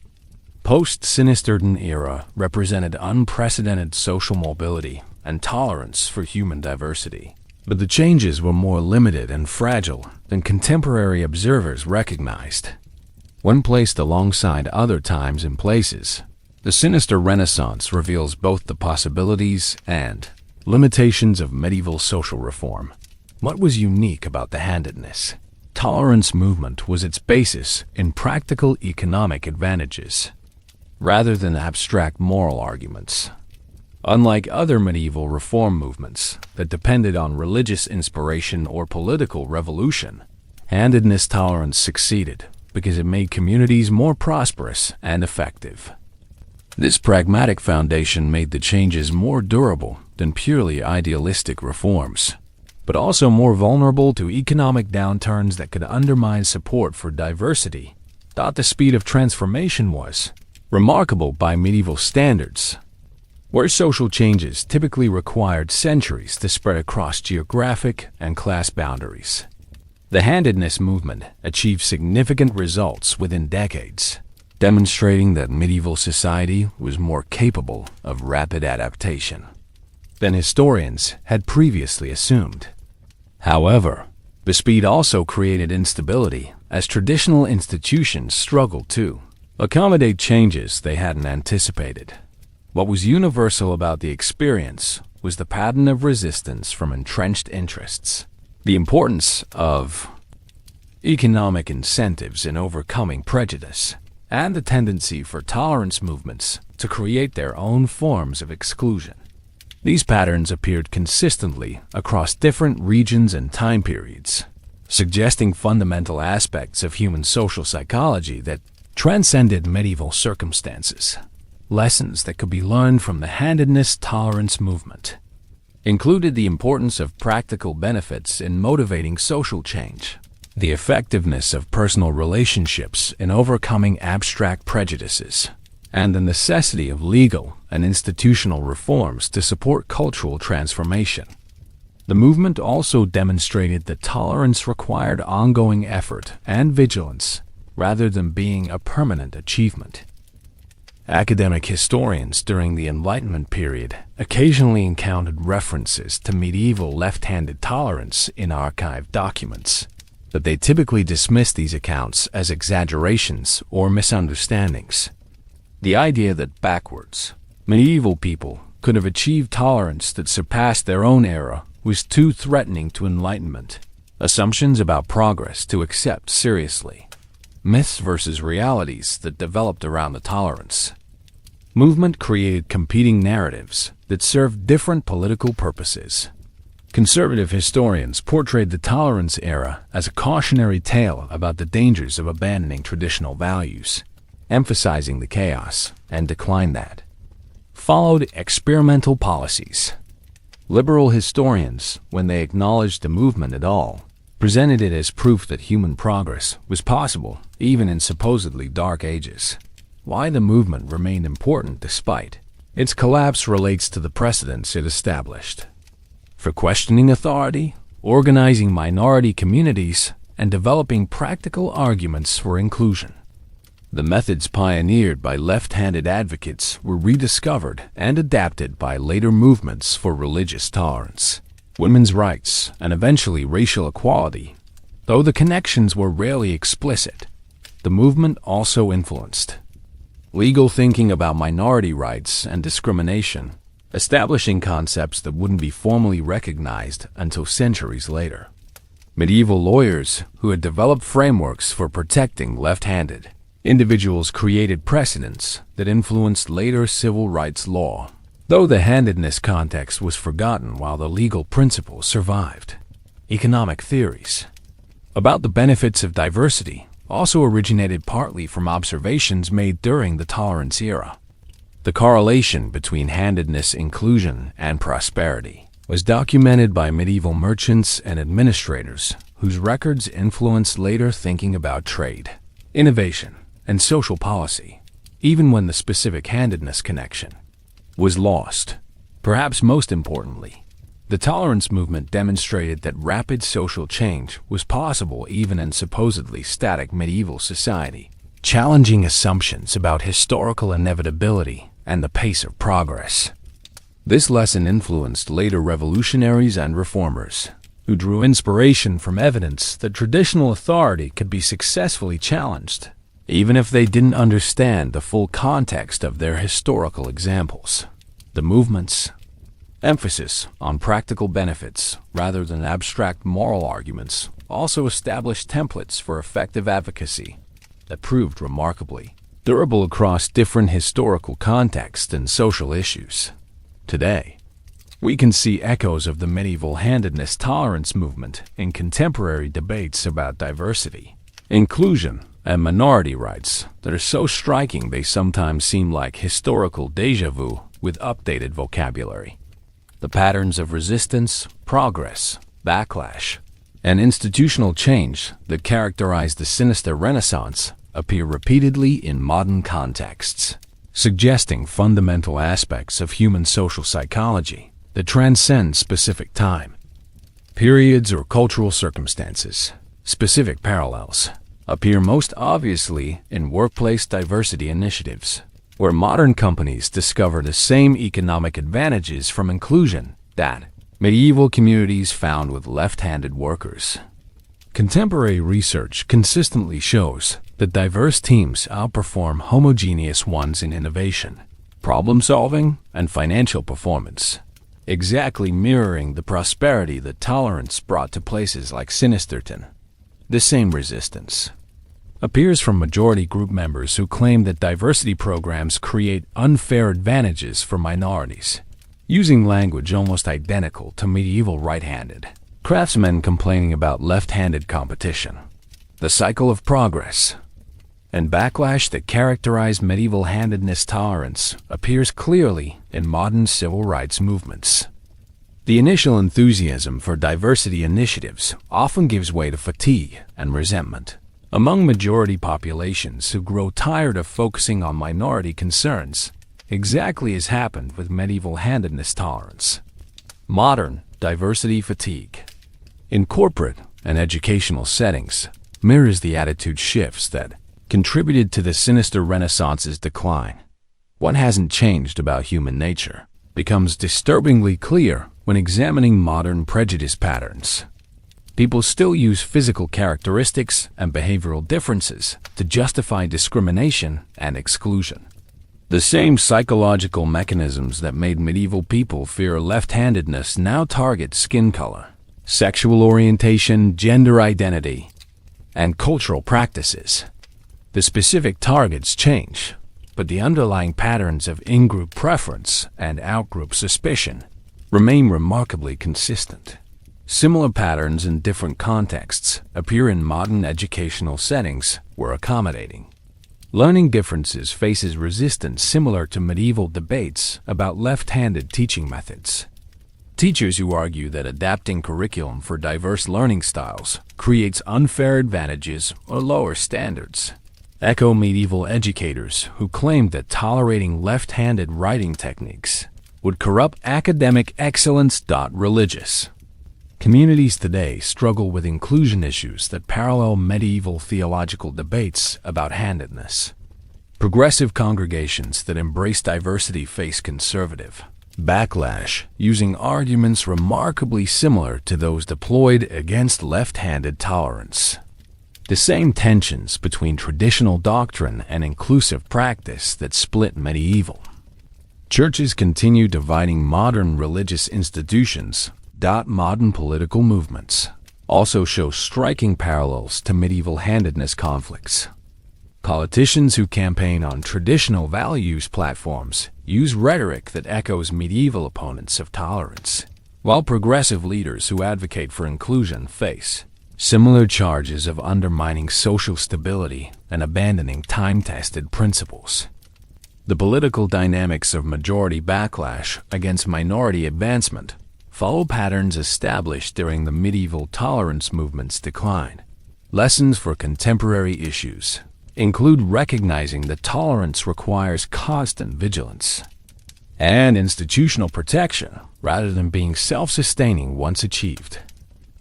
post-Sinistern era represented unprecedented social mobility and tolerance for human diversity. But the changes were more limited and fragile than contemporary observers recognized. When placed alongside other times and places, the sinister Renaissance reveals both the possibilities and limitations of medieval social reform. What was unique about the handedness? Tolerance movement was its basis in practical economic advantages, rather than abstract moral arguments. Unlike other medieval reform movements that depended on religious inspiration or political revolution, handedness tolerance succeeded because it made communities more prosperous and effective. This pragmatic foundation made the changes more durable than purely idealistic reforms, but also more vulnerable to economic downturns that could undermine support for diversity. The speed of transformation was remarkable by medieval standards, where social changes typically required centuries to spread across geographic and class boundaries. The handedness movement achieved significant results within decades, demonstrating that medieval society was more capable of rapid adaptation than historians had previously assumed. However, the speed also created instability as traditional institutions struggled to accommodate changes they hadn't anticipated. What was universal about the experience was the pattern of resistance from entrenched interests, the importance of economic incentives in overcoming prejudice, and the tendency for tolerance movements to create their own forms of exclusion. These patterns appeared consistently across different regions and time periods, suggesting fundamental aspects of human social psychology that transcended medieval circumstances. Lessons that could be learned from the handedness tolerance movement included the importance of practical benefits in motivating social change, the effectiveness of personal relationships in overcoming abstract prejudices, and the necessity of legal and institutional reforms to support cultural transformation. The movement also demonstrated that tolerance required ongoing effort and vigilance rather than being a permanent achievement. Academic historians during the Enlightenment period occasionally encountered references to medieval left-handed tolerance in archived documents, but they typically dismissed these accounts as exaggerations or misunderstandings. The idea that backwards, medieval people could have achieved tolerance that surpassed their own era was too threatening to Enlightenment assumptions about progress to accept seriously. Myths versus realities that developed around the tolerance movement created competing narratives that served different political purposes. Conservative historians portrayed the tolerance era as a cautionary tale about the dangers of abandoning traditional values, emphasizing the chaos and decline that followed experimental policies. Liberal historians, when they acknowledged the movement at all, presented it as proof that human progress was possible even in supposedly dark ages. Why the movement remained important despite its collapse relates to the precedents it established for questioning authority, organizing minority communities, and developing practical arguments for inclusion. The methods pioneered by left-handed advocates were rediscovered and adapted by later movements for religious tolerance, women's rights, and eventually racial equality. Though the connections were rarely explicit, the movement also influenced legal thinking about minority rights and discrimination, establishing concepts that wouldn't be formally recognized until centuries later. Medieval lawyers who had developed frameworks for protecting left-handed individuals created precedents that influenced later civil rights law, though the handedness context was forgotten while the legal principles survived. Economic theories about the benefits of diversity also originated partly from observations made during the tolerance era. The correlation between handedness, inclusion, and prosperity was documented by medieval merchants and administrators whose records influenced later thinking about trade, innovation, and social policy, even when the specific handedness connection was lost. Perhaps most importantly, the tolerance movement demonstrated that rapid social change was possible even in supposedly static medieval society, challenging assumptions about historical inevitability and the pace of progress. This lesson influenced later revolutionaries and reformers, who drew inspiration from evidence that traditional authority could be successfully challenged, even if they didn't understand the full context of their historical examples. The movement's emphasis on practical benefits rather than abstract moral arguments also established templates for effective advocacy that proved remarkably durable across different historical contexts and social issues. Today, we can see echoes of the medieval handedness tolerance movement in contemporary debates about diversity, inclusion, and minority rights that are so striking they sometimes seem like historical déjà vu with updated vocabulary. The patterns of resistance, progress, backlash, and institutional change that characterize the sinister Renaissance appear repeatedly in modern contexts, suggesting fundamental aspects of human social psychology that transcend specific time, periods, or cultural circumstances. Specific parallels appear most obviously in workplace diversity initiatives, where modern companies discover the same economic advantages from inclusion that medieval communities found with left-handed workers. Contemporary research consistently shows that diverse teams outperform homogeneous ones in innovation, problem-solving, and financial performance, exactly mirroring the prosperity that tolerance brought to places like Sinisterton. The same resistance appears from majority group members who claim that diversity programs create unfair advantages for minorities, using language almost identical to medieval right-handed craftsmen complaining about left-handed competition. The cycle of progress and backlash that characterized medieval handedness tolerance appears clearly in modern civil rights movements. The initial enthusiasm for diversity initiatives often gives way to fatigue and resentment among majority populations who grow tired of focusing on minority concerns, exactly as happened with medieval handedness tolerance. Modern diversity fatigue in corporate and educational settings mirrors the attitude shifts that contributed to the sinister Renaissance's decline. What hasn't changed about human nature becomes disturbingly clear when examining modern prejudice patterns. People still use physical characteristics and behavioral differences to justify discrimination and exclusion. The same psychological mechanisms that made medieval people fear left-handedness now target skin color, sexual orientation, gender identity, and cultural practices. The specific targets change, but the underlying patterns of in-group preference and out-group suspicion remain remarkably consistent. Similar patterns in different contexts appear in modern educational settings where accommodating learning differences faces resistance similar to medieval debates about left-handed teaching methods. Teachers who argue that adapting curriculum for diverse learning styles creates unfair advantages or lower standards echo medieval educators who claimed that tolerating left-handed writing techniques would corrupt academic excellence. Religious communities today struggle with inclusion issues that parallel medieval theological debates about handedness. Progressive congregations that embrace diversity face conservative backlash, using arguments remarkably similar to those deployed against left-handed tolerance. The same tensions between traditional doctrine and inclusive practice that split medieval churches continue dividing modern religious institutions. Modern political movements also show striking parallels to medieval handedness conflicts. Politicians who campaign on traditional values platforms use rhetoric that echoes medieval opponents of tolerance, while progressive leaders who advocate for inclusion face similar charges of undermining social stability and abandoning time-tested principles. The political dynamics of majority backlash against minority advancement follow patterns established during the medieval tolerance movement's decline. Lessons for contemporary issues include recognizing that tolerance requires constant vigilance and institutional protection rather than being self-sustaining once achieved.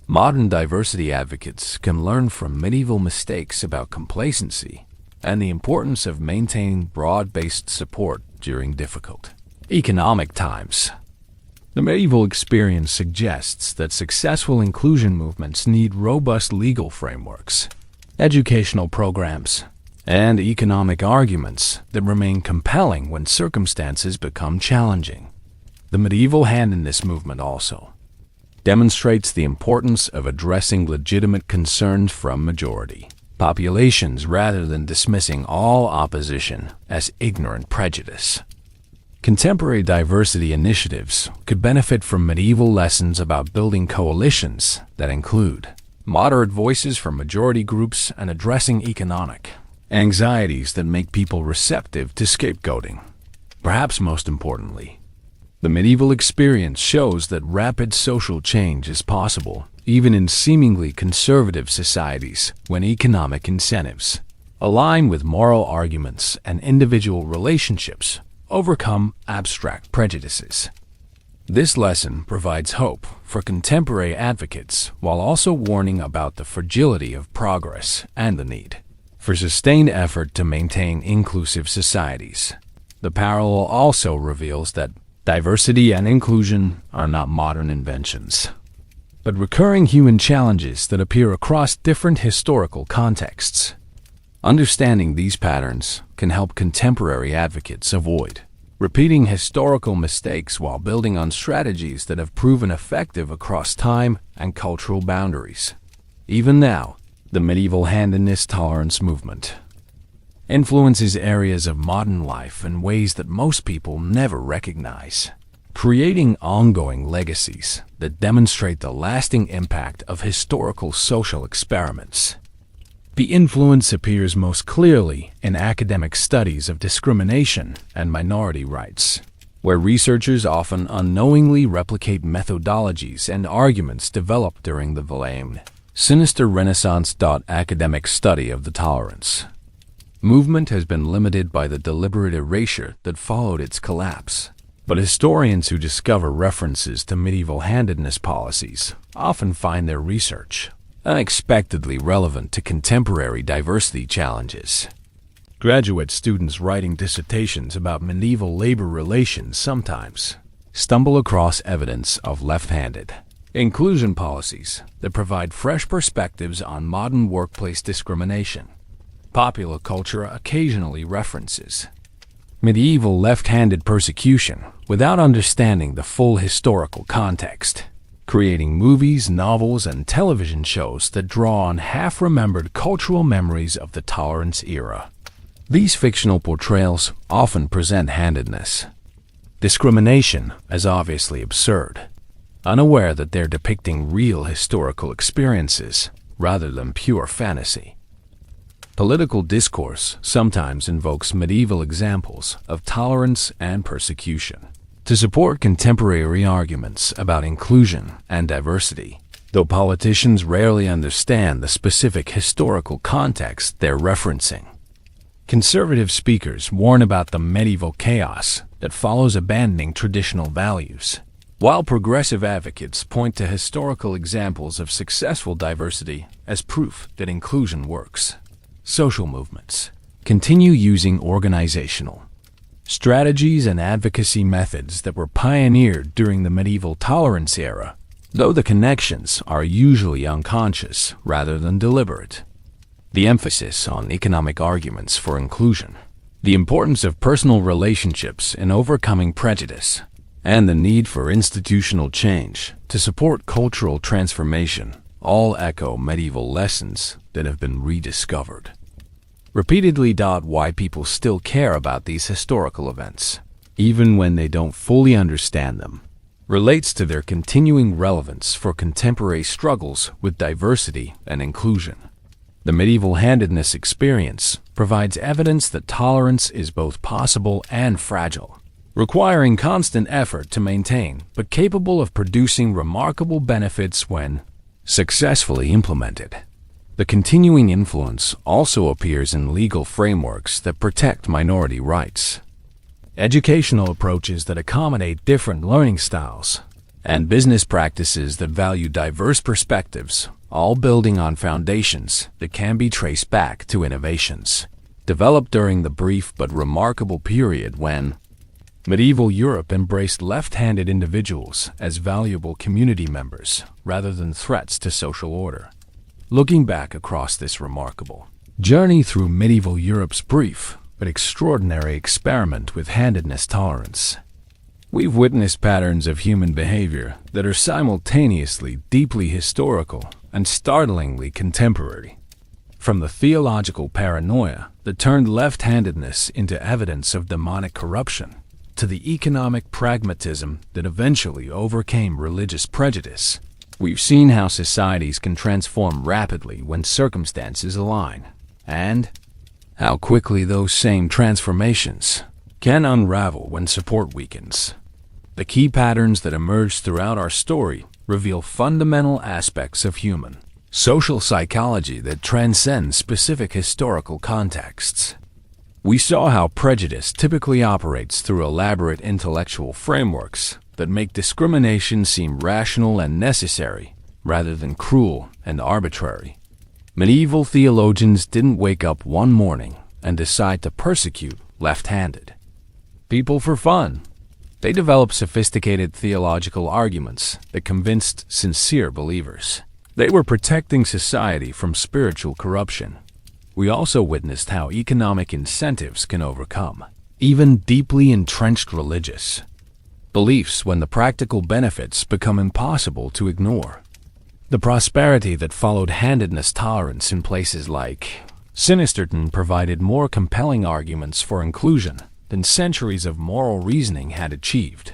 Modern diversity advocates can learn from medieval mistakes about complacency and the importance of maintaining broad-based support during difficult economic times. The medieval experience suggests that successful inclusion movements need robust legal frameworks, educational programs, and economic arguments that remain compelling when circumstances become challenging. The medieval handedness movement also demonstrates the importance of addressing legitimate concerns from majority populations rather than dismissing all opposition as ignorant prejudice. Contemporary diversity initiatives could benefit from medieval lessons about building coalitions that include moderate voices from majority groups and addressing economic anxieties that make people receptive to scapegoating. Perhaps most importantly, the medieval experience shows that rapid social change is possible even in seemingly conservative societies when economic incentives align with moral arguments and individual relationships overcome abstract prejudices. This lesson provides hope for contemporary advocates while also warning about the fragility of progress and the need for sustained effort to maintain inclusive societies. The parallel also reveals that diversity and inclusion are not modern inventions, but recurring human challenges that appear across different historical contexts. Understanding these patterns can help contemporary advocates avoid repeating historical mistakes while building on strategies that have proven effective across time and cultural boundaries. Even now, the medieval handedness tolerance movement influences areas of modern life in ways that most people never recognize, creating ongoing legacies that demonstrate the lasting impact of historical social experiments. The influence appears most clearly in academic studies of discrimination and minority rights, where researchers often unknowingly replicate methodologies and arguments developed during the blamed sinister Renaissance. Academic study of the tolerance movement has been limited by the deliberate erasure that followed its collapse, but historians who discover references to medieval handedness policies often find their research unexpectedly relevant to contemporary diversity challenges. Graduate students writing dissertations about medieval labor relations sometimes stumble across evidence of left-handed inclusion policies that provide fresh perspectives on modern workplace discrimination. Popular culture occasionally references medieval left-handed persecution without understanding the full historical context, creating movies, novels, and television shows that draw on half-remembered cultural memories of the tolerance era. These fictional portrayals often present handedness, discrimination as obviously absurd, unaware that they're depicting real historical experiences rather than pure fantasy. Political discourse sometimes invokes medieval examples of tolerance and persecution to support contemporary arguments about inclusion and diversity, though politicians rarely understand the specific historical context they're referencing. Conservative speakers warn about the medieval chaos that follows abandoning traditional values, while progressive advocates point to historical examples of successful diversity as proof that inclusion works. Social movements continue using organizational strategies and advocacy methods that were pioneered during the medieval tolerance era, though the connections are usually unconscious rather than deliberate. The emphasis on economic arguments for inclusion, the importance of personal relationships in overcoming prejudice, and the need for institutional change to support cultural transformation all echo medieval lessons that have been rediscovered. Repeatedly. Why people still care about these historical events, even when they don't fully understand them, relates to their continuing relevance for contemporary struggles with diversity and inclusion. The medieval handedness experience provides evidence that tolerance is both possible and fragile, requiring constant effort to maintain, but capable of producing remarkable benefits when successfully implemented. The continuing influence also appears in legal frameworks that protect minority rights, educational approaches that accommodate different learning styles, and business practices that value diverse perspectives, all building on foundations that can be traced back to innovations developed during the brief but remarkable period when Medieval Europe embraced left-handed individuals as valuable community members rather than threats to social order. Looking back across this remarkable journey through medieval Europe's brief but extraordinary experiment with handedness tolerance, we've witnessed patterns of human behavior that are simultaneously deeply historical and startlingly contemporary. From the theological paranoia that turned left-handedness into evidence of demonic corruption, to the economic pragmatism that eventually overcame religious prejudice, we've seen how societies can transform rapidly when circumstances align, and how quickly those same transformations can unravel when support weakens. The key patterns that emerge throughout our story reveal fundamental aspects of human social psychology that transcend specific historical contexts. We saw how prejudice typically operates through elaborate intellectual frameworks that make discrimination seem rational and necessary, rather than cruel and arbitrary. Medieval theologians didn't wake up one morning and decide to persecute left-handed people for fun. They developed sophisticated theological arguments that convinced sincere believers they were protecting society from spiritual corruption. We also witnessed how economic incentives can overcome even deeply entrenched religious beliefs when the practical benefits become impossible to ignore. The prosperity that followed handedness tolerance in places like Sinisterton provided more compelling arguments for inclusion than centuries of moral reasoning had achieved.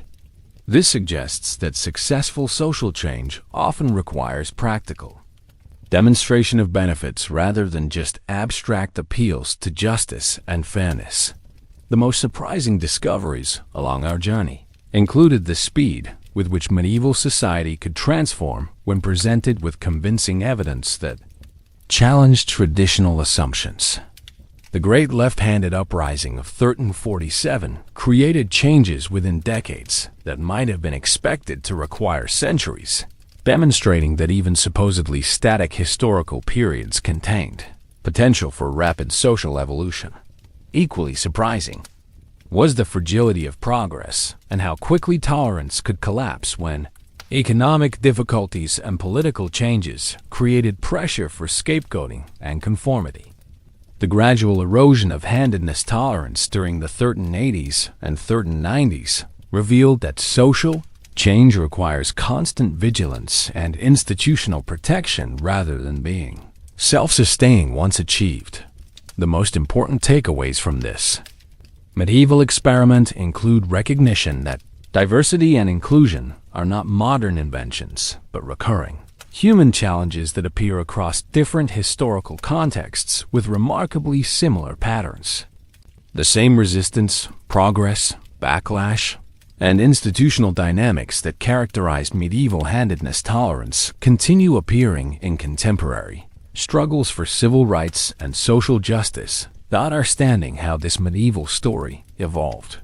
This suggests that successful social change often requires practical demonstration of benefits rather than just abstract appeals to justice and fairness. The most surprising discoveries along our journey included the speed with which medieval society could transform when presented with convincing evidence that challenged traditional assumptions. The Great Left-Handed Uprising of 1347 created changes within decades that might have been expected to require centuries, demonstrating that even supposedly static historical periods contained potential for rapid social evolution. Equally surprising was the fragility of progress and how quickly tolerance could collapse when economic difficulties and political changes created pressure for scapegoating and conformity. The gradual erosion of handedness tolerance during the 1380s and 1390s revealed that social change requires constant vigilance and institutional protection rather than being self-sustaining once achieved. The most important takeaways from this medieval experiment include recognition that diversity and inclusion are not modern inventions, but recurring human challenges that appear across different historical contexts with remarkably similar patterns. The same resistance, progress, backlash, and institutional dynamics that characterized medieval handedness tolerance continue appearing in contemporary struggles for civil rights and social justice. Understanding how this medieval story evolved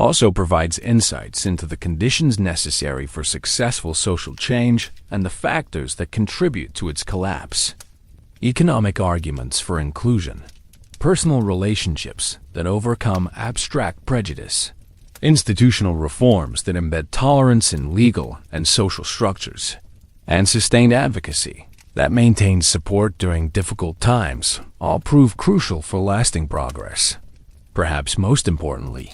also provides insights into the conditions necessary for successful social change and the factors that contribute to its collapse. Economic arguments for inclusion, personal relationships that overcome abstract prejudice, institutional reforms that embed tolerance in legal and social structures, and sustained advocacy that maintains support during difficult times all prove crucial for lasting progress. Perhaps most importantly,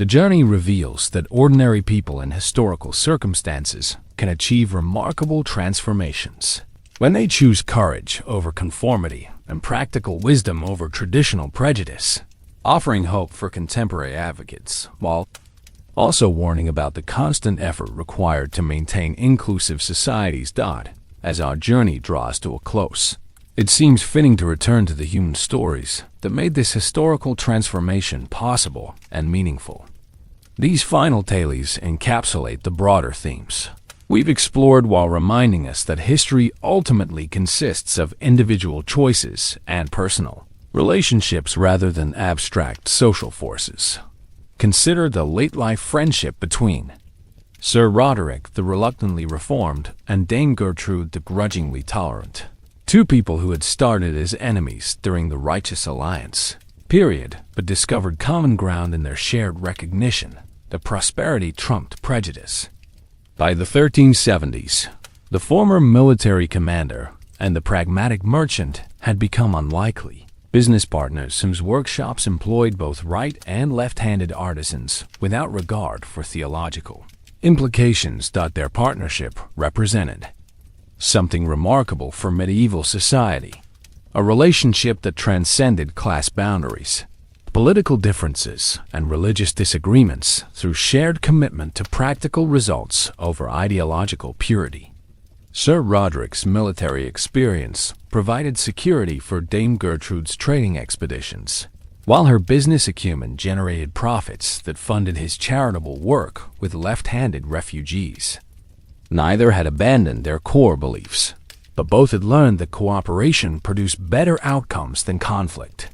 the journey reveals that ordinary people in historical circumstances can achieve remarkable transformations when they choose courage over conformity and practical wisdom over traditional prejudice, offering hope for contemporary advocates while also warning about the constant effort required to maintain inclusive societies. As our journey draws to a close, it seems fitting to return to the human stories that made this historical transformation possible and meaningful. These final tales encapsulate the broader themes we've explored while reminding us that history ultimately consists of individual choices and personal relationships rather than abstract social forces. Consider the late-life friendship between Sir Roderick the reluctantly reformed and Dame Gertrude the grudgingly tolerant, two people who had started as enemies during the Righteous Alliance. period, but discovered common ground in their shared recognition. The prosperity trumped prejudice. By the 1370s, the former military commander and the pragmatic merchant had become unlikely business partners whose workshops employed both right and left-handed artisans without regard for theological implications. Their partnership represented something remarkable for medieval society, a relationship that transcended class boundaries, political differences, and religious disagreements through shared commitment to practical results over ideological purity. Sir Roderick's military experience provided security for Dame Gertrude's trading expeditions, while her business acumen generated profits that funded his charitable work with left-handed refugees. Neither had abandoned their core beliefs, but both had learned that cooperation produced better outcomes than conflict.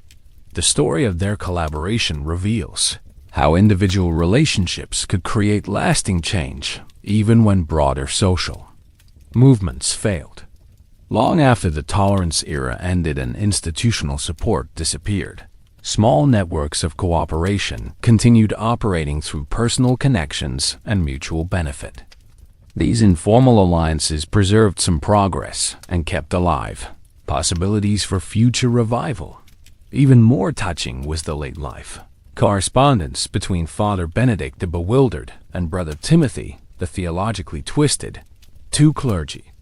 The story of their collaboration reveals how individual relationships could create lasting change, even when broader social movements failed. Long after the tolerance era ended and institutional support disappeared, small networks of cooperation continued operating through personal connections and mutual benefit. These informal alliances preserved some progress and kept alive possibilities for future revival. Even more touching was the late life correspondence between Father Benedict the Bewildered and Brother Timothy the Theologically Twisted, two clergy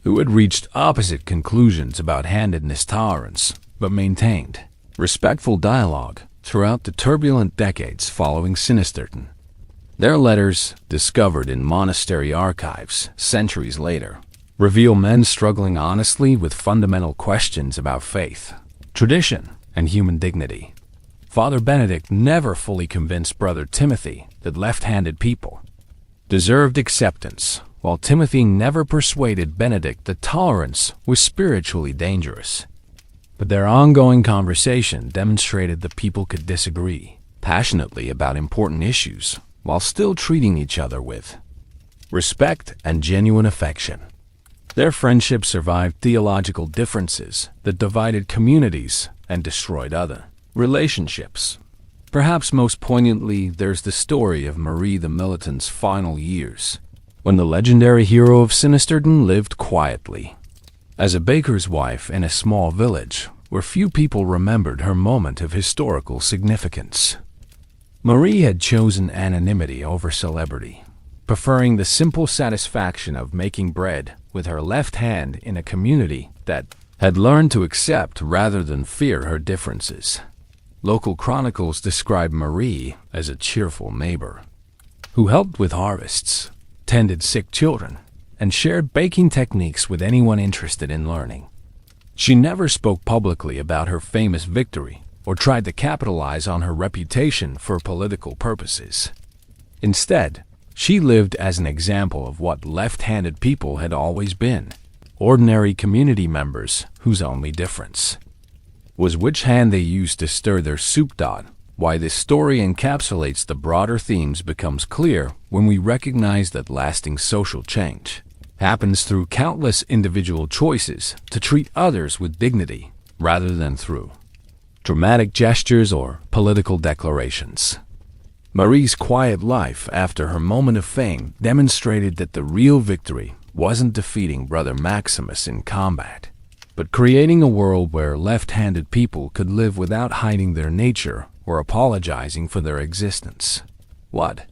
who had reached opposite conclusions about handedness tolerance, but maintained respectful dialogue throughout the turbulent decades following Sinisterton. Their letters, discovered in monastery archives centuries later, reveal men struggling honestly with fundamental questions about faith, tradition, and human dignity. Father Benedict never fully convinced Brother Timothy that left-handed people deserved acceptance, while Timothy never persuaded Benedict that tolerance was spiritually dangerous. But their ongoing conversation demonstrated that people could disagree passionately about important issues while still treating each other with respect and genuine affection. Their friendship survived theological differences that divided communities and destroyed other relationships. Perhaps most poignantly, there's the story of Marie the Militant's final years, when the legendary hero of Sinisterton lived quietly as a baker's wife in a small village where few people remembered her moment of historical significance. Marie had chosen anonymity over celebrity, preferring the simple satisfaction of making bread with her left hand in a community that had learned to accept rather than fear her differences. Local chronicles describe Marie as a cheerful neighbor who helped with harvests, tended sick children, and shared baking techniques with anyone interested in learning. She never spoke publicly about her famous victory or tried to capitalize on her reputation for political purposes. Instead, she lived as an example of what left-handed people had always been, ordinary community members whose only difference was which hand they used to stir their soup. Why this story encapsulates the broader themes becomes clear when we recognize that lasting social change happens through countless individual choices to treat others with dignity rather than through dramatic gestures or political declarations. Marie's quiet life after her moment of fame demonstrated that the real victory wasn't defeating Brother Maximus in combat, but creating a world where left-handed people could live without hiding their nature or apologizing for their existence. What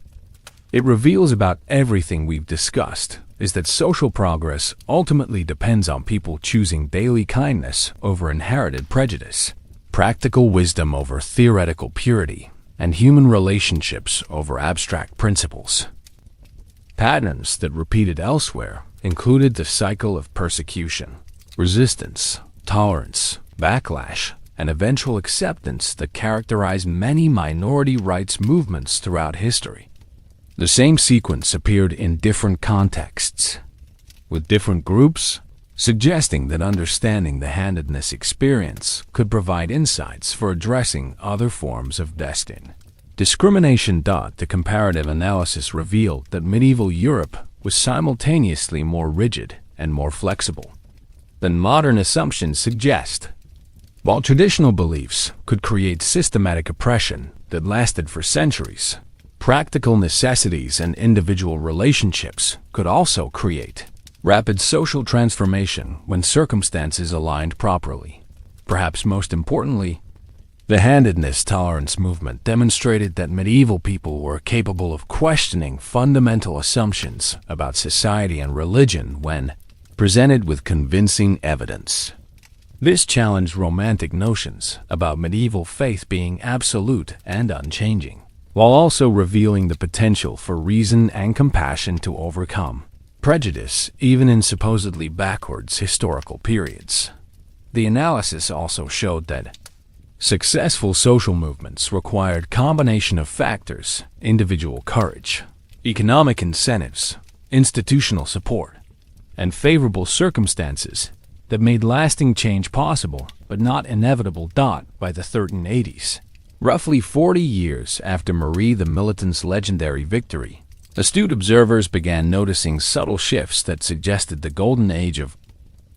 it reveals about everything we've discussed is that social progress ultimately depends on people choosing daily kindness over inherited prejudice, practical wisdom over theoretical purity, and human relationships over abstract principles. Patterns that repeated elsewhere included the cycle of persecution, resistance, tolerance, backlash, and eventual acceptance that characterized many minority rights movements throughout history. The same sequence appeared in different contexts, with different groups, suggesting that understanding the handedness experience could provide insights for addressing other forms of discrimination. The comparative analysis revealed that medieval Europe was simultaneously more rigid and more flexible than modern assumptions suggest. While traditional beliefs could create systematic oppression that lasted for centuries, practical necessities and individual relationships could also create rapid social transformation when circumstances aligned properly. Perhaps most importantly, the handedness tolerance movement demonstrated that medieval people were capable of questioning fundamental assumptions about society and religion when presented with convincing evidence. This challenged romantic notions about medieval faith being absolute and unchanging, while also revealing the potential for reason and compassion to overcome prejudice even in supposedly backwards historical periods. The analysis also showed that successful social movements required a combination of factors: individual courage, economic incentives, institutional support, and favorable circumstances that made lasting change possible but not inevitable. By the 1380s, roughly 40 years after Marie the Militant's legendary victory, astute observers began noticing subtle shifts that suggested the golden age of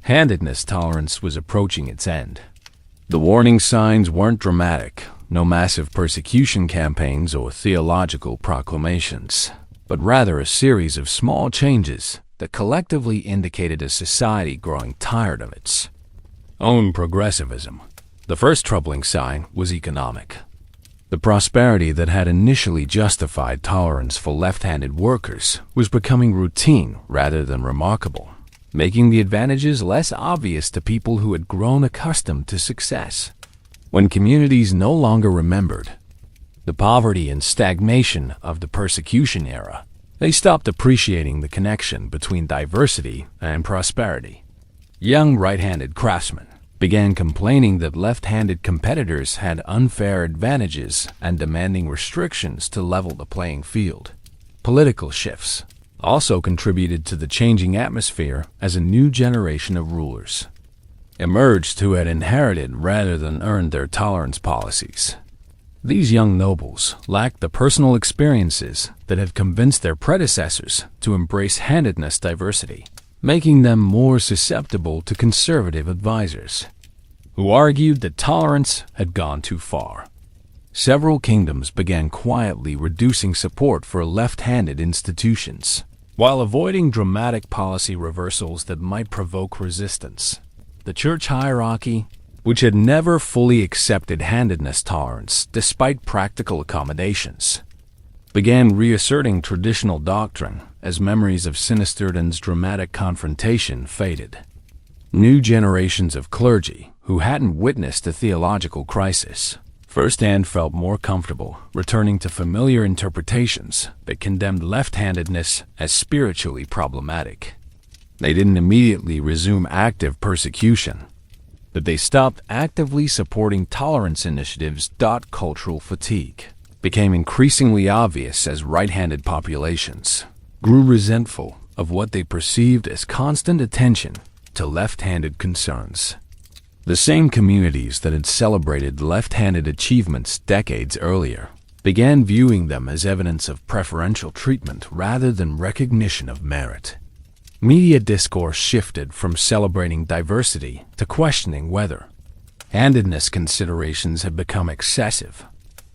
handedness tolerance was approaching its end. The warning signs weren't dramatic, no massive persecution campaigns or theological proclamations, but rather a series of small changes that collectively indicated a society growing tired of its own progressivism. The first troubling sign was economic. The prosperity that had initially justified tolerance for left-handed workers was becoming routine rather than remarkable, making the advantages less obvious to people who had grown accustomed to success. When communities no longer remembered the poverty and stagnation of the persecution era, they stopped appreciating the connection between diversity and prosperity. Young right-handed craftsmen began complaining that left-handed competitors had unfair advantages and demanding restrictions to level the playing field. Political shifts also contributed to the changing atmosphere as a new generation of rulers emerged who had inherited rather than earned their tolerance policies. These young nobles lacked the personal experiences that had convinced their predecessors to embrace handedness diversity, making them more susceptible to conservative advisors who argued that tolerance had gone too far. Several kingdoms began quietly reducing support for left-handed institutions, while avoiding dramatic policy reversals that might provoke resistance. The church hierarchy, which had never fully accepted handedness tolerance despite practical accommodations, began reasserting traditional doctrine as memories of Sinisterden's dramatic confrontation faded. New generations of clergy, who hadn't witnessed a theological crisis, firsthand felt more comfortable returning to familiar interpretations that condemned left-handedness as spiritually problematic. They didn't immediately resume active persecution, but they stopped actively supporting tolerance initiatives. Cultural fatigue became increasingly obvious as right-handed populations grew resentful of what they perceived as constant attention to left-handed concerns. The same communities that had celebrated left-handed achievements decades earlier began viewing them as evidence of preferential treatment rather than recognition of merit. Media discourse shifted from celebrating diversity to questioning whether handedness considerations had become excessive.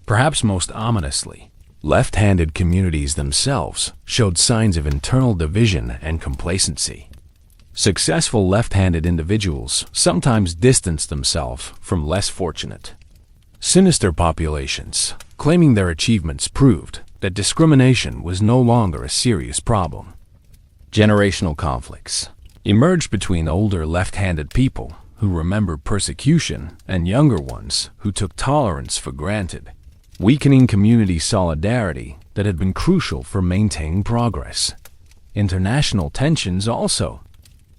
Perhaps most ominously, left-handed communities themselves showed signs of internal division and complacency. Successful left-handed individuals sometimes distanced themselves from less fortunate, sinister populations, claiming their achievements proved that discrimination was no longer a serious problem. Generational conflicts emerged between older left-handed people who remembered persecution and younger ones who took tolerance for granted, weakening community solidarity that had been crucial for maintaining progress. International tensions also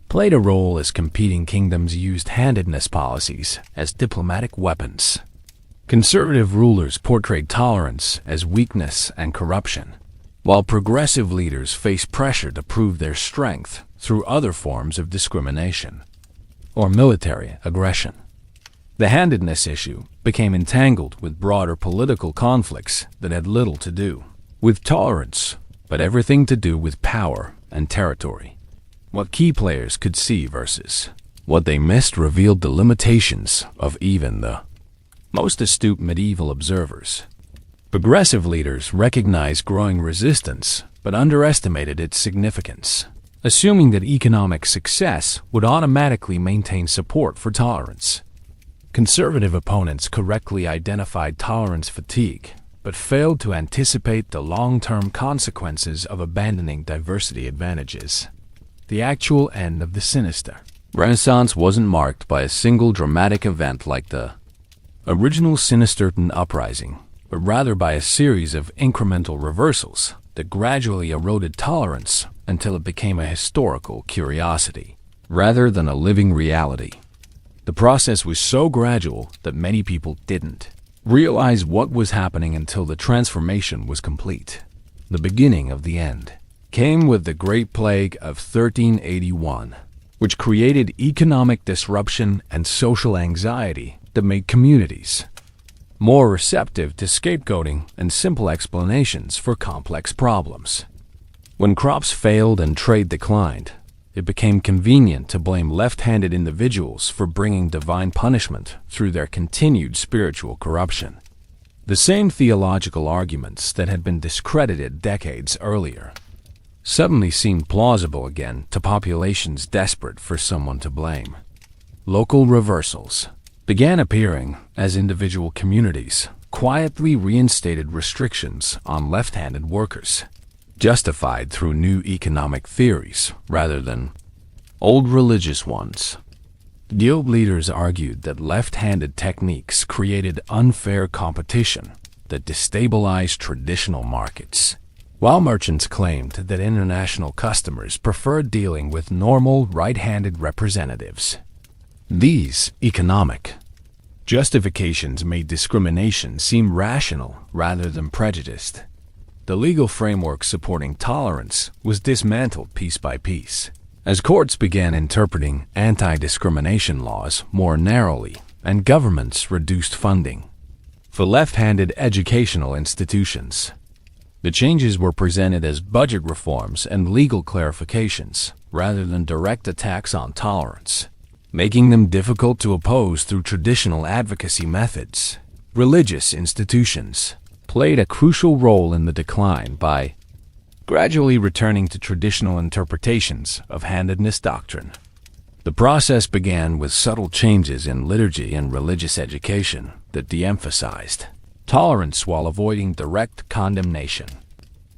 played a role as competing kingdoms used handedness policies as diplomatic weapons. Conservative rulers portrayed tolerance as weakness and corruption, while progressive leaders faced pressure to prove their strength through other forms of discrimination or military aggression. The handedness issue became entangled with broader political conflicts that had little to do with tolerance, but everything to do with power and territory. What key players could see versus What they missed revealed the limitations of even the most astute medieval observers. Progressive leaders recognized growing resistance, but underestimated its significance, assuming that economic success would automatically maintain support for tolerance. Conservative opponents correctly identified tolerance fatigue, but failed to anticipate the long-term consequences of abandoning diversity advantages. The actual end of the sinister Renaissance wasn't marked by a single dramatic event like the original Sinister Uprising, but rather by a series of incremental reversals that gradually eroded tolerance until it became a historical curiosity, rather than a living reality. The process was so gradual that many people didn't realize what was happening until the transformation was complete. The beginning of the end came with the Great Plague of 1381, which created economic disruption and social anxiety that made communities more receptive to scapegoating and simple explanations for complex problems. When crops failed and trade declined, it became convenient to blame left-handed individuals for bringing divine punishment through their continued spiritual corruption. The same theological arguments that had been discredited decades earlier suddenly seemed plausible again to populations desperate for someone to blame. Local reversals began appearing as individual communities quietly reinstated restrictions on left-handed workers, justified through new economic theories rather than old religious ones. Guild leaders argued that left-handed techniques created unfair competition that destabilized traditional markets, while merchants claimed that international customers preferred dealing with normal right-handed representatives. These economic justifications made discrimination seem rational rather than prejudiced. The legal framework supporting tolerance was dismantled piece by piece, as courts began interpreting anti-discrimination laws more narrowly and governments reduced funding for left-handed educational institutions. The changes were presented as budget reforms and legal clarifications rather than direct attacks on tolerance, making them difficult to oppose through traditional advocacy methods. Religious institutions played a crucial role in the decline by gradually returning to traditional interpretations of handedness doctrine. The process began with subtle changes in liturgy and religious education that de-emphasized tolerance while avoiding direct condemnation.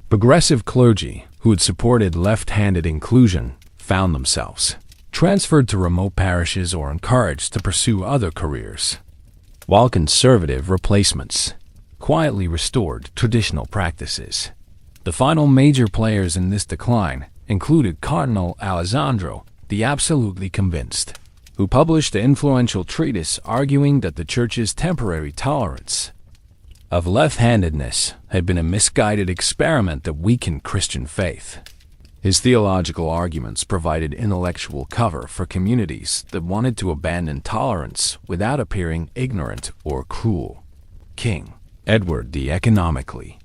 Progressive clergy who had supported left-handed inclusion found themselves transferred to remote parishes or encouraged to pursue other careers, while conservative replacements quietly restored traditional practices. The final major players in this decline included Cardinal Alessandro the Absolutely Convinced, who published the influential treatise arguing that the Church's temporary tolerance of left-handedness had been a misguided experiment that weakened Christian faith. His theological arguments provided intellectual cover for communities that wanted to abandon tolerance without appearing ignorant or cruel. King Edward the Economically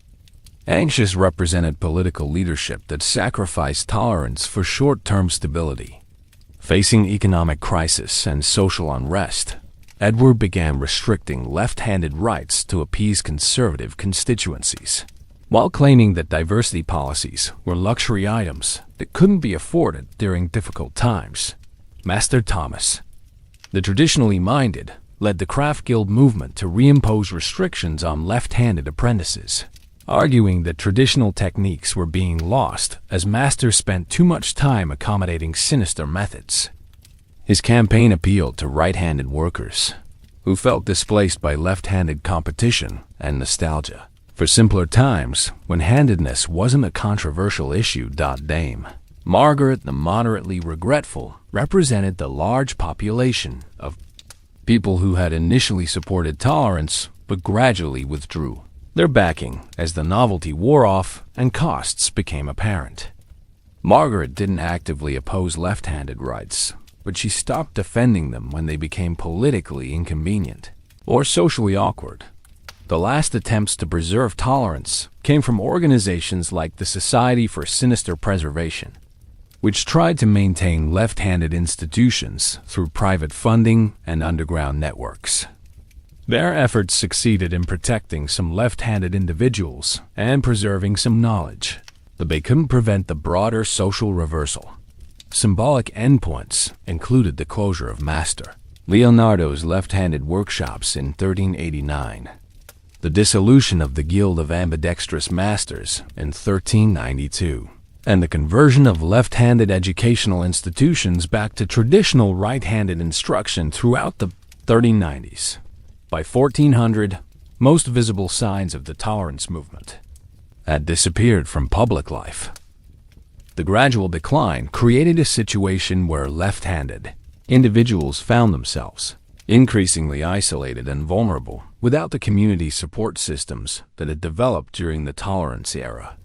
Anxious represented political leadership that sacrificed tolerance for short-term stability. Facing economic crisis and social unrest, Edward began restricting left-handed rights to appease conservative constituencies, while claiming that diversity policies were luxury items that couldn't be afforded during difficult times. Master Thomas, the traditionally minded, led the craft guild movement to reimpose restrictions on left-handed apprentices, arguing that traditional techniques were being lost as masters spent too much time accommodating sinister methods. His campaign appealed to right-handed workers, who felt displaced by left-handed competition and nostalgia for simpler times when handedness wasn't a controversial issue. Dame Margaret the Moderately Regretful represented the large population of people who had initially supported tolerance but gradually withdrew their backing as the novelty wore off and costs became apparent. Margaret didn't actively oppose left-handed rights, but she stopped defending them when they became politically inconvenient or socially awkward. The last attempts to preserve tolerance came from organizations like the Society for Sinister Preservation, which tried to maintain left-handed institutions through private funding and underground networks. Their efforts succeeded in protecting some left-handed individuals and preserving some knowledge, but they couldn't prevent the broader social reversal. Symbolic endpoints included the closure of Master Leonardo's left-handed workshops in 1389, the dissolution of the Guild of Ambidextrous Masters in 1392, and the conversion of left-handed educational institutions back to traditional right-handed instruction throughout the 1390s. By 1400, most visible signs of the tolerance movement had disappeared from public life. The gradual decline created a situation where left-handed individuals found themselves increasingly isolated and vulnerable without the community support systems that had developed during the tolerance era.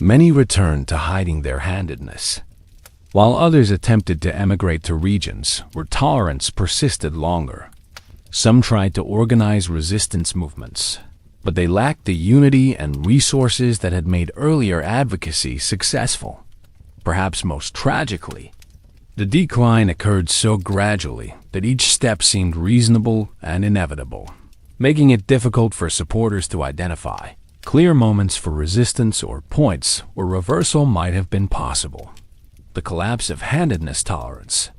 Many returned to hiding their handedness, while others attempted to emigrate to regions where tolerance persisted longer. Some tried to organize resistance movements, but they lacked the unity and resources that had made earlier advocacy successful. Perhaps most tragically, the decline occurred so gradually that each step seemed reasonable and inevitable, making it difficult for supporters to identify clear moments for resistance or points where reversal might have been possible. The collapse of handedness tolerance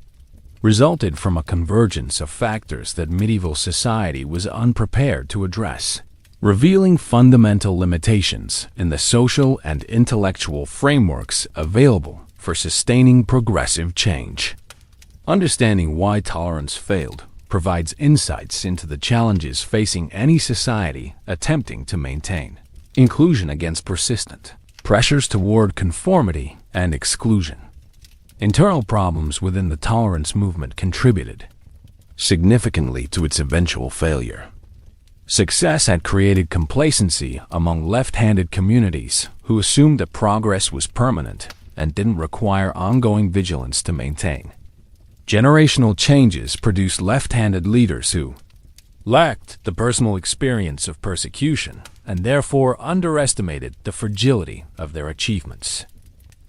resulted from a convergence of factors that medieval society was unprepared to address, revealing fundamental limitations in the social and intellectual frameworks available for sustaining progressive change. Understanding why tolerance failed provides insights into the challenges facing any society attempting to maintain inclusion against persistent pressures toward conformity and exclusion. Internal problems within the tolerance movement contributed significantly to its eventual failure. Success had created complacency among left-handed communities who assumed that progress was permanent and didn't require ongoing vigilance to maintain. Generational changes produced left-handed leaders who lacked the personal experience of persecution and therefore underestimated the fragility of their achievements.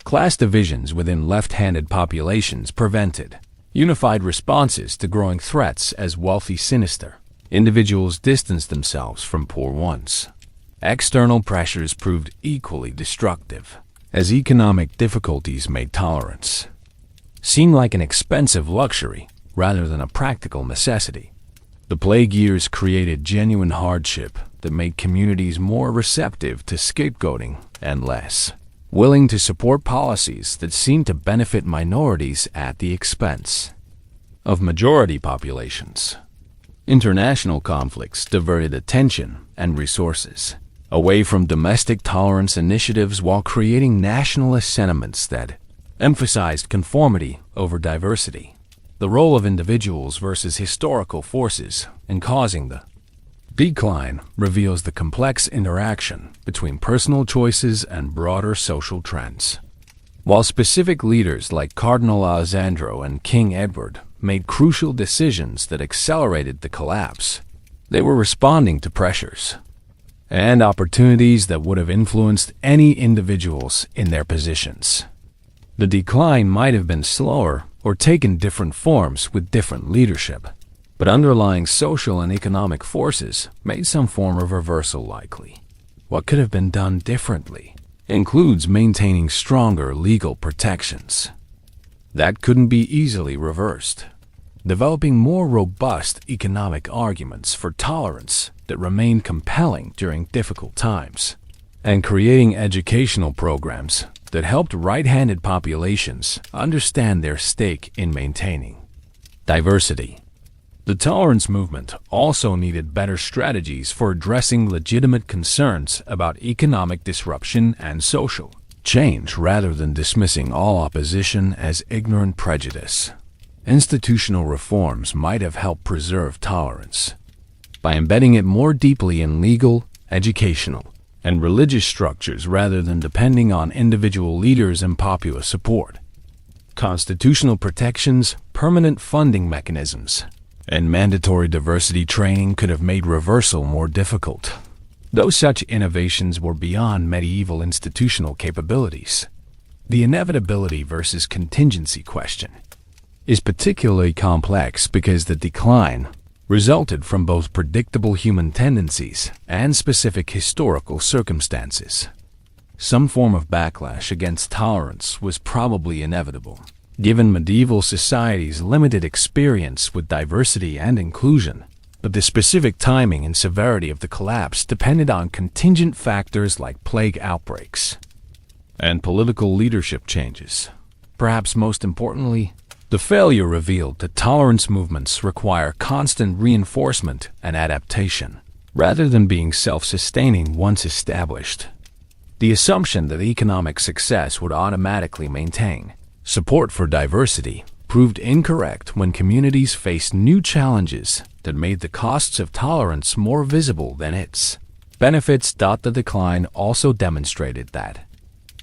Class divisions within left-handed populations prevented unified responses to growing threats as wealthy sinister individuals distanced themselves from poor ones. External pressures proved equally destructive, as economic difficulties made tolerance seem like an expensive luxury rather than a practical necessity. The plague years created genuine hardship that made communities more receptive to scapegoating and less willing to support policies that seemed to benefit minorities at the expense of majority populations. International conflicts diverted attention and resources away from domestic tolerance initiatives while creating nationalist sentiments that emphasized conformity over diversity. The role of individuals versus historical forces in causing the decline reveals the complex interaction between personal choices and broader social trends. While specific leaders like Cardinal Alessandro and King Edward made crucial decisions that accelerated the collapse, they were responding to pressures and opportunities that would have influenced any individuals in their positions. The decline might have been slower or taken different forms with different leadership, but underlying social and economic forces made some form of reversal likely. What could have been done differently includes maintaining stronger legal protections that couldn't be easily reversed, developing more robust economic arguments for tolerance that remained compelling during difficult times, and creating educational programs that helped right-handed populations understand their stake in maintaining diversity. The tolerance movement also needed better strategies for addressing legitimate concerns about economic disruption and social change rather than dismissing all opposition as ignorant prejudice. Institutional reforms might have helped preserve tolerance by embedding it more deeply in legal, educational, and religious structures rather than depending on individual leaders and popular support. Constitutional protections, permanent funding mechanisms, and mandatory diversity training could have made reversal more difficult, though such innovations were beyond medieval institutional capabilities. The inevitability versus contingency question is particularly complex because the decline resulted from both predictable human tendencies and specific historical circumstances. Some form of backlash against tolerance was probably inevitable, given medieval society's limited experience with diversity and inclusion, but the specific timing and severity of the collapse depended on contingent factors like plague outbreaks and political leadership changes. Perhaps most importantly, the failure revealed that tolerance movements require constant reinforcement and adaptation, rather than being self-sustaining once established. The assumption that economic success would automatically maintain support for diversity proved incorrect when communities faced new challenges that made the costs of tolerance more visible than its benefits. The decline also demonstrated that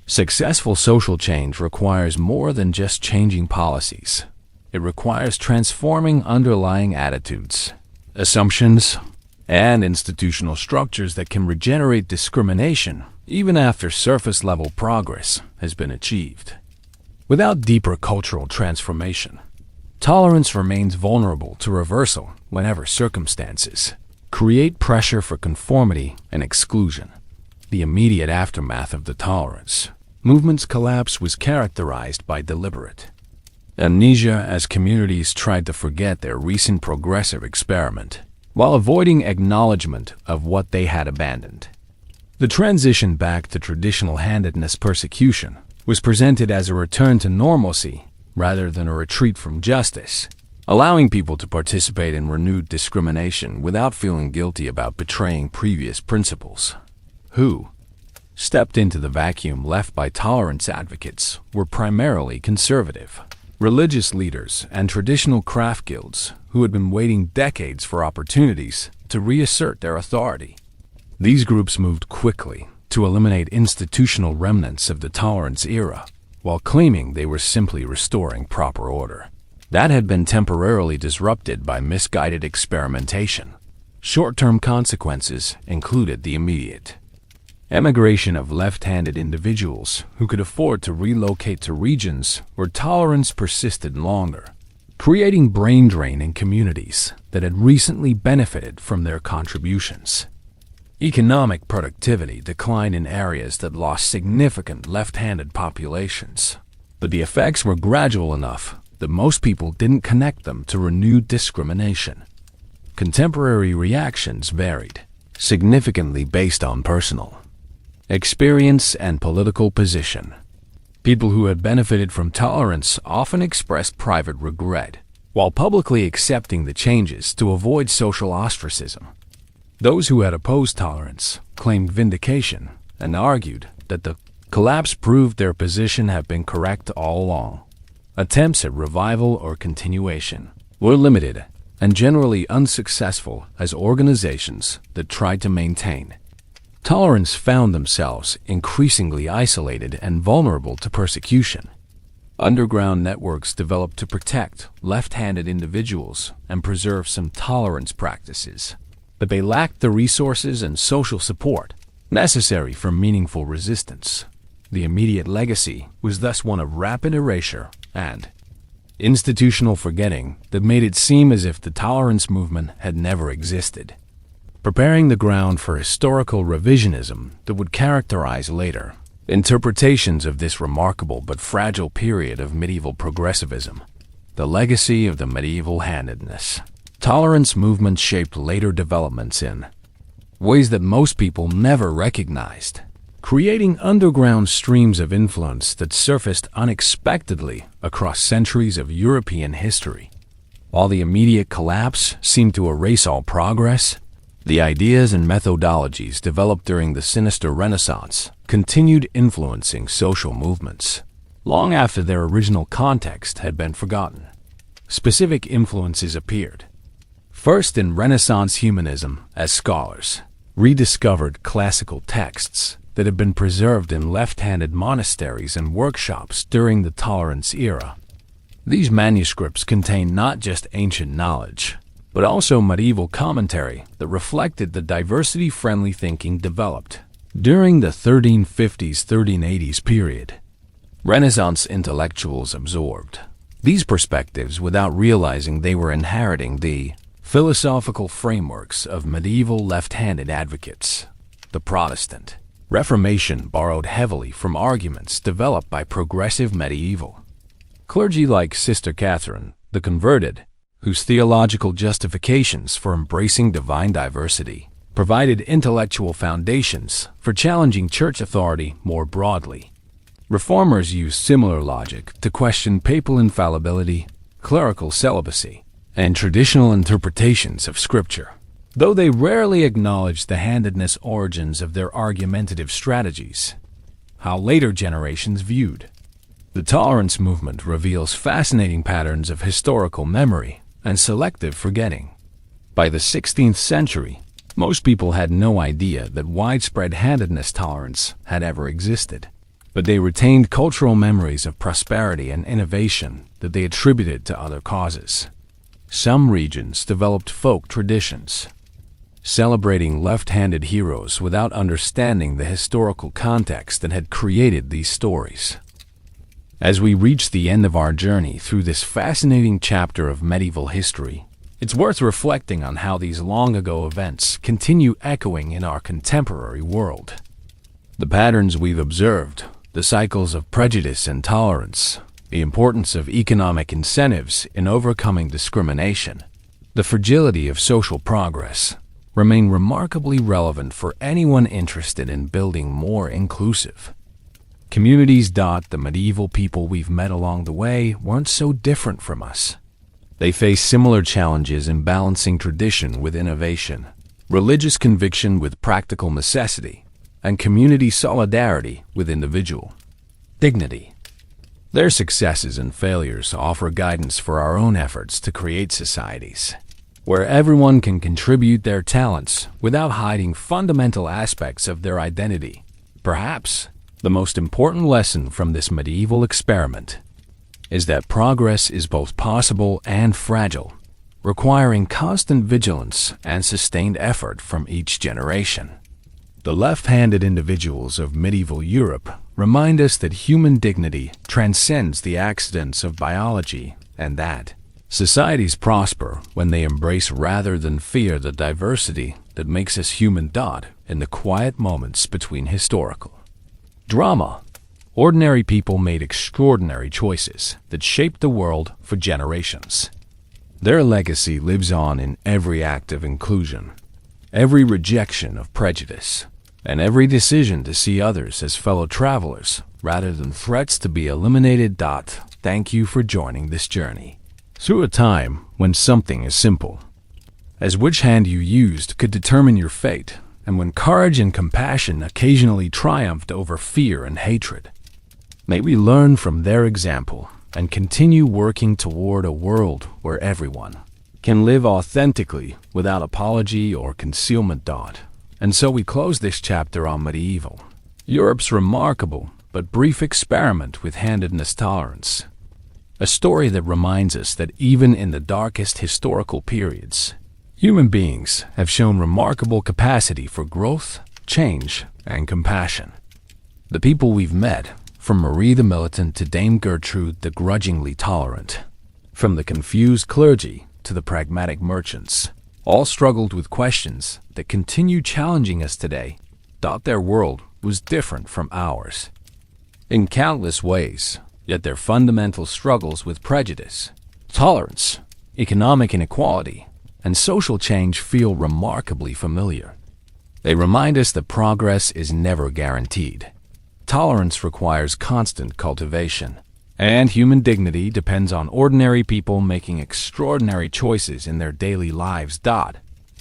successful social change requires more than just changing policies. It requires transforming underlying attitudes, assumptions, and institutional structures that can regenerate discrimination even after surface-level progress has been achieved. Without deeper cultural transformation, tolerance remains vulnerable to reversal whenever circumstances create pressure for conformity and exclusion. The immediate aftermath of the tolerance movement's collapse was characterized by deliberate amnesia as communities tried to forget their recent progressive experiment while avoiding acknowledgement of what they had abandoned. The transition back to traditional handedness persecution was presented as a return to normalcy rather than a retreat from justice, allowing people to participate in renewed discrimination without feeling guilty about betraying previous principles. Who stepped into the vacuum left by tolerance advocates were primarily conservative, religious leaders, and traditional craft guilds who had been waiting decades for opportunities to reassert their authority. These groups moved quickly to eliminate institutional remnants of the tolerance era, while claiming they were simply restoring proper order that had been temporarily disrupted by misguided experimentation. Short-term consequences included the immediate emigration of left-handed individuals who could afford to relocate to regions where tolerance persisted longer, creating brain drain in communities that had recently benefited from their contributions. Economic productivity declined in areas that lost significant left-handed populations, but the effects were gradual enough that most people didn't connect them to renewed discrimination. Contemporary reactions varied significantly based on personal experience and political position. People who had benefited from tolerance often expressed private regret, while publicly accepting the changes to avoid social ostracism. Those who had opposed tolerance claimed vindication and argued that the collapse proved their position had been correct all along. Attempts at revival or continuation were limited and generally unsuccessful as organizations that tried to maintain tolerance found themselves increasingly isolated and vulnerable to persecution. Underground networks developed to protect left-handed individuals and preserve some tolerance practices, but they lacked the resources and social support necessary for meaningful resistance. The immediate legacy was thus one of rapid erasure and institutional forgetting that made it seem as if the tolerance movement had never existed, preparing the ground for historical revisionism that would characterize later interpretations of this remarkable but fragile period of medieval progressivism. The legacy of the medieval handedness tolerance movement shaped later developments in ways that most people never recognized, creating underground streams of influence that surfaced unexpectedly across centuries of European history. While the immediate collapse seemed to erase all progress, the ideas and methodologies developed during the sinister Renaissance continued influencing social movements long after their original context had been forgotten. Specific influences appeared. First, in Renaissance humanism, as scholars rediscovered classical texts that had been preserved in left-handed monasteries and workshops during the tolerance era. These manuscripts contain not just ancient knowledge, but also medieval commentary that reflected the diversity-friendly thinking developed during the 1350s-1380s period. Renaissance intellectuals absorbed these perspectives without realizing they were inheriting the philosophical frameworks of medieval left-handed advocates. The Protestant Reformation borrowed heavily from arguments developed by progressive medieval clergy like Sister Catherine, the Converted, whose theological justifications for embracing divine diversity provided intellectual foundations for challenging church authority more broadly. Reformers used similar logic to question papal infallibility, clerical celibacy, and traditional interpretations of Scripture, though they rarely acknowledged the handedness origins of their argumentative strategies. How later generations viewed the tolerance movement reveals fascinating patterns of historical memory and selective forgetting. By the 16th century, most people had no idea that widespread handedness tolerance had ever existed, but they retained cultural memories of prosperity and innovation that they attributed to other causes. Some regions developed folk traditions, celebrating left-handed heroes without understanding the historical context that had created these stories. As we reach the end of our journey through this fascinating chapter of medieval history, it's worth reflecting on how these long-ago events continue echoing in our contemporary world. The patterns we've observed, the cycles of prejudice and tolerance, the importance of economic incentives in overcoming discrimination, the fragility of social progress, remain remarkably relevant for anyone interested in building more inclusive communities. The medieval people we've met along the way weren't so different from us. They faced similar challenges in balancing tradition with innovation, religious conviction with practical necessity, and community solidarity with individual dignity. Their successes and failures offer guidance for our own efforts to create societies where everyone can contribute their talents without hiding fundamental aspects of their identity. Perhaps the most important lesson from this medieval experiment is that progress is both possible and fragile, requiring constant vigilance and sustained effort from each generation. The left-handed individuals of medieval Europe remind us that human dignity transcends the accidents of biology and that societies prosper when they embrace rather than fear the diversity that makes us human. In the quiet moments between historical drama, ordinary people made extraordinary choices that shaped the world for generations. Their legacy lives on in every act of inclusion, every rejection of prejudice, and every decision to see others as fellow travelers rather than threats to be eliminated. Thank you for joining this journey through a time when something as simple as which hand you used could determine your fate, and when courage and compassion occasionally triumphed over fear and hatred. May we learn from their example and continue working toward a world where everyone can live authentically without apology or concealment. And so we close this chapter on medieval Europe's remarkable but brief experiment with handedness tolerance, a story that reminds us that even in the darkest historical periods, human beings have shown remarkable capacity for growth, change, and compassion. The people we've met, from Marie the Militant to Dame Gertrude the grudgingly tolerant, from the confused clergy to the pragmatic merchants, all struggled with questions that continue challenging us today. Their world was different from ours in countless ways, yet their fundamental struggles with prejudice, tolerance, economic inequality, and social change feel remarkably familiar. They remind us that progress is never guaranteed. Tolerance requires constant cultivation, and human dignity depends on ordinary people making extraordinary choices in their daily lives.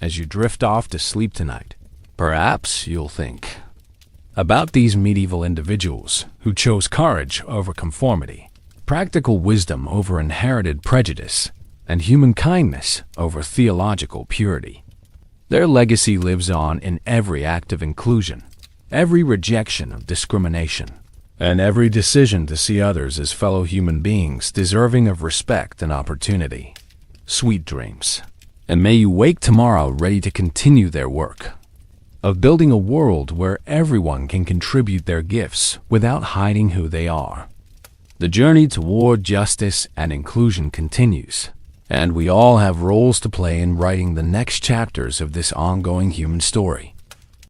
As you drift off to sleep tonight, perhaps you'll think about these medieval individuals who chose courage over conformity, practical wisdom over inherited prejudice, and human kindness over theological purity. Their legacy lives on in every act of inclusion, every rejection of discrimination, and every decision to see others as fellow human beings deserving of respect and opportunity. Sweet dreams, and may you wake tomorrow ready to continue their work of building a world where everyone can contribute their gifts without hiding who they are. The journey toward justice and inclusion continues, and we all have roles to play in writing the next chapters of this ongoing human story.